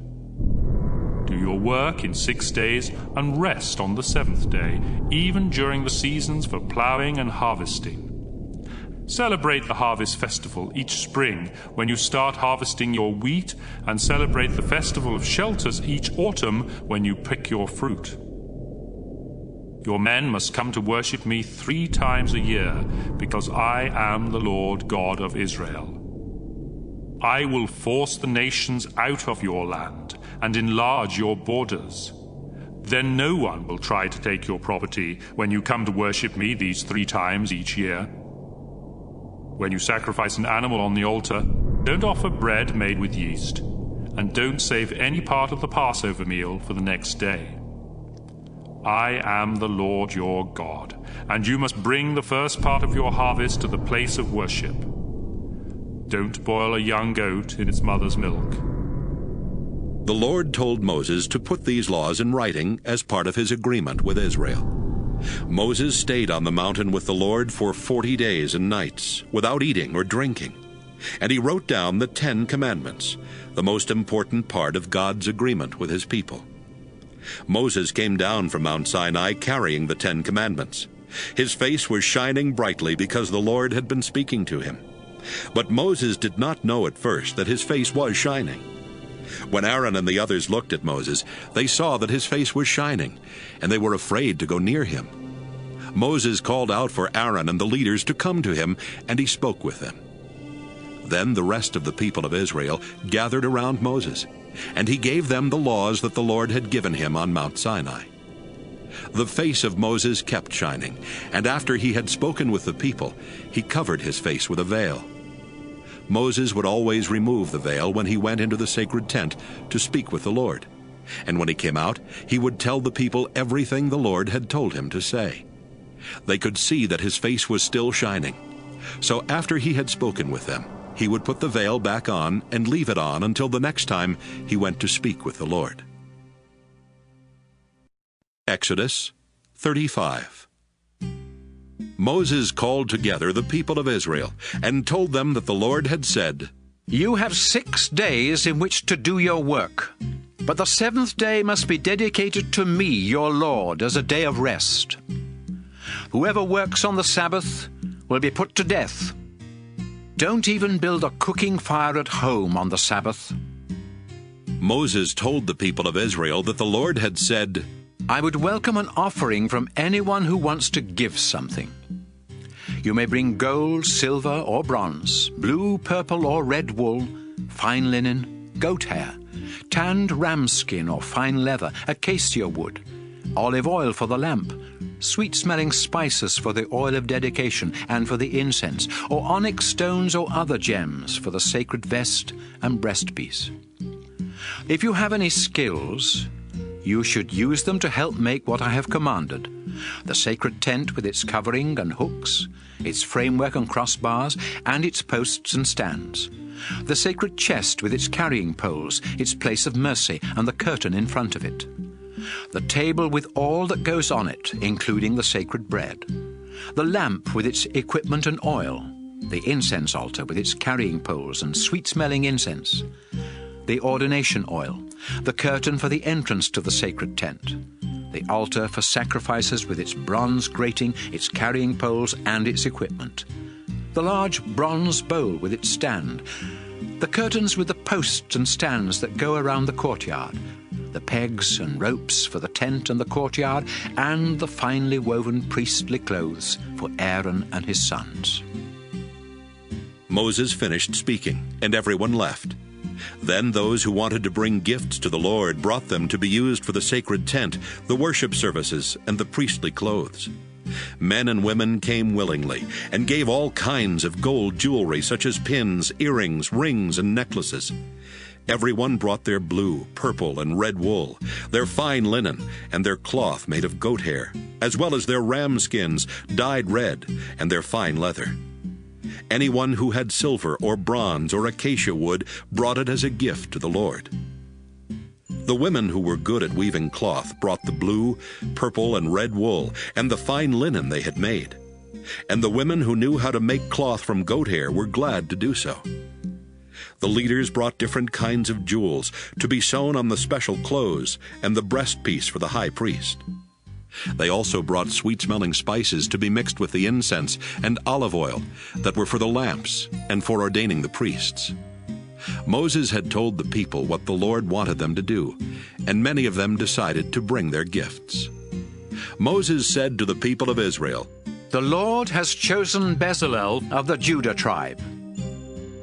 Do your work in 6 days and rest on the 7th day, even during the seasons for plowing and harvesting. Celebrate the harvest festival each spring when you start harvesting your wheat, and celebrate the festival of shelters each autumn when you pick your fruit. Your men must come to worship me 3 times a year, because I am the Lord God of Israel. I will force the nations out of your land and enlarge your borders. Then no one will try to take your property when you come to worship me these 3 times each year. When you sacrifice an animal on the altar, don't offer bread made with yeast, and don't save any part of the Passover meal for the next day. I am the Lord your God, and you must bring the first part of your harvest to the place of worship. Don't boil a young goat in its mother's milk. The Lord told Moses to put these laws in writing as part of his agreement with Israel. Moses stayed on the mountain with the Lord for 40 days and nights, without eating or drinking. And he wrote down the 10 Commandments, the most important part of God's agreement with his people. Moses came down from Mount Sinai carrying the 10 Commandments. His face was shining brightly because the Lord had been speaking to him. But Moses did not know at first that his face was shining. When Aaron and the others looked at Moses, they saw that his face was shining, and they were afraid to go near him. Moses called out for Aaron and the leaders to come to him, and he spoke with them. Then the rest of the people of Israel gathered around Moses, and he gave them the laws that the Lord had given him on Mount Sinai. The face of Moses kept shining, and after he had spoken with the people, he covered his face with a veil. Moses would always remove the veil when he went into the sacred tent to speak with the Lord. And when he came out, he would tell the people everything the Lord had told him to say. They could see that his face was still shining. So after he had spoken with them, he would put the veil back on and leave it on until the next time he went to speak with the Lord. Exodus 35. Moses called together the people of Israel and told them that the Lord had said, "You have 6 days in which to do your work, but the 7th day must be dedicated to me, your Lord, as a day of rest. Whoever works on the Sabbath will be put to death. Don't even build a cooking fire at home on the Sabbath." Moses told the people of Israel that the Lord had said, "I would welcome an offering from anyone who wants to give something. You may bring gold, silver, or bronze, blue, purple, or red wool, fine linen, goat hair, tanned ram skin or fine leather, acacia wood, olive oil for the lamp, sweet-smelling spices for the oil of dedication and for the incense, or onyx stones or other gems for the sacred vest and breastpiece. If you have any skills, you should use them to help make what I have commanded: the sacred tent with its covering and hooks, its framework and crossbars, and its posts and stands, the sacred chest with its carrying poles, its place of mercy, and the curtain in front of it, the table with all that goes on it, including the sacred bread, the lamp with its equipment and oil, the incense altar with its carrying poles and sweet-smelling incense, the ordination oil, the curtain for the entrance to the sacred tent, the altar for sacrifices with its bronze grating, its carrying poles, and its equipment, the large bronze bowl with its stand, the curtains with the posts and stands that go around the courtyard, the pegs and ropes for the tent and the courtyard, and the finely woven priestly clothes for Aaron and his sons. Moses finished speaking, and everyone left. Then those who wanted to bring gifts to the Lord brought them to be used for the sacred tent, the worship services, and the priestly clothes. Men and women came willingly and gave all kinds of gold jewelry, such as pins, earrings, rings, and necklaces. Everyone brought their blue, purple, and red wool, their fine linen, and their cloth made of goat hair, as well as their ram skins dyed red, and their fine leather. Anyone who had silver or bronze or acacia wood brought it as a gift to the Lord. The women who were good at weaving cloth brought the blue, purple, and red wool and the fine linen they had made. And the women who knew how to make cloth from goat hair were glad to do so. The leaders brought different kinds of jewels to be sewn on the special clothes and the breastpiece for the high priest. They also brought sweet-smelling spices to be mixed with the incense and olive oil that were for the lamps and for ordaining the priests. Moses had told the people what the Lord wanted them to do, and many of them decided to bring their gifts. Moses said to the people of Israel, "The Lord has chosen Bezalel of the Judah tribe.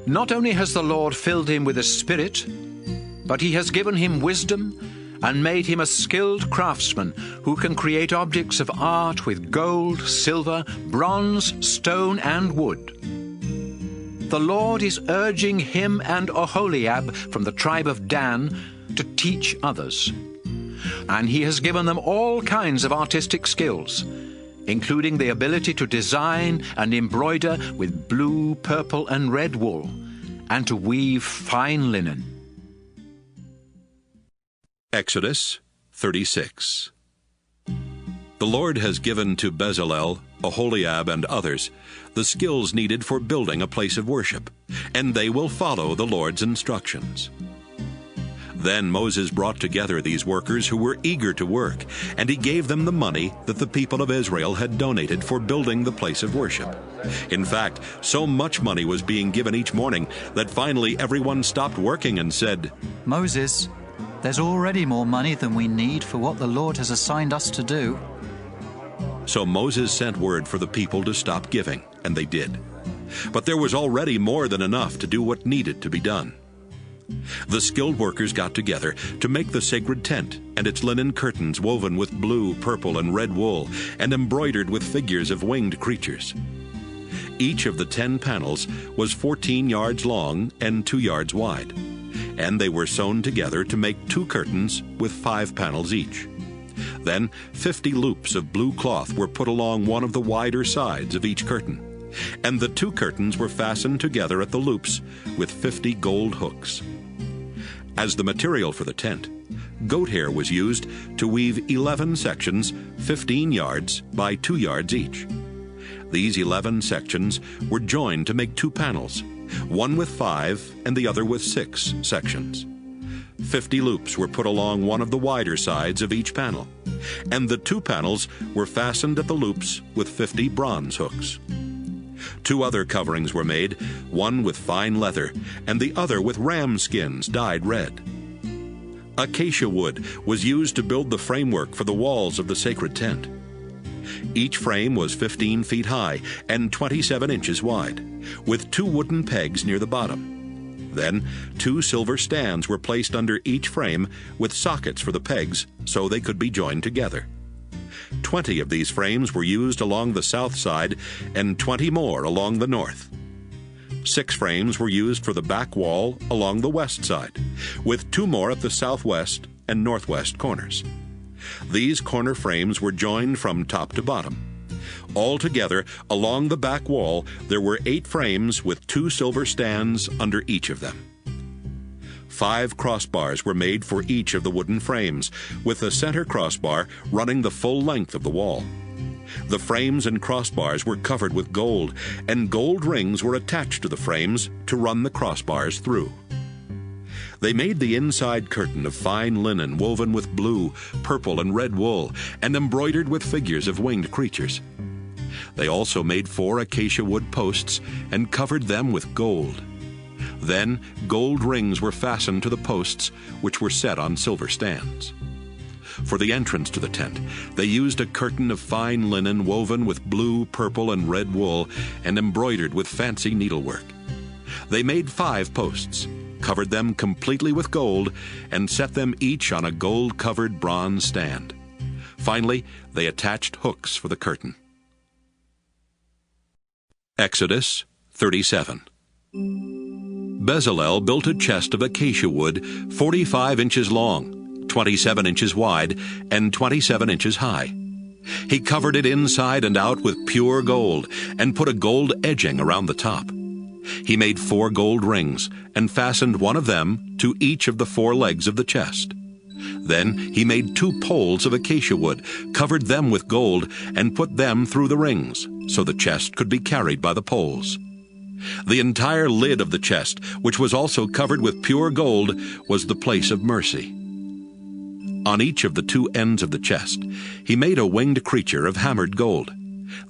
Not only has the Lord filled him with a spirit, but he has given him wisdom and made him a skilled craftsman who can create objects of art with gold, silver, bronze, stone, and wood. The Lord is urging him and Oholiab from the tribe of Dan to teach others. And he has given them all kinds of artistic skills, including the ability to design and embroider with blue, purple, and red wool, and to weave fine linen." Exodus 36. The Lord has given to Bezalel, Oholiab, and others the skills needed for building a place of worship, and they will follow the Lord's instructions. Then Moses brought together these workers who were eager to work, and he gave them the money that the people of Israel had donated for building the place of worship. In fact, so much money was being given each morning that finally everyone stopped working and said, "Moses, there's already more money than we need for what the Lord has assigned us to do." So Moses sent word for the people to stop giving, and they did. But there was already more than enough to do what needed to be done. The skilled workers got together to make the sacred tent and its linen curtains woven with blue, purple, and red wool and embroidered with figures of winged creatures. Each of the 10 panels was 14 yards long and 2 yards wide, and they were sewn together to make 2 curtains with 5 panels each. Then 50 loops of blue cloth were put along one of the wider sides of each curtain, and the 2 curtains were fastened together at the loops with 50 gold hooks. As the material for the tent, goat hair was used to weave 11 sections 15 yards by 2 yards each. These 11 sections were joined to make 2 panels, one with 5 and the other with 6 sections. 50 loops were put along one of the wider sides of each panel, and the 2 panels were fastened at the loops with 50 bronze hooks. 2 other coverings were made, one with fine leather and the other with ram skins dyed red. Acacia wood was used to build the framework for the walls of the sacred tent. Each frame was 15 feet high and 27 inches wide, with 2 wooden pegs near the bottom. Then 2 silver stands were placed under each frame with sockets for the pegs so they could be joined together. 20 of these frames were used along the south side and 20 more along the north. 6 frames were used for the back wall along the west side, with 2 more at the southwest and northwest corners. These corner frames were joined from top to bottom. Altogether, along the back wall, there were 8 frames with 2 silver stands under each of them. 5 crossbars were made for each of the wooden frames, with the center crossbar running the full length of the wall. The frames and crossbars were covered with gold, and gold rings were attached to the frames to run the crossbars through. They made the inside curtain of fine linen woven with blue, purple, and red wool, and embroidered with figures of winged creatures. They also made 4 acacia wood posts and covered them with gold. Then gold rings were fastened to the posts, which were set on silver stands. For the entrance to the tent, they used a curtain of fine linen woven with blue, purple, and red wool and embroidered with fancy needlework. They made 5 posts, covered them completely with gold, and set them each on a gold-covered bronze stand. Finally, they attached hooks for the curtain. Exodus 37. Bezalel built a chest of acacia wood 45 inches long, 27 inches wide, and 27 inches high. He covered it inside and out with pure gold and put a gold edging around the top. He made 4 gold rings and fastened one of them to each of the 4 legs of the chest. Then he made 2 poles of acacia wood, covered them with gold, and put them through the rings, so the chest could be carried by the poles. The entire lid of the chest, which was also covered with pure gold, was the place of mercy. On each of the 2 ends of the chest, he made a winged creature of hammered gold.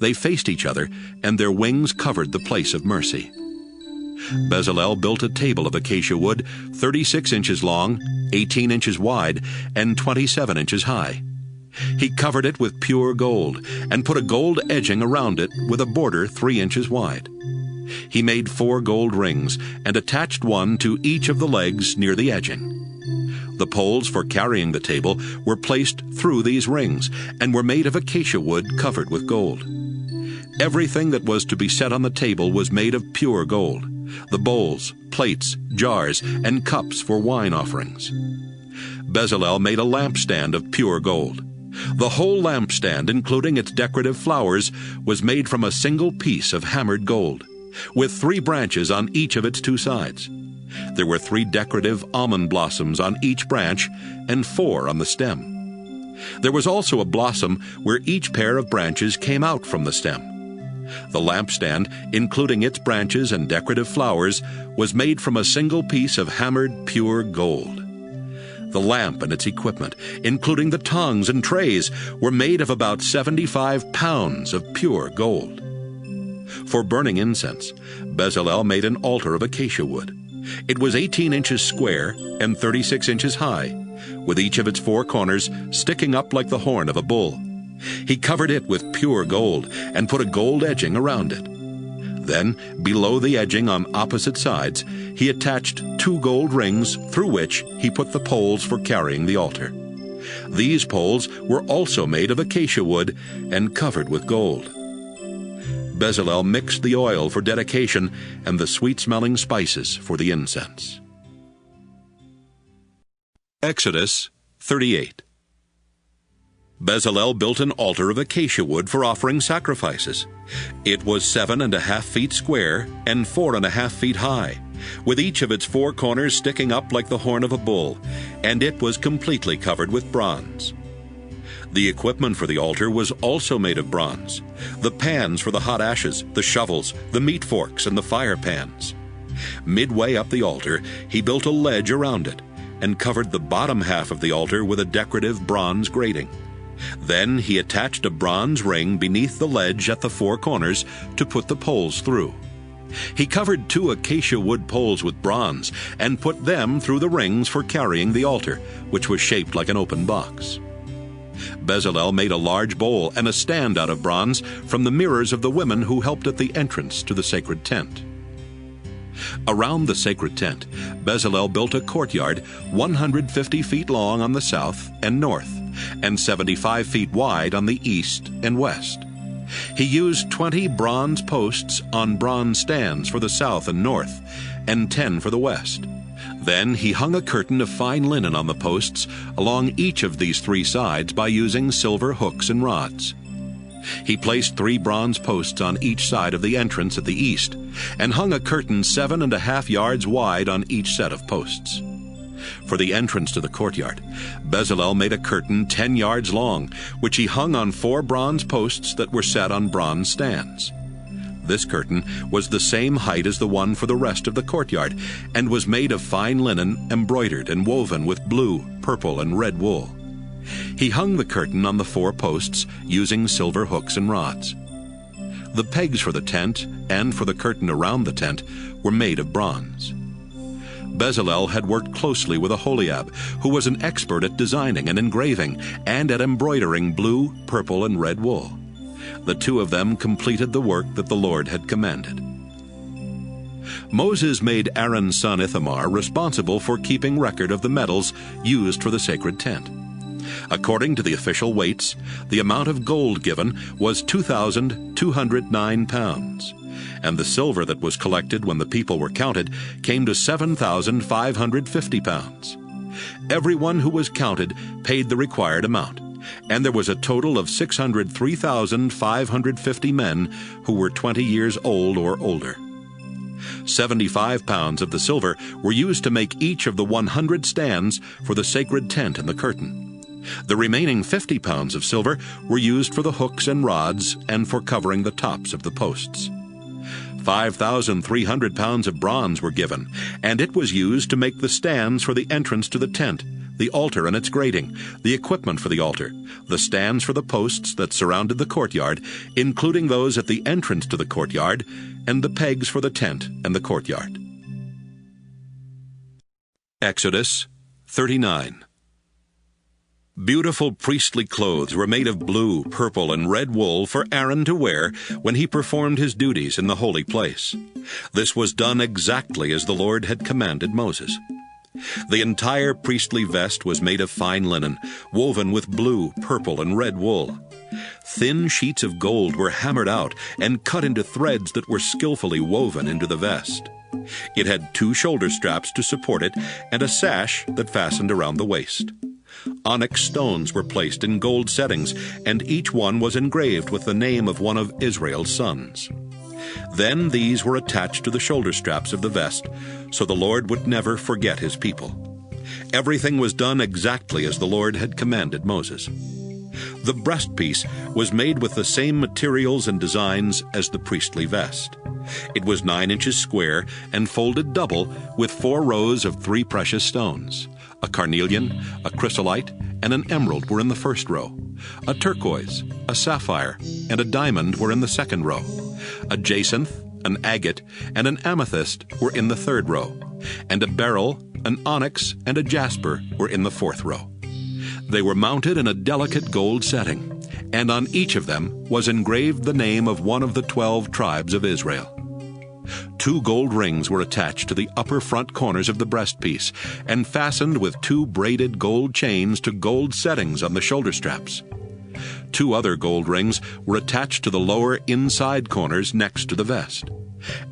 They faced each other, and their wings covered the place of mercy. Bezalel built a table of acacia wood 36 inches long, 18 inches wide, and 27 inches high. He covered it with pure gold and put a gold edging around it with a border 3 inches wide. He made 4 gold rings and attached one to each of the legs near the edging. The poles for carrying the table were placed through these rings and were made of acacia wood covered with gold. Everything that was to be set on the table was made of pure gold: the bowls, plates, jars, and cups for wine offerings. Bezalel made a lampstand of pure gold. The whole lampstand, including its decorative flowers, was made from a single piece of hammered gold, with 3 branches on each of its 2 sides. There were 3 decorative almond blossoms on each branch and 4 on the stem. There was also a blossom where each pair of branches came out from the stem. The lampstand, including its branches and decorative flowers, was made from a single piece of hammered pure gold. The lamp and its equipment, including the tongs and trays, were made of about 75 pounds of pure gold. For burning incense, Bezalel made an altar of acacia wood. It was 18 inches square and 36 inches high, with each of its 4 corners sticking up like the horn of a bull. He covered it with pure gold and put a gold edging around it. Then, below the edging on opposite sides, he attached 2 gold rings through which he put the poles for carrying the altar. These poles were also made of acacia wood and covered with gold. Bezalel mixed the oil for dedication and the sweet-smelling spices for the incense. Exodus 38. Bezalel built an altar of acacia wood for offering sacrifices. It was 7.5 feet square and 4.5 feet high, with each of its 4 corners sticking up like the horn of a bull, and it was completely covered with bronze. The equipment for the altar was also made of bronze: the pans for the hot ashes, the shovels, the meat forks, and the fire pans. Midway up the altar, he built a ledge around it and covered the bottom half of the altar with a decorative bronze grating. Then he attached a bronze ring beneath the ledge at the 4 corners to put the poles through. He covered 2 acacia wood poles with bronze and put them through the rings for carrying the altar, which was shaped like an open box. Bezalel made a large bowl and a stand out of bronze from the mirrors of the women who helped at the entrance to the sacred tent. Around the sacred tent, Bezalel built a courtyard 150 feet long on the south and north, and 75 feet wide on the east and west. He used 20 bronze posts on bronze stands for the south and north, and 10 for the west. Then he hung a curtain of fine linen on the posts along each of these 3 sides by using silver hooks and rods. He placed 3 bronze posts on each side of the entrance at the east, and hung a curtain 7.5 yards wide on each set of posts. For the entrance to the courtyard, Bezalel made a curtain 10 yards long, which he hung on 4 bronze posts that were set on bronze stands. This curtain was the same height as the one for the rest of the courtyard, and was made of fine linen embroidered and woven with blue, purple, and red wool. He hung the curtain on the 4 posts using silver hooks and rods. The pegs for the tent and for the curtain around the tent were made of bronze. Bezalel had worked closely with Aholiab, who was an expert at designing and engraving and at embroidering blue, purple, and red wool. The two of them completed the work that the Lord had commanded. Moses made Aaron's son Ithamar responsible for keeping record of the metals used for the sacred tent. According to the official weights, the amount of gold given was 2,209 pounds, and the silver that was collected when the people were counted came to 7,550 pounds. Everyone who was counted paid the required amount, and there was a total of 603,550 men who were 20 years old or older. 75 pounds of the silver were used to make each of the 100 stands for the sacred tent and the curtain. The remaining 50 pounds of silver were used for the hooks and rods and for covering the tops of the posts. 5,300 pounds of bronze were given, and it was used to make the stands for the entrance to the tent, the altar and its grating, the equipment for the altar, the stands for the posts that surrounded the courtyard, including those at the entrance to the courtyard, and the pegs for the tent and the courtyard. Exodus 39. Beautiful priestly clothes were made of blue, purple, and red wool for Aaron to wear when he performed his duties in the holy place. This was done exactly as the Lord had commanded Moses. The entire priestly vest was made of fine linen, woven with blue, purple, and red wool. Thin sheets of gold were hammered out and cut into threads that were skillfully woven into the vest. It had 2 shoulder straps to support it and a sash that fastened around the waist. Onyx stones were placed in gold settings, and each one was engraved with the name of one of Israel's sons. Then these were attached to the shoulder straps of the vest, so the Lord would never forget his people. Everything was done exactly as the Lord had commanded Moses. The breastpiece was made with the same materials and designs as the priestly vest. It was 9 inches square and folded double with 4 rows of 3 precious stones. A carnelian, a chrysolite, and an emerald were in the first row. A turquoise, a sapphire, and a diamond were in the second row. A jacinth, an agate, and an amethyst were in the third row. And a beryl, an onyx, and a jasper were in the fourth row. They were mounted in a delicate gold setting, and on each of them was engraved the name of one of the 12 tribes of Israel. 2 gold rings were attached to the upper front corners of the breastpiece and fastened with 2 braided gold chains to gold settings on the shoulder straps. 2 other gold rings were attached to the lower inside corners next to the vest,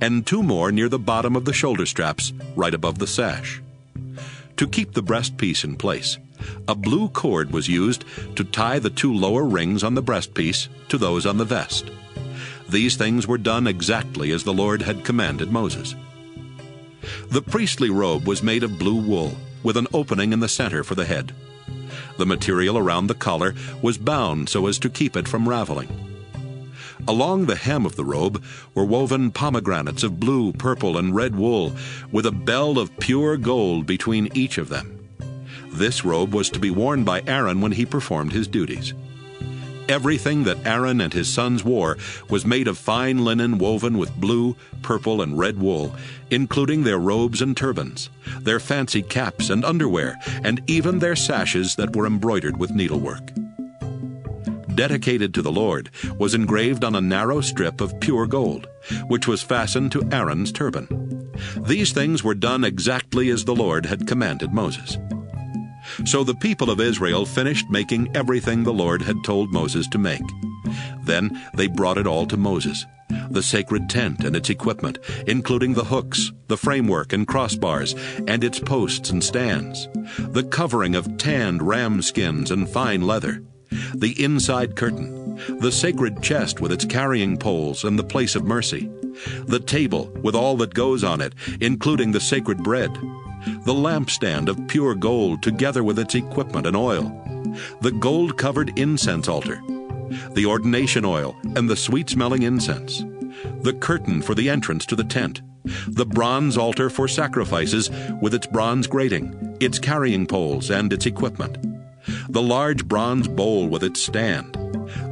and 2 more near the bottom of the shoulder straps right above the sash. To keep the breastpiece in place, a blue cord was used to tie the 2 lower rings on the breastpiece to those on the vest. These things were done exactly as the Lord had commanded Moses. The priestly robe was made of blue wool, with an opening in the center for the head. The material around the collar was bound so as to keep it from raveling. Along the hem of the robe were woven pomegranates of blue, purple, and red wool, with a belt of pure gold between each of them. This robe was to be worn by Aaron when he performed his duties. Everything that Aaron and his sons wore was made of fine linen woven with blue, purple, and red wool, including their robes and turbans, their fancy caps and underwear, and even their sashes that were embroidered with needlework. Dedicated to the Lord was engraved on a narrow strip of pure gold, which was fastened to Aaron's turban. These things were done exactly as the Lord had commanded Moses. So the people of Israel finished making everything the Lord had told Moses to make. Then they brought it all to Moses, the sacred tent and its equipment, including the hooks, the framework and crossbars, and its posts and stands, the covering of tanned ram skins and fine leather, the inside curtain, the sacred chest with its carrying poles and the place of mercy, the table with all that goes on it, including the sacred bread, the lampstand of pure gold together with its equipment and oil, the gold-covered incense altar, the ordination oil and the sweet-smelling incense, the curtain for the entrance to the tent, the bronze altar for sacrifices with its bronze grating, its carrying poles and its equipment, the large bronze bowl with its stand,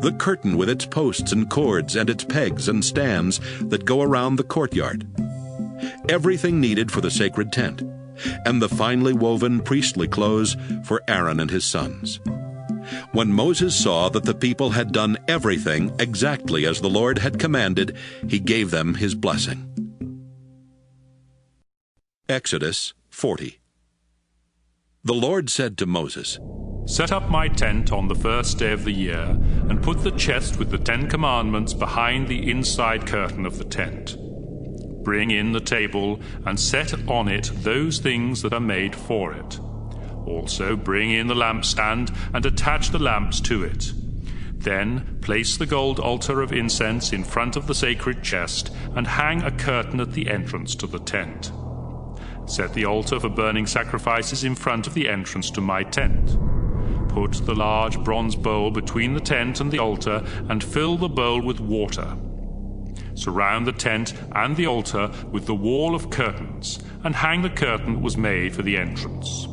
the curtain with its posts and cords and its pegs and stands that go around the courtyard, everything needed for the sacred tent, and the finely woven priestly clothes for Aaron and his sons. When Moses saw that the people had done everything exactly as the Lord had commanded, he gave them his blessing. Exodus 40. The Lord said to Moses, "Set up my tent on the first day of the year, and put the chest with the 10 Commandments behind the inside curtain of the tent. Bring in the table, and set on it those things that are made for it. Also bring in the lampstand, and attach the lamps to it. Then place the gold altar of incense in front of the sacred chest, and hang a curtain at the entrance to the tent. Set the altar for burning sacrifices in front of the entrance to my tent. Put the large bronze bowl between the tent and the altar, and fill the bowl with water. Surround the tent and the altar with the wall of curtains, and hang the curtain that was made for the entrance.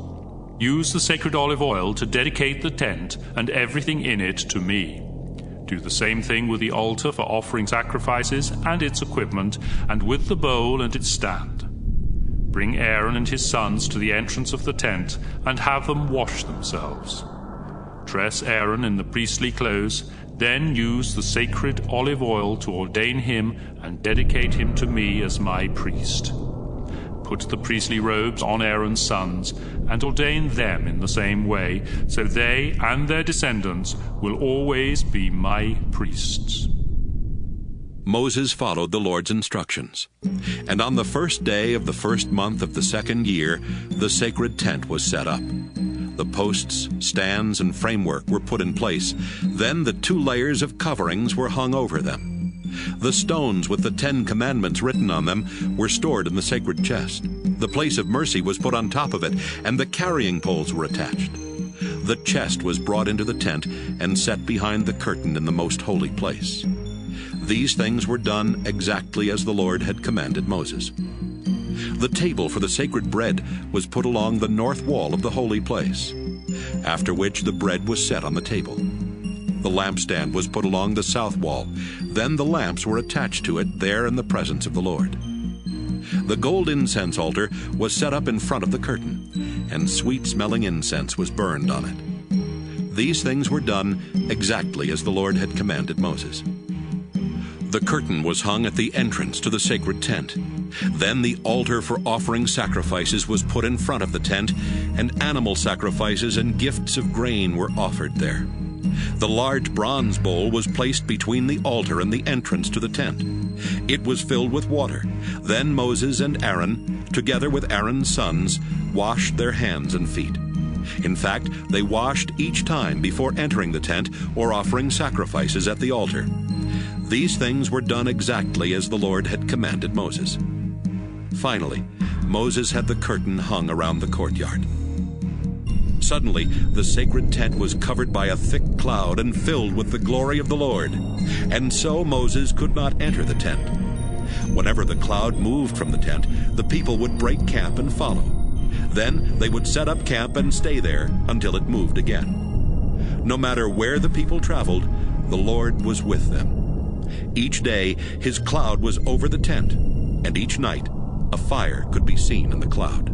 Use the sacred olive oil to dedicate the tent and everything in it to me. Do the same thing with the altar for offering sacrifices and its equipment, and with the bowl and its stand. Bring Aaron and his sons to the entrance of the tent, and have them wash themselves. Dress Aaron in the priestly clothes, then use the sacred olive oil to ordain him and dedicate him to me as my priest. Put the priestly robes on Aaron's sons, and ordain them in the same way, so they and their descendants will always be my priests." Moses followed the Lord's instructions. And on the first day of the first month of the second year, the sacred tent was set up. The posts, stands, and framework were put in place. Then the 2 layers of coverings were hung over them. The stones with the 10 Commandments written on them were stored in the sacred chest. The place of mercy was put on top of it, and the carrying poles were attached. The chest was brought into the tent and set behind the curtain in the most holy place. These things were done exactly as the Lord had commanded Moses. The table for the sacred bread was put along the north wall of the holy place, after which the bread was set on the table. The lampstand was put along the south wall. Then the lamps were attached to it there in the presence of the Lord. The gold incense altar was set up in front of the curtain, and sweet-smelling incense was burned on it. These things were done exactly as the Lord had commanded Moses. The curtain was hung at the entrance to the sacred tent. Then the altar for offering sacrifices was put in front of the tent, and animal sacrifices and gifts of grain were offered there. The large bronze bowl was placed between the altar and the entrance to the tent. It was filled with water. Then Moses and Aaron, together with Aaron's sons, washed their hands and feet. In fact, they washed each time before entering the tent or offering sacrifices at the altar. These things were done exactly as the Lord had commanded Moses. Finally, Moses had the curtain hung around the courtyard. Suddenly, the sacred tent was covered by a thick cloud and filled with the glory of the Lord, and so Moses could not enter the tent. Whenever the cloud moved from the tent, the people would break camp and follow. Then they would set up camp and stay there until it moved again. No matter where the people traveled, the Lord was with them. Each day his cloud was over the tent, and each night a fire could be seen in the cloud.